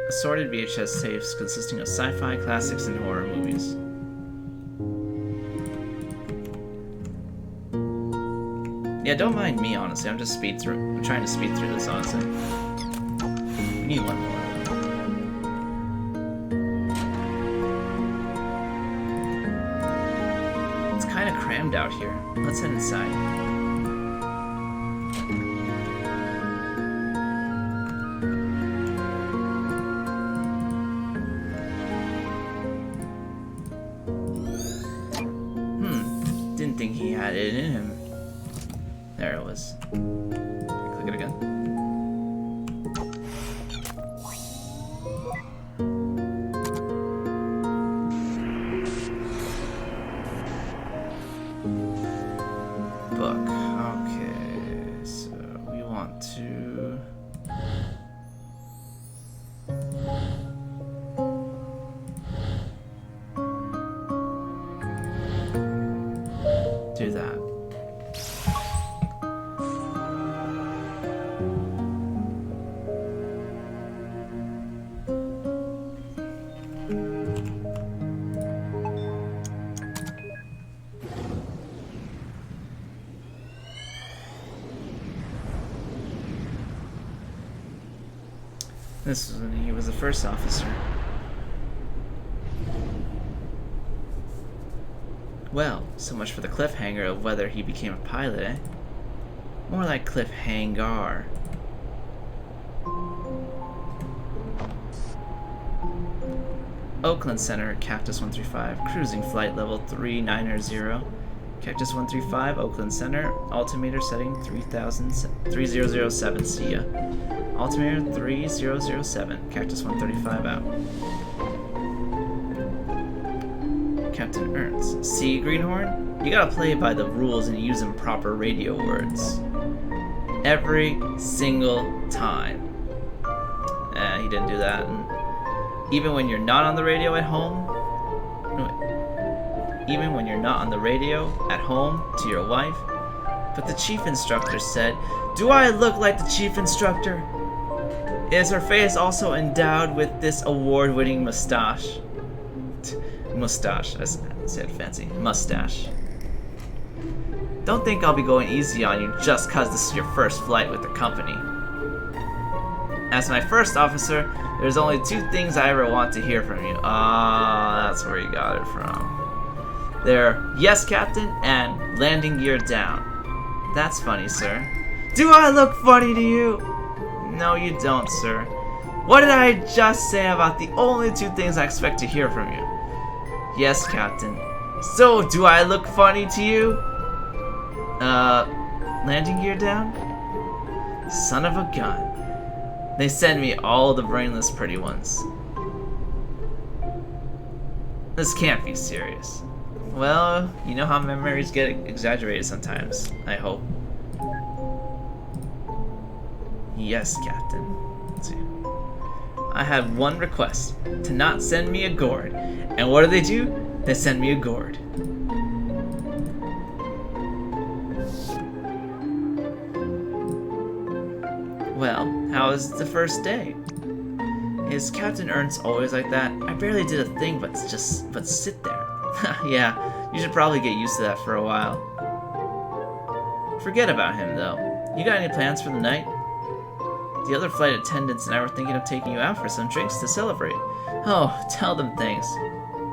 Assorted VHS safes consisting of sci-fi, classics, and horror movies. Yeah, don't mind me, honestly. I'm trying to speed through this, honestly. We need one more. It's kind of crammed out here. Let's head inside. Didn't think he had it in him. There it was. Click it again. Book. Okay, so we want to... do that. This was when he was the first officer. Well, so much for the cliffhanger of whether he became a pilot, eh? More like cliffhanger. Oakland Center, Cactus 135, cruising flight level 390. Cactus 135, Oakland Center, altimeter setting 3007, see ya. Altimeter 3007, Cactus 135 out. Captain Ernst. See, Greenhorn? You gotta play by the rules and use them proper radio words. Every single time. He didn't do that. And even when you're not on the radio at home, even when you're not on the radio at home to your wife, but the chief instructor said, "Do I look like the chief instructor? Is her face also endowed with this award-winning mustache?" Mustache, I said fancy. Mustache. Don't think I'll be going easy on you just cause this is your first flight with the company. As my first officer, there's only two things I ever want to hear from you. That's where you got it from. They're, "Yes, Captain," and "Landing gear down." That's funny, sir. Do I look funny to you? No, you don't, sir. What did I just say about the only two things I expect to hear from you? Yes, Captain. So, do I look funny to you? Landing gear down? Son of a gun. They send me all the brainless pretty ones. This can't be serious. Well, you know how memories get exaggerated sometimes, I hope. Yes, Captain. Let's see. I have one request. To not send me a gourd. And what do? They send me a gourd. Well, how was the first day? Is Captain Ernst always like that? I barely did a thing but sit there. Yeah, you should probably get used to that for a while. Forget about him, though. You got any plans for the night? The other flight attendants and I were thinking of taking you out for some drinks to celebrate. Oh, tell them thanks.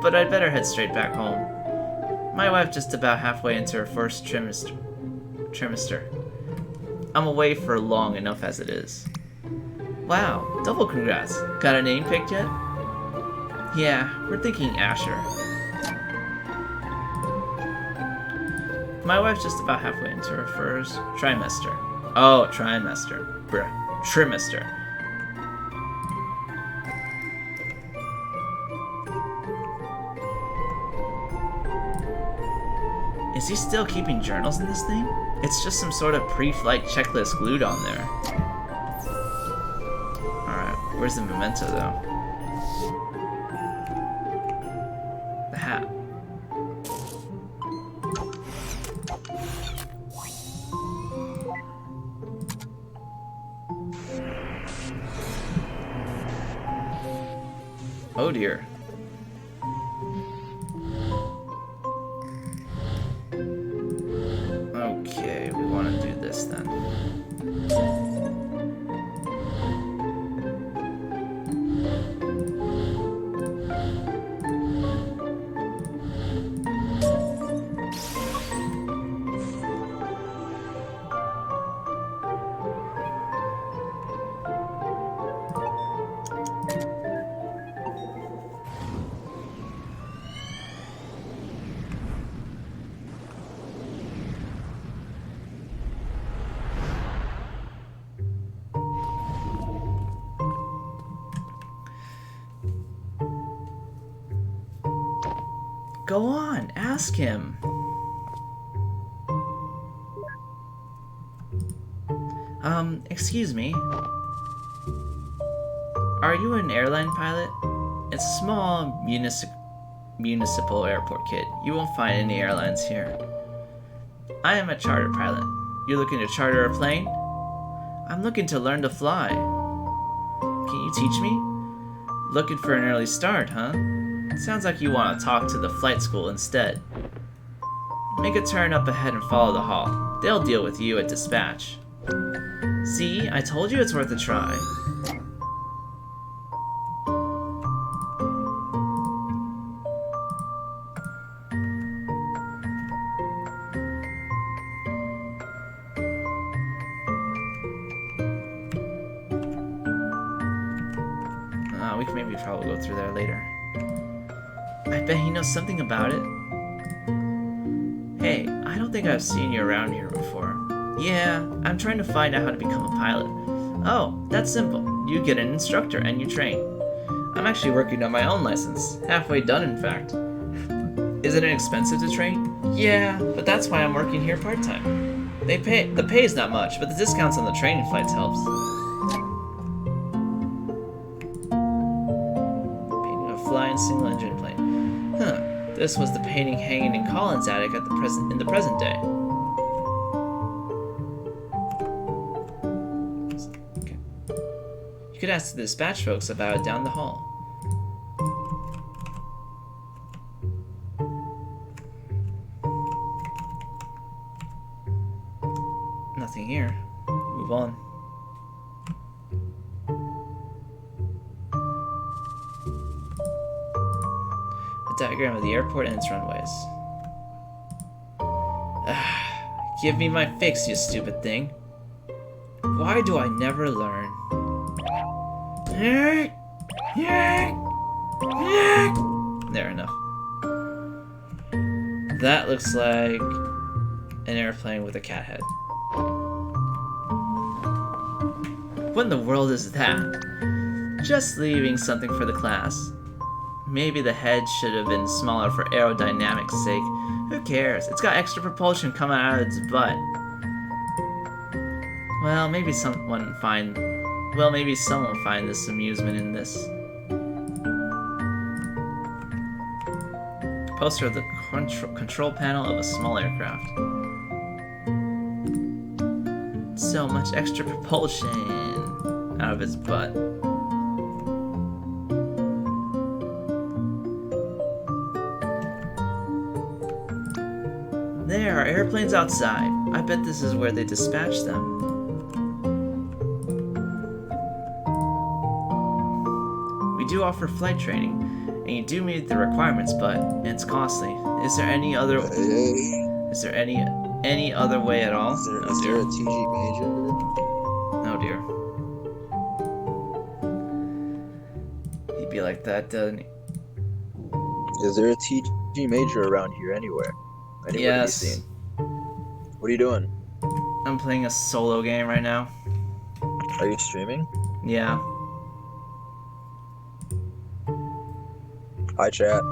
But I'd better head straight back home. My wife just about halfway into her first trimester. I'm away for long enough as it is. Wow, double congrats. Got a name picked yet? Yeah, we're thinking Asher. My wife's just about halfway into her first trimester. Oh, trimester. Bruh. Trimester. Is he still keeping journals in this thing? It's just some sort of pre-flight checklist glued on there. Alright, where's the memento though? The hat. Oh dear. Okay, we want to do this then. Go on, ask him. Excuse me. Are you an airline pilot? It's a small municipal airport, kid. You won't find any airlines here. I am a charter pilot. You're looking to charter a plane? I'm looking to learn to fly. Can you teach me? Looking for an early start, huh? Sounds like you want to talk to the flight school instead. Make a turn up ahead and follow the hall. They'll deal with you at dispatch. See, I told you it's worth a try. We can maybe probably go through there later. I bet he knows something about it. Hey, I don't think I've seen you around here before. Yeah, I'm trying to find out how to become a pilot. Oh, that's simple. You get an instructor and you train. I'm actually working on my own license. Halfway done, in fact. Is it inexpensive to train? Yeah, but that's why I'm working here part-time. The pay is not much, but the discounts on the training flights helps. Painting a flying single-engine plane. Huh. This was the painting hanging in Colin's attic in the present day. Okay. You could ask the dispatch folks about it down the hall. Nothing here. Move on. A diagram of the airport and its runways. Give me my fix, you stupid thing. Why do I never learn? There, enough. That looks like an airplane with a cat head. What in the world is that? Just leaving something for the class. Maybe the head should have been smaller for aerodynamics sake. Who cares? It's got extra propulsion coming out of its butt. Well, maybe someone find this amusement in this. Poster of the control panel of a small aircraft. So much extra propulsion out of its butt. There are airplanes outside. I bet this is where they dispatch them. We do offer flight training, and you do meet the requirements, but it's costly. Is there any other any other way at all? Is there a TG Major? Oh dear. He'd be like that, doesn't he? Is there a TG Major around here anywhere? Anywhere Yes. to be seen? What are you doing? I'm playing a solo game right now. Are you streaming? Yeah. Hi, chat.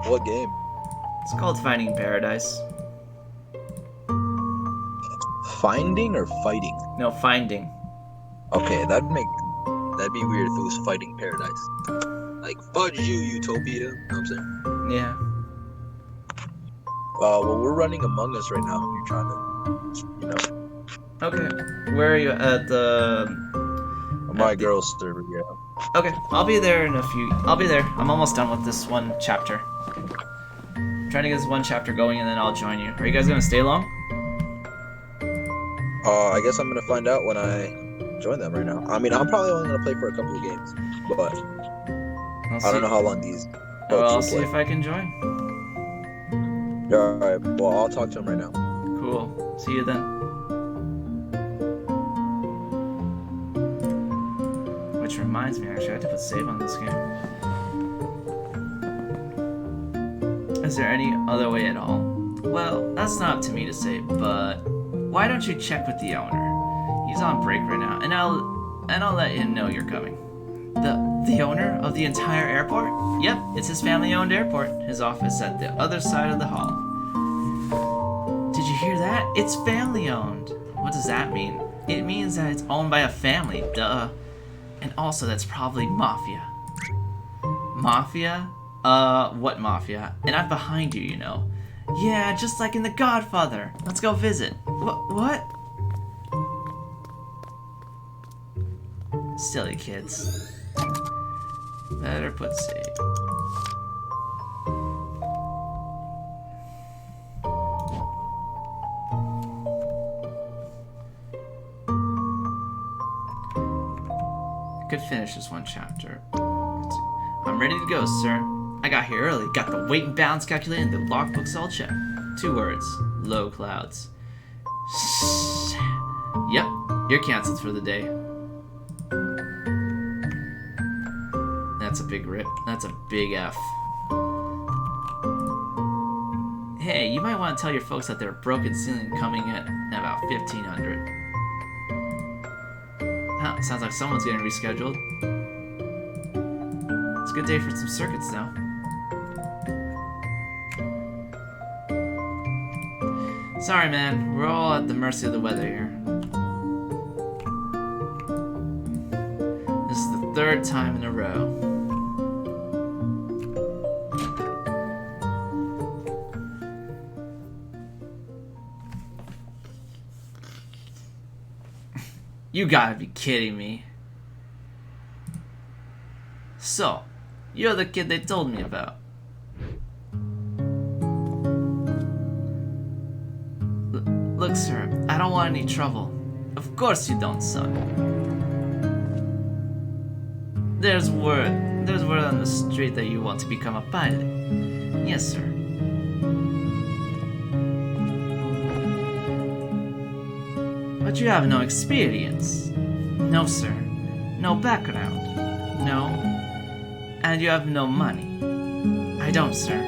What game? It's called Finding Paradise. Finding or fighting? No, Finding. Okay, that'd be weird if it was Fighting Paradise. Like, fudge you, Utopia. You know what I'm saying? Yeah. Well, we're running Among Us right now. You're trying to, Okay. Where are you at the... my girl's server, yeah. Okay, I'll be there in a few... I'll be there. I'm almost done with this one chapter. Trying to get this one chapter going and then I'll join you. Are you guys gonna stay long? I guess I'm gonna find out when I join them right now. I mean, I'm probably only gonna play for a couple of games, but I don't know how long these. Well, I'll will see play. if I can join. All right. Well, I'll talk to him right now. Cool. See you then. Which reminds me, actually, I had to put save on this game. Is there any other way at all? Well, that's not up to me to say, but why don't you check with the owner? He's on break right now, and I'll let him know you're coming. The owner of the entire airport? Yep, it's his family-owned airport. His office at the other side of the hall. Did you hear that? It's family-owned. What does that mean? It means that it's owned by a family, duh. And also, that's probably mafia. Mafia? What mafia? And I'm behind you, you know. Yeah, just like in The Godfather. Let's go visit. What? Silly kids. Better put save. Could finish this one chapter. I'm ready to go, sir. I got here early, got the weight and balance calculated, and the logbooks all checked. 2 words. Low clouds. Yep, you're canceled for the day. That's a big rip. That's a big F. Hey, you might want to tell your folks that there's a broken ceiling coming in at about 1500. Huh, sounds like someone's getting rescheduled. It's a good day for some circuits, though. Sorry, man. We're all at the mercy of the weather here. This is the 3rd time in a row. You gotta be kidding me. So, you're the kid they told me about. Look, sir, I don't want any trouble. Of course you don't, son. There's word on the street that you want to become a pilot. Yes, sir. But you have no experience. No, sir. No background. No. And you have no money. I don't, sir.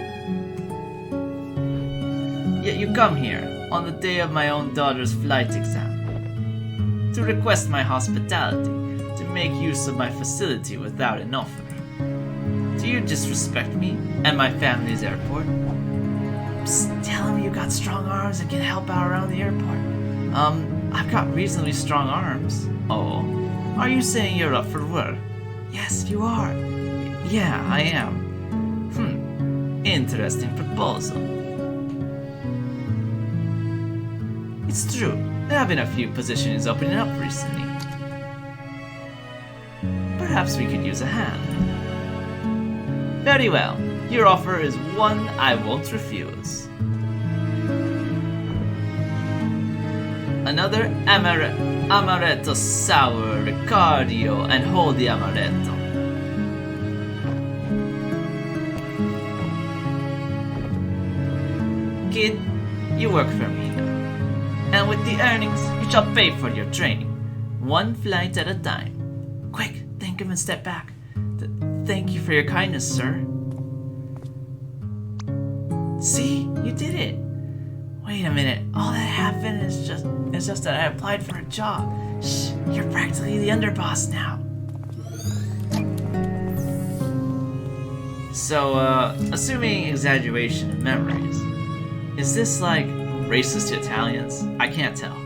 Yet you come here on the day of my own daughter's flight exam. to request my hospitality to make use of my facility without an offer. Do you disrespect me and my family's airport? Psst, tell him you got strong arms and can help out around the airport. I've got reasonably strong arms. Oh, are you saying you're up for work? Yes, you are. Yeah, I am. Interesting proposal. It's true, there have been a few positions opening up recently. Perhaps we could use a hand. Very well, your offer is one I won't refuse. Another amaretto sour Riccardio, and hold the amaretto. Kid, you work for me now. And with the earnings, you shall pay for your training. One flight at a time. Quick, thank him and step back. Thank you for your kindness, sir. See, you did it. Wait a minute, all that happened is just that I applied for a job. Shh, you're practically the underboss now. So, assuming exaggeration of memories, is this like racist to Italians? I can't tell.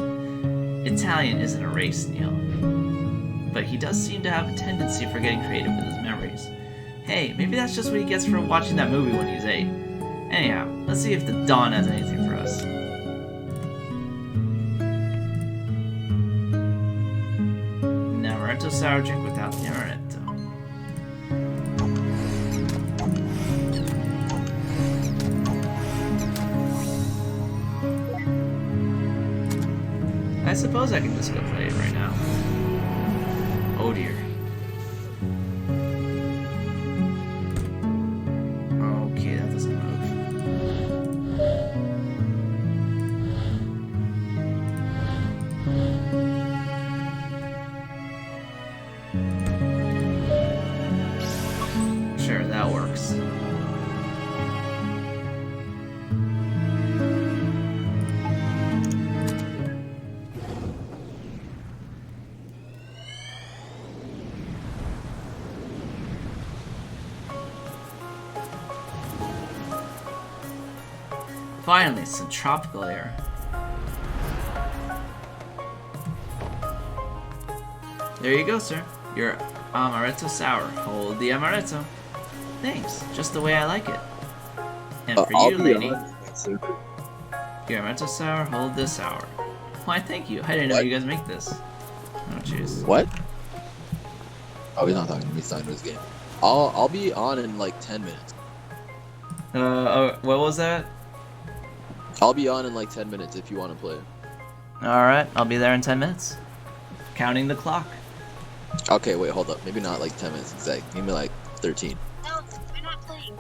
Italian isn't a race, Neil. But he does seem to have a tendency for getting creative with his memories. Hey, maybe that's just what he gets for watching that movie when he's 8. Anyhow, let's see if the Dawn has anything for us. Amaretto sour drink without the amaretto. I suppose I can just go play it right now. Oh dear. Okay, that doesn't move. Sure, that works. Finally, some tropical air. There you go, sir. Your amaretto sour. Hold the amaretto. Thanks, just the way I like it. And for you, lady, your amaretto sour, hold this sour. Why, thank you. I didn't know you guys make this. Oh, jeez. What? Oh, he's not talking to me. He's talking to his game. I'll be on in like 10 minutes. What was that? I'll be on in like 10 minutes if you want to play. Alright, I'll be there in 10 minutes. Counting the clock. Okay, wait, hold up. Maybe not like 10 minutes exact. Maybe like 13. No, we're not playing.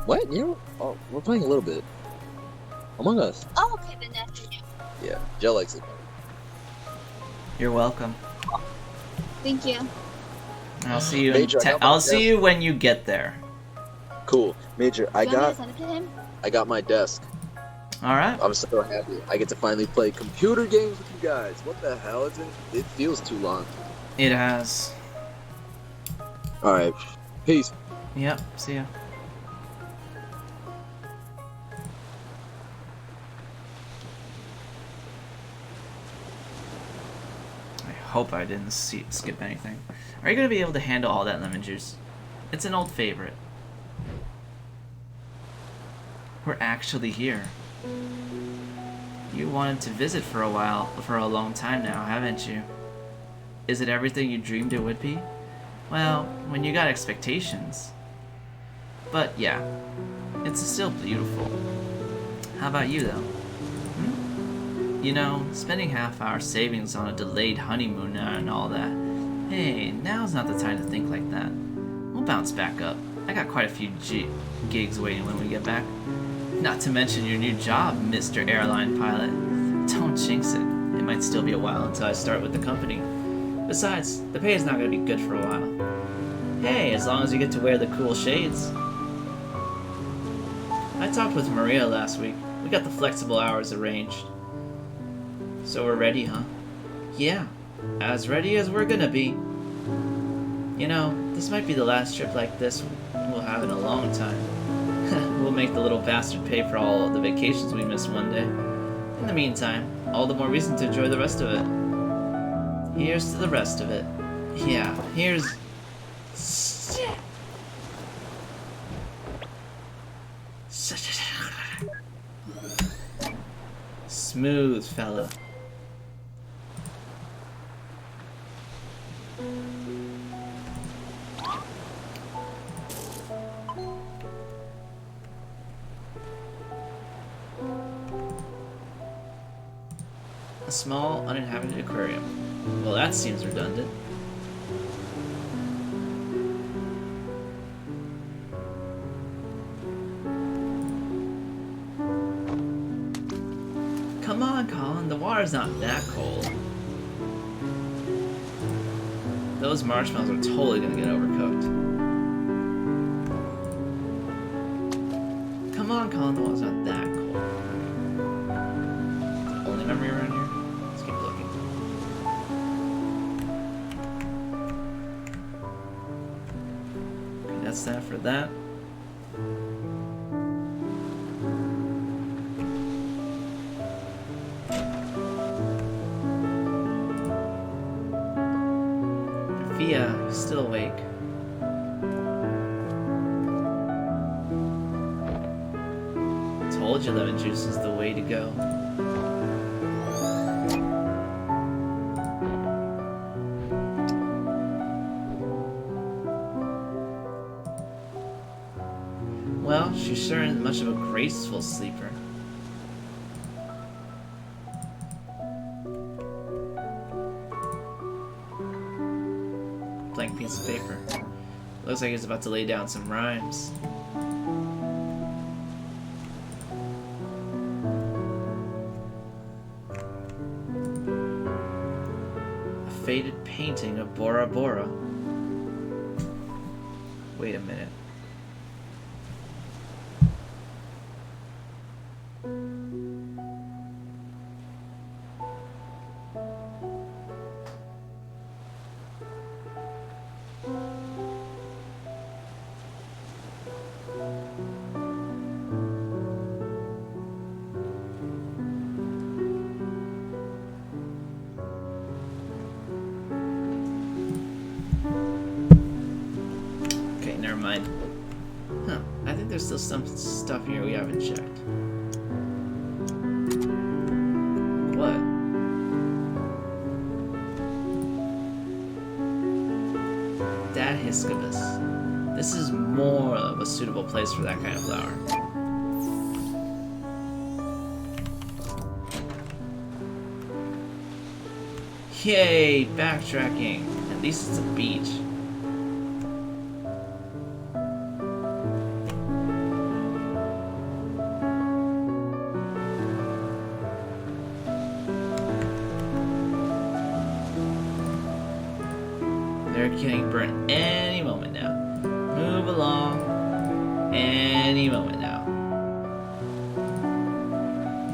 What? You? Oh, we're playing a little bit. Among Us. Oh, okay, then that's you. Yeah, Jill likes it. You're welcome. Thank you. I'll see you. Major, I'll see you when you get there. Cool, Major. Do you want me to send it to him? I got my desk. All right. I'm so happy. I get to finally play computer games with you guys. What the hell? It feels too long. It has. All right. Peace. Yep. See ya. I hope I didn't skip anything. Are you gonna be able to handle all that lemon juice? It's an old favorite. We're actually here. You wanted to visit for a long time now, haven't you? Is it everything you dreamed it would be? Well, when you got expectations. But yeah, it's still beautiful. How about you, though? You know, spending half our savings on a delayed honeymoon and all that. Hey, now's not the time to think like that. We'll bounce back up. I got quite a few gigs waiting when we get back. Not to mention your new job, Mr. Airline Pilot. Don't jinx it. It might still be a while until I start with the company. Besides, the pay is not going to be good for a while. Hey, as long as you get to wear the cool shades. I talked with Maria last week. We got the flexible hours arranged. So we're ready, huh? Yeah. As ready as we're gonna be. You know, this might be the last trip like this we'll have in a long time. We'll make the little bastard pay for all the vacations we missed one day. In the meantime, all the more reason to enjoy the rest of it. Here's to the rest of it. Yeah, here's... Smooth fella. A small, uninhabited aquarium. Well, that seems redundant. Come on, Colin, the water's not that cold. Those marshmallows are totally gonna get overcooked. Come on, Colin, the water's not that cold. The only memory around here? Let's keep looking. Okay, that's that for that. Fia, still awake. Told you lemon juice is the way to go. Well, she sure isn't much of a graceful sleeper. Blank piece of paper. Looks like he's about to lay down some rhymes. A faded painting of Bora Bora. Wait a minute. Never mind. Huh, I think there's still some stuff here we haven't checked. What? Dadhiscabus. This is more of a suitable place for that kind of flower. Yay, backtracking. At least it's a beach. They're getting burnt any moment now. Move along. Any moment now.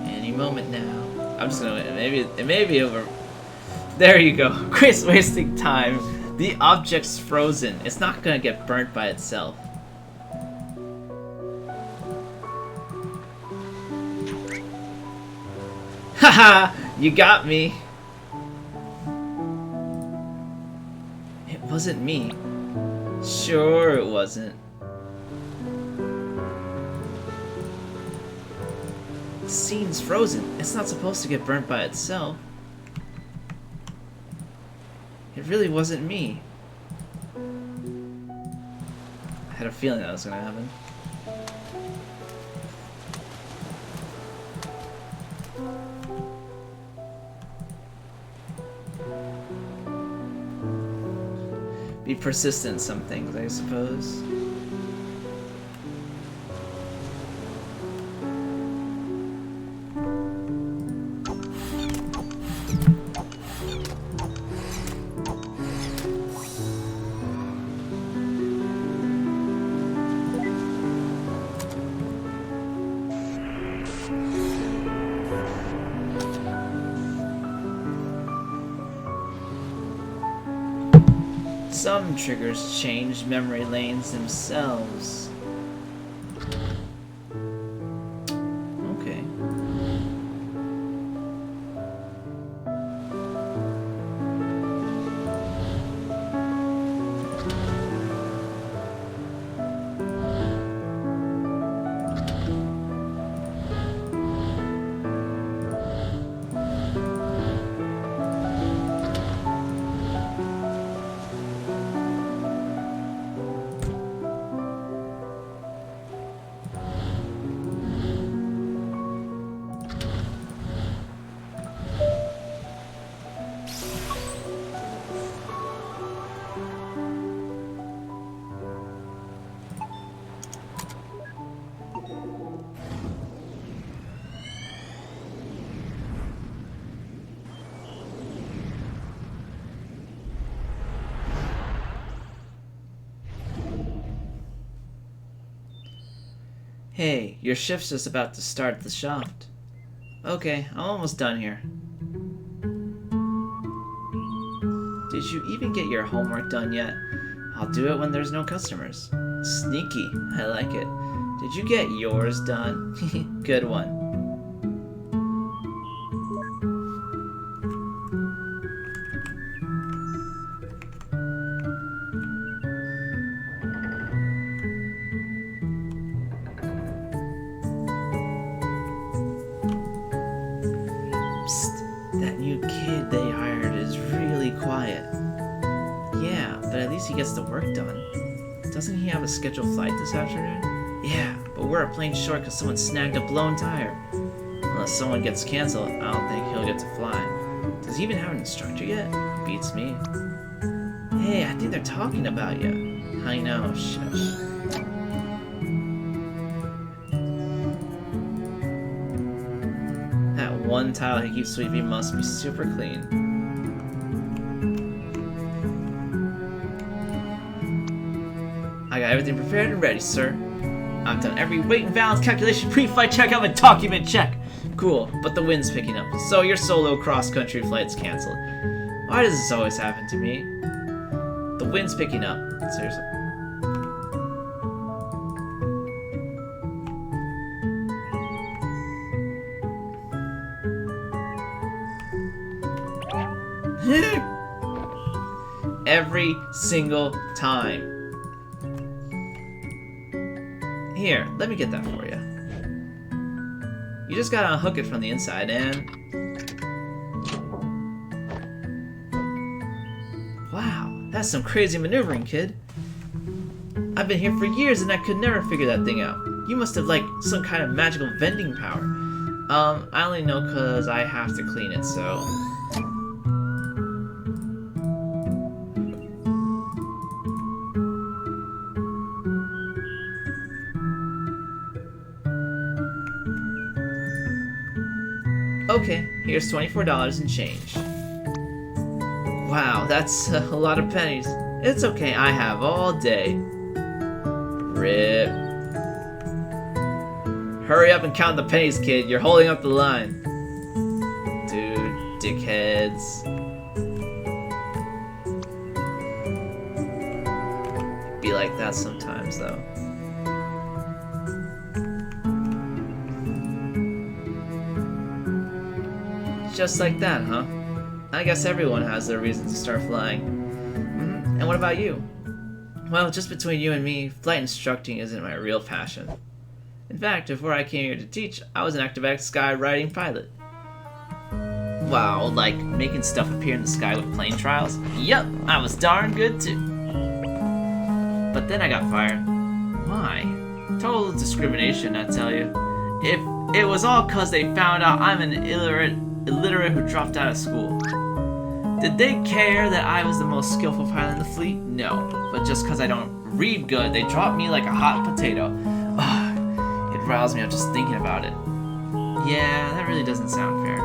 Any moment now. I'm just gonna it may be over. There you go. Quit wasting time. The object's frozen. It's not gonna get burnt by itself. Haha! You got me. It wasn't me. Sure it wasn't. The scene's frozen. It's not supposed to get burnt by itself. It really wasn't me. I had a feeling that was gonna happen. Be persistent in some things, I suppose. Some triggers change memory lanes themselves. Okay. Hey, your shift's just about to start at the shaft. Okay, I'm almost done here. Did you even get your homework done yet? I'll do it when there's no customers. Sneaky, I like it. Did you get yours done? Good one. That new kid they hired is really quiet. Yeah, but at least he gets the work done. Doesn't he have a scheduled flight this afternoon? Yeah, but we're a plane short because someone snagged a blown tire. Unless someone gets canceled, I don't think he'll get to fly. Does he even have an instructor yet? Beats me. Hey, I think they're talking about you. I know, shush. One tile he keeps sweeping must be super clean. I got everything prepared and ready, sir. I've done every weight and balance calculation, pre-flight checkup, and document check. Cool, but the wind's picking up, so your solo cross-country flight's canceled. Why does this always happen to me? The wind's picking up. Seriously. Every single time. Here, let me get that for you. You just gotta unhook it from the inside and... Wow, that's some crazy maneuvering, kid. I've been here for years and I could never figure that thing out. You must have, like, some kind of magical vending power. I only know because I have to clean it, so... Okay, here's $24 and change. Wow, that's a lot of pennies. It's okay, I have all day. Rip. Hurry up and count the pennies, kid. You're holding up the line. Dude, dickheads. Be like that sometimes, though. Just like that, huh? I guess everyone has their reasons to start flying. And what about you? Well, just between you and me, flight instructing isn't my real passion. In fact, before I came here to teach, I was an active sky riding pilot. Wow, like making stuff appear in the sky with plane trials? Yup, I was darn good too. But then I got fired. Why? Total discrimination, I tell you. If it was all cause they found out I'm an illiterate who dropped out of school. Did they care that I was the most skillful pilot in the fleet? No, but just cause I don't read good, they dropped me like a hot potato. Ugh, it riles me up just thinking about it. Yeah, that really doesn't sound fair.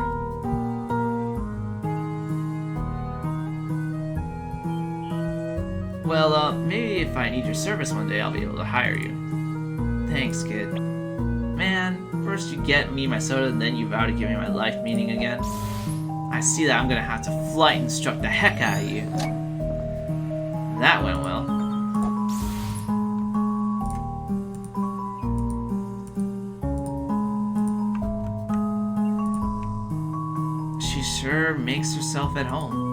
Well, maybe if I need your service one day, I'll be able to hire you. Thanks, kid. Man, first you get me my soda, and then you vow to give me my life meaning again. I see that I'm gonna have to flight instruct the heck out of you. That went well. She sure makes herself at home.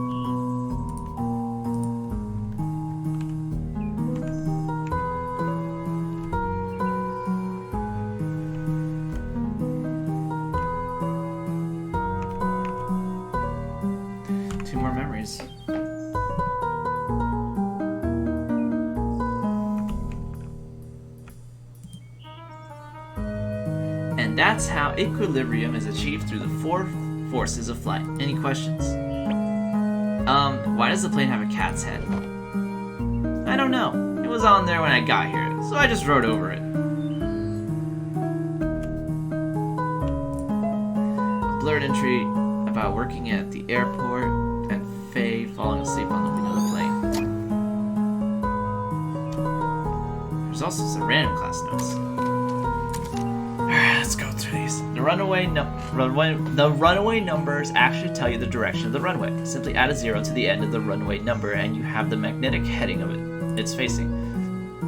Two more memories. And that's how equilibrium is achieved through the four forces of flight. Any questions? Why does the plane have a cat's head? I don't know. It was on there when I got here, so I just wrote over it. A blurred entry about working at the airport and Faye falling asleep on the window of the plane. There's also some random class notes. Alright, let's go through these. The runway numbers actually tell you the direction of the runway. Simply add a 0 to the end of the runway number and you have the magnetic heading of it's facing.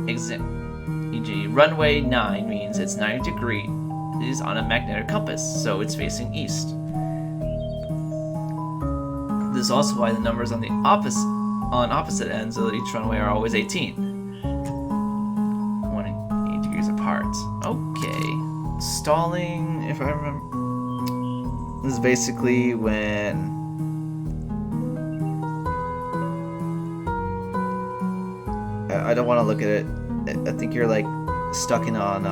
E.g., runway 9 means it's 90 degrees on a magnetic compass, so it's facing east. This is also why the numbers on the opposite ends of each runway are always 18. 1 and 8 degrees apart. Okay. Stalling, if I remember. This is basically when I don't want to look at it. I think you're like stuck in on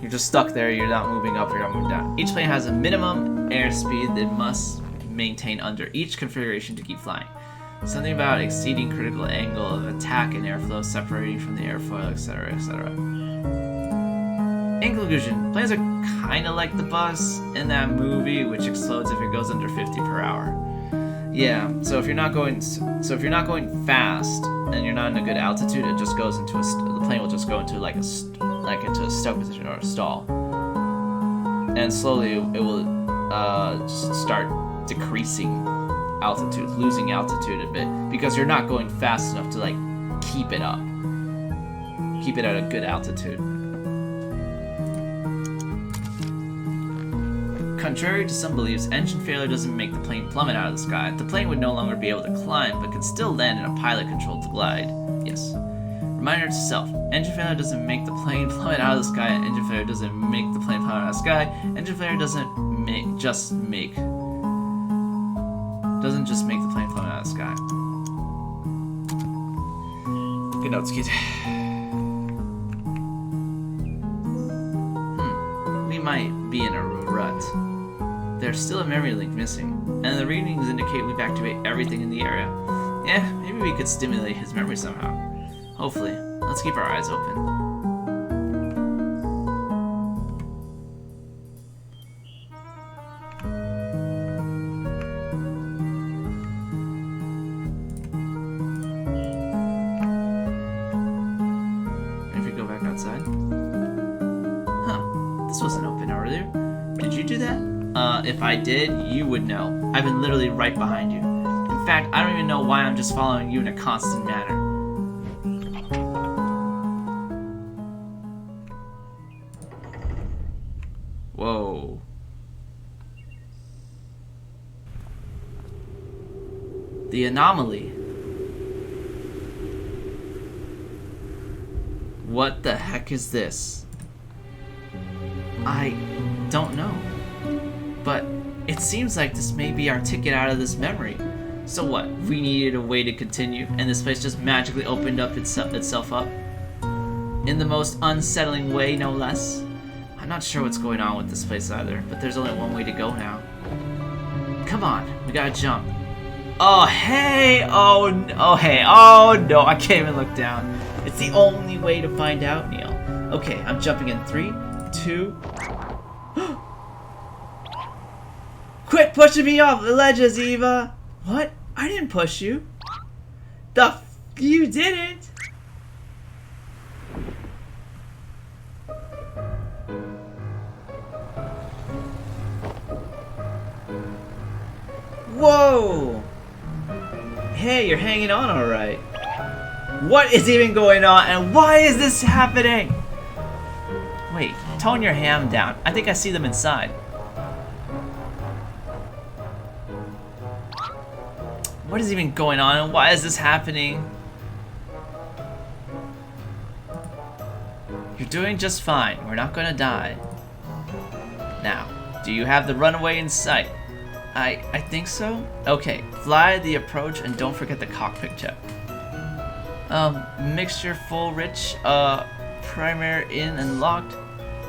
you're just stuck there, you're not moving up, you're not moving down. Each plane has a minimum airspeed that must maintain under each configuration to keep flying. Something about exceeding critical angle of attack and airflow, separating from the airfoil, etc., etc. In conclusion, planes are kind of like the bus in that movie, which explodes if it goes under 50 per hour. Yeah, so if you're not going fast and you're not in a good altitude, it just goes into the plane will just go into into a stow position or a stall, and slowly it will just start decreasing altitude, losing altitude a bit, because you're not going fast enough to keep it up, keep it at a good altitude. Contrary to some beliefs, engine failure doesn't make the plane plummet out of the sky. The plane would no longer be able to climb, but could still land in a pilot-controlled glide. Yes. Reminder to self, engine failure doesn't make the plane plummet out of the sky, engine failure doesn't make the plane plummet out of the sky, engine failure doesn't just make the plane plummet out of the sky. Good notes, kid. We might be in a rut. There's still a memory link missing, and the readings indicate we've activated everything in the area. Yeah, maybe we could stimulate his memory somehow. Hopefully. Let's keep our eyes open. Maybe go back outside? Huh, this wasn't open earlier. Did you do that? If I did, you would know. I've been literally right behind you. In fact, I don't even know why I'm just following you in a constant manner. Whoa. The anomaly. What the heck is this? I don't know. But it seems like this may be our ticket out of this memory. So what? We needed a way to continue, and this place just magically opened up itself up? In the most unsettling way, no less? I'm not sure what's going on with this place either, but there's only one way to go now. Come on, we gotta jump. Oh, hey! Oh, hey. Oh, no, I can't even look down. It's the only way to find out, Neil. Okay, I'm jumping in 3, 2... Quit pushing me off the ledges, Eva! What? I didn't push you. You didn't! Whoa! Hey, you're hanging on alright. What is even going on, and why is this happening? Wait, tone your ham down. I think I see them inside. What is even going on, and why is this happening? You're doing just fine. We're not gonna die. Now, do you have the runaway in sight? I think so. Okay, fly the approach and don't forget the cockpit check. Mixture full rich, primary in and locked.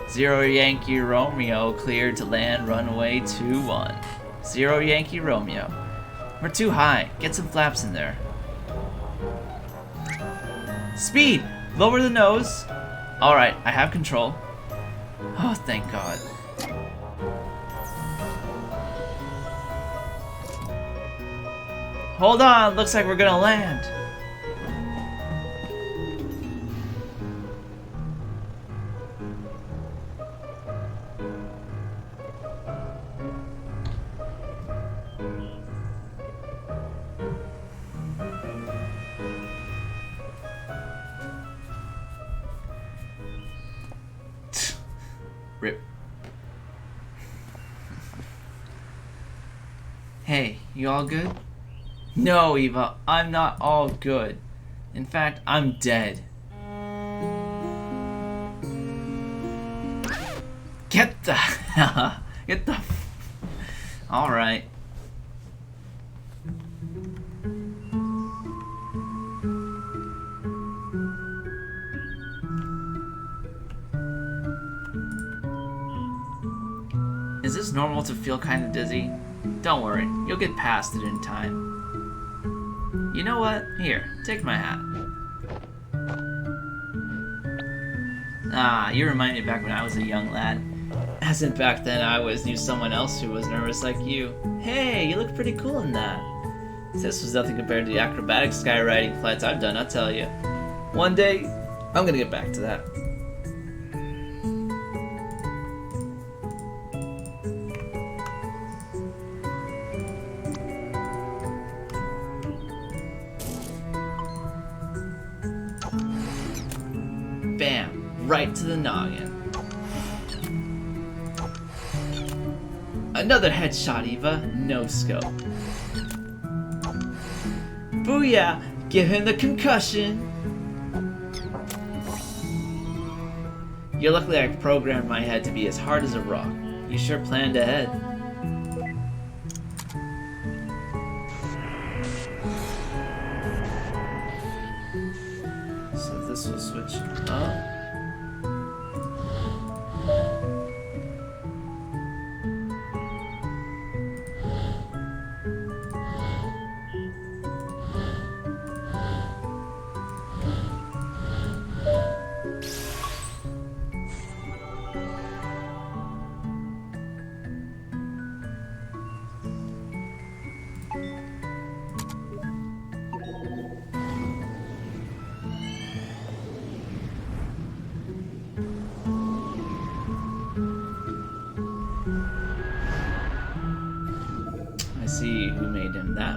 0 Yankee Romeo cleared to land runway 21. 0 Yankee Romeo. We're too high. Get some flaps in there. Speed! Lower the nose. Alright, I have control. Oh, thank God. Hold on, looks like we're gonna land. Rip. Hey, you all good? No, Eva, I'm not all good. In fact, I'm dead. Get the get the all right. Is this normal to feel kind of dizzy? Don't worry, you'll get past it in time. You know what? Here, take my hat. Ah, you remind me back when I was a young lad. As in back then I always knew someone else who was nervous like you. Hey, you look pretty cool in that. This was nothing compared to the acrobatic skywriting flights I've done, I'll tell you. One day, I'm gonna get back to that. Bam, right to the noggin. Another headshot, Eva. No scope. Booyah! Give him the concussion! You're lucky I programmed my head to be as hard as a rock. You sure planned ahead. So this will switch up. See who made him that.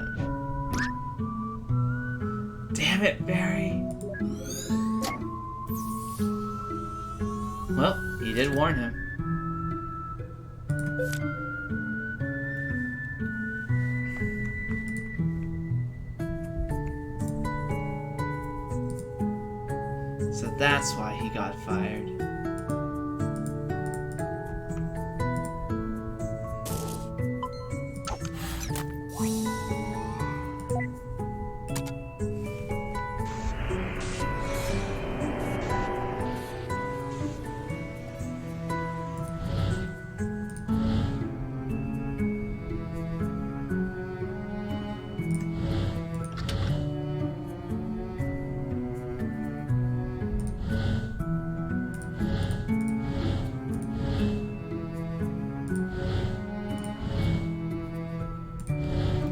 Damn it, Barry. Well, he did warn him. So that's why he got fired.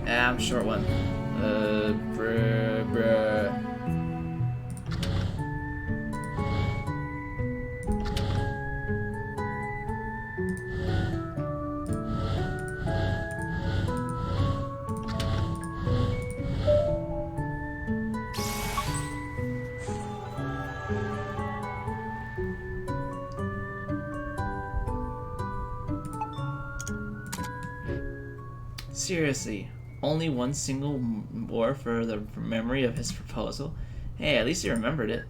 I'm short one. Bruh. seriously, only one single war for the memory of his proposal? Hey, at least he remembered it.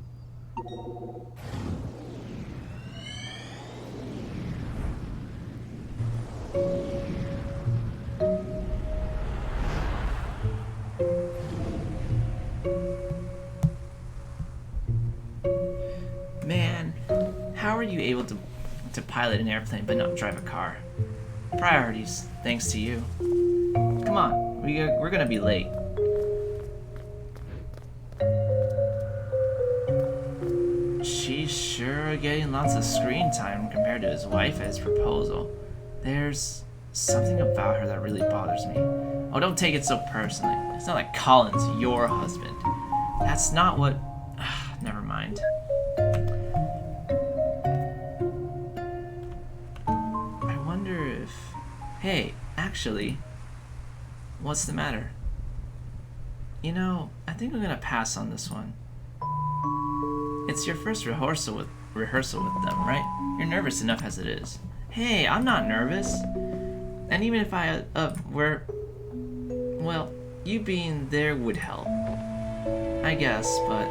Man, how are you able to pilot an airplane but not drive a car? Priorities, thanks to you. Come on, we're gonna be late. She's sure getting lots of screen time compared to his wife at his proposal. There's something about her that really bothers me. Oh, don't take it so personally. It's not like Colin's your husband. That's not what... Never mind. I wonder if... Hey, actually, what's the matter? You know, I think I'm gonna pass on this one. It's your first rehearsal with them, right? You're nervous enough as it is. Hey, I'm not nervous. And even if I were... Well, you being there would help. I guess, but...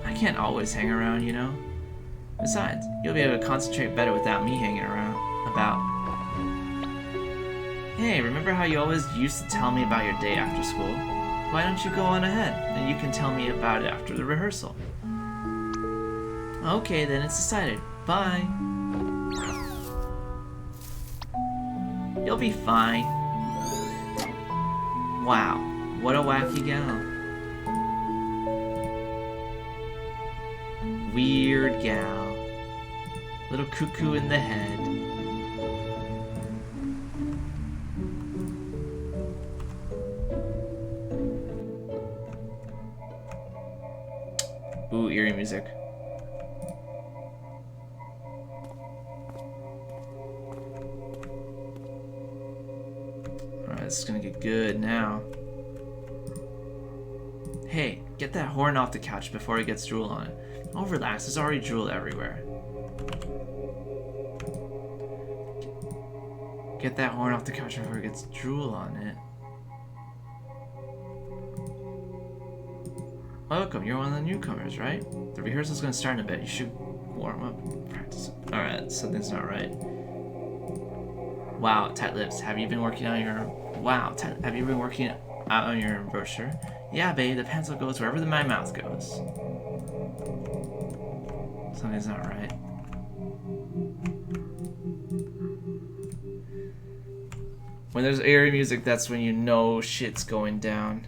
I can't always hang around, you know? Besides, you'll be able to concentrate better without me hanging around. Hey, remember how you always used to tell me about your day after school? Why don't you go on ahead, and you can tell me about it after the rehearsal. Okay, then it's decided. Bye. You'll be fine. Wow, what a wacky gal. Weird gal. Little cuckoo in the head. Ooh, eerie music. Alright, this is gonna get good now. Hey, get that horn off the couch before it gets drool on it. Oh, relax, there's already drool everywhere. Get that horn off the couch before it gets drool on it. Welcome, you're one of the newcomers, right? The rehearsal's gonna start in a bit. You should warm up, practice. Alright, something's not right. Wow, tight lips. Have you been working on your... Wow, have you been working out on your brochure? Yeah, babe, the pencil goes wherever my mouth goes. Something's not right. When there's eerie music, that's when you know shit's going down.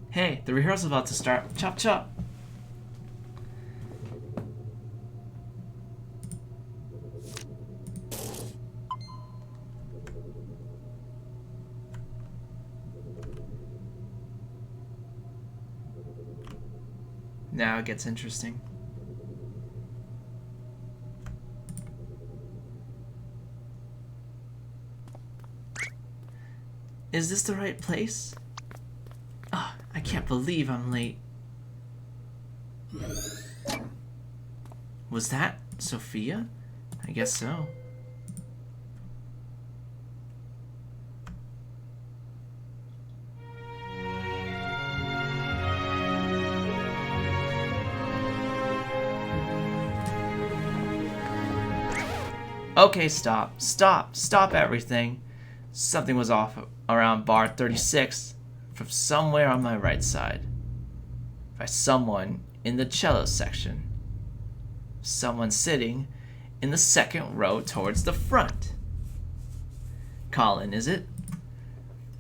Hey, the rehearsal's about to start. Chop chop. Now it gets interesting. Is this the right place? Ah, I can't believe I'm late. Was that Sophia? I guess so. Okay, stop everything. Something was off around bar 36 from somewhere on my right side. By someone in the cello section. Someone sitting in the second row towards the front. Colin, is it?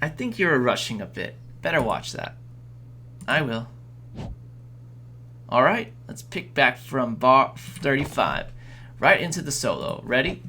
I think you're rushing a bit. Better watch that. I will. Alright, let's pick back from bar 35. Right into the solo. Ready?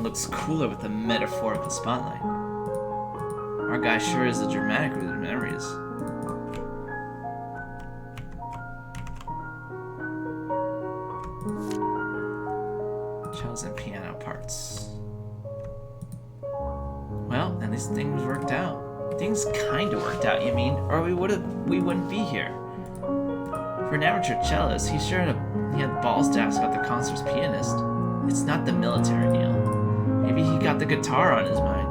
one looks cooler with a metaphorical spotlight. Our guy sure is a dramatic with his memories. Chosen piano parts. Well, at least things worked out. Things kinda worked out, you mean? Or we wouldn't be here. For an amateur cellist, he had balls to ask about the concert's pianist. It's not the military, Neil. Maybe he got the guitar on his mind.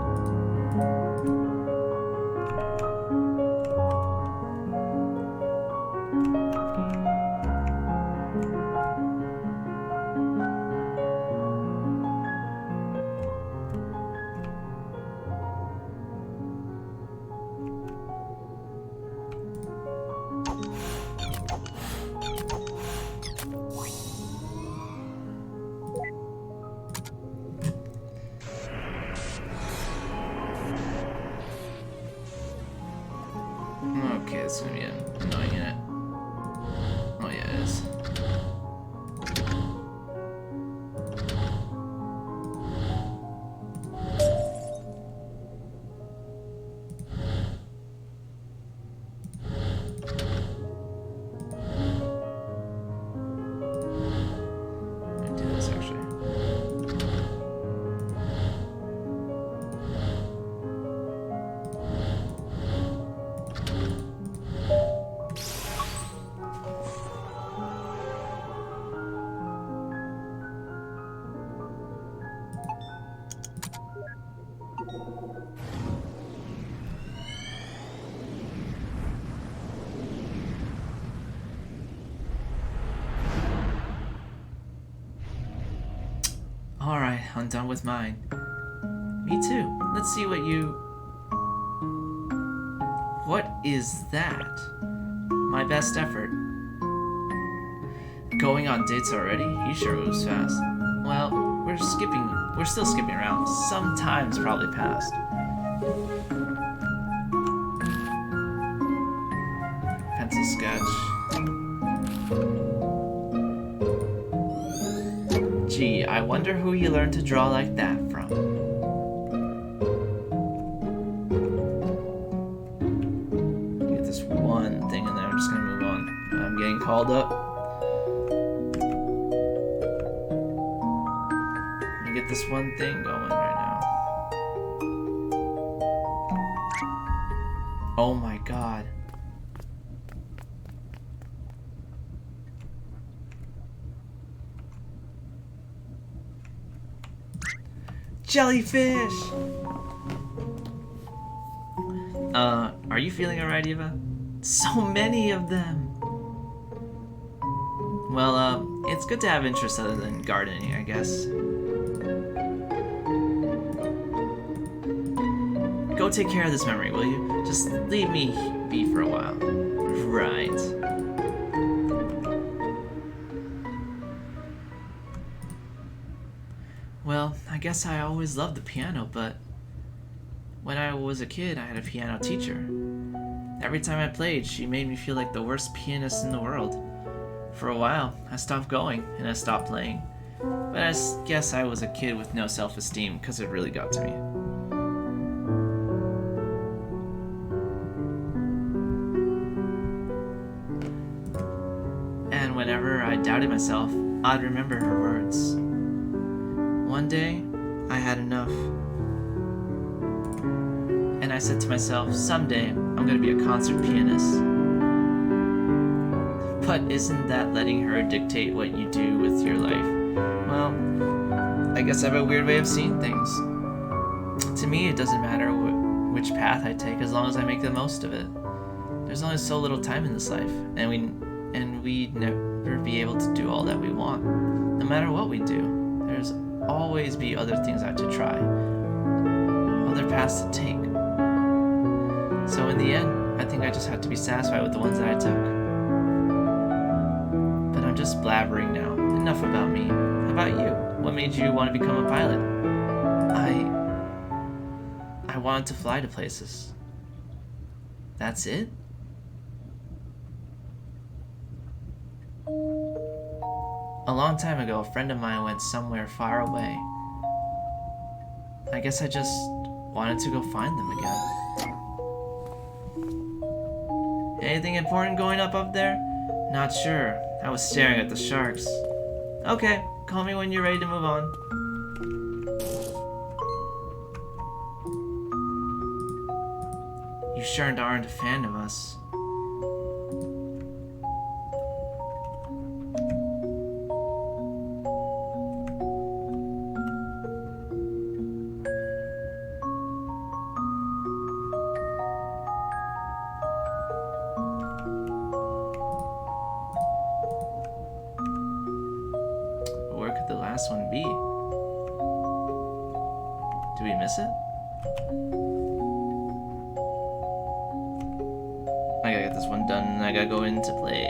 Okay, it's gonna be annoying, isn't it? Oh yeah, it is. Let me do this actually. Alright, I'm done with mine. Me too. Let's see what you... What is that? My best effort. Going on dates already? He sure moves fast. Well, we're still skipping around. Some time's probably passed. Pencil sketch. Gee, I wonder who you learned to draw like that from. Get this one thing in there, I'm just gonna move on. I'm getting called up. Let me get this one thing going right now. Oh my god. Jellyfish! Are you feeling alright, Eva? So many of them! Well, it's good to have interests other than gardening, I guess. Go take care of this memory, will you? Just leave me be for a while. Right. Well, I guess I always loved the piano, but when I was a kid, I had a piano teacher. Every time I played, she made me feel like the worst pianist in the world. For a while, I stopped going, and I stopped playing. But I guess I was a kid with no self-esteem, because it really got to me. And whenever I doubted myself, I'd remember her words. One day, I had enough. And I said to myself, someday, I'm gonna be a concert pianist. But isn't that letting her dictate what you do with your life? Well, I guess I have a weird way of seeing things. To me, it doesn't matter which path I take as long as I make the most of it. There's only so little time in this life, and we'd never be able to do all that we want. No matter what we do, there's always be other things I have to try, other paths to take. So in the end, I think I just have to be satisfied with the ones that I took. But I'm just blabbering now. Enough about me. How about you? What made you want to become a pilot? I wanted to fly to places. That's it? A long time ago, a friend of mine went somewhere far away. I guess I just wanted to go find them again. Anything important going up there? Not sure. I was staring at the sharks. Okay, call me when you're ready to move on. You sure aren't a fan of us. Where could the last one be? Did we miss it? I gotta get this one done and I gotta go into play.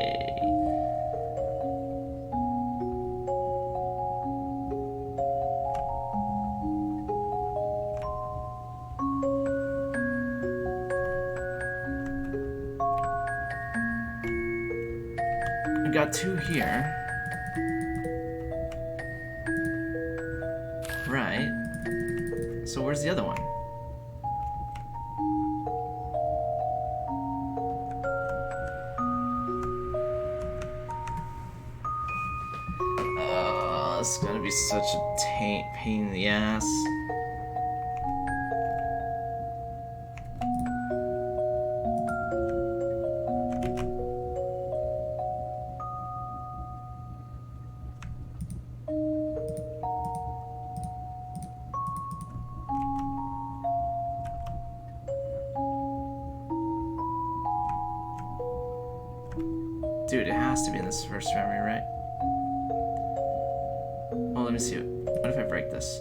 I got 2 here. Right. So where's the other one? It's gonna be such a pain in the ass. Dude, it has to be in this first memory, right? Oh, let me see. What if I break this?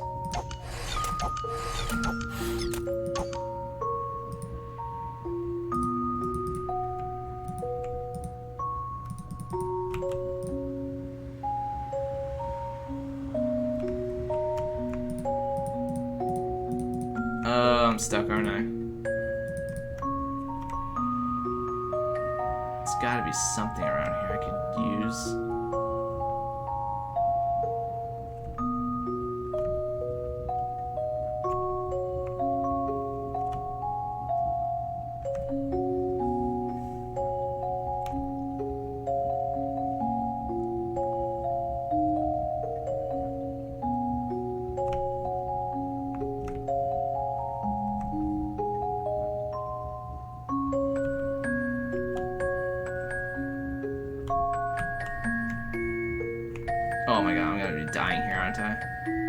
Oh, I'm stuck, aren't I? There's gotta be something around here I could use. Oh my god, I'm gonna be dying here, aren't I?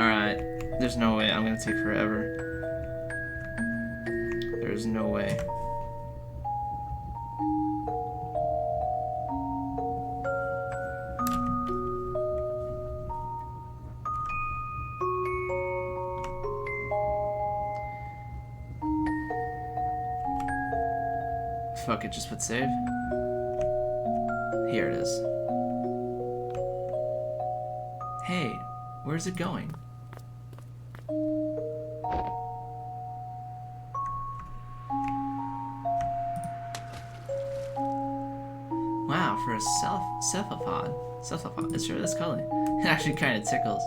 Alright, there's no way. I'm gonna take forever. There's no way. Fuck it, just put save. Here it is. Hey, where's it going? Wow, for a cephalopod, it sure is color. It actually kind of tickles.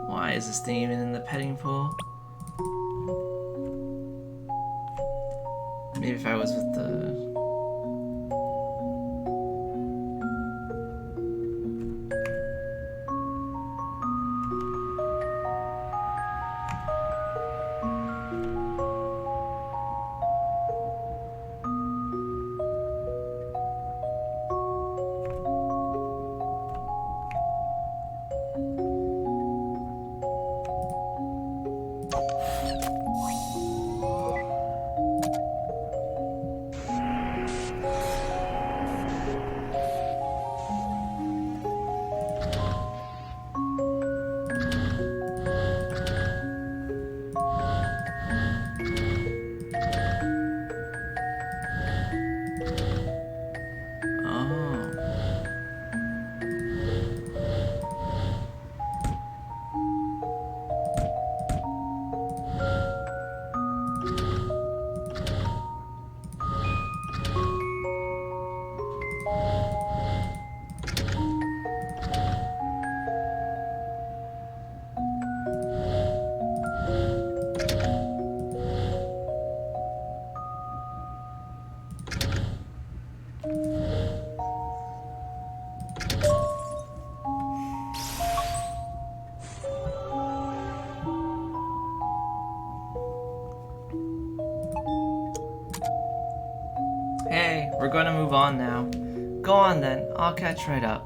Why is this thing even in the petting pool? Maybe if I was with the... we're going to move on now. Go on then, I'll catch right up.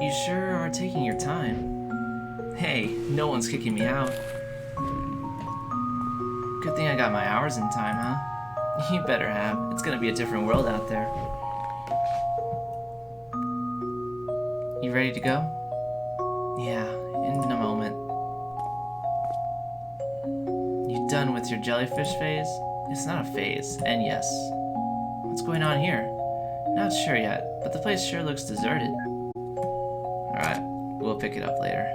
You sure are taking your time. Hey, no one's kicking me out. Good thing I got my hours in time, huh? You better have. It's gonna be a different world out there. You ready to go? Yeah, in a moment. You done with your jellyfish phase? It's not a phase, and yes. What's going on here? Not sure yet, but the place sure looks deserted. Alright, we'll pick it up later.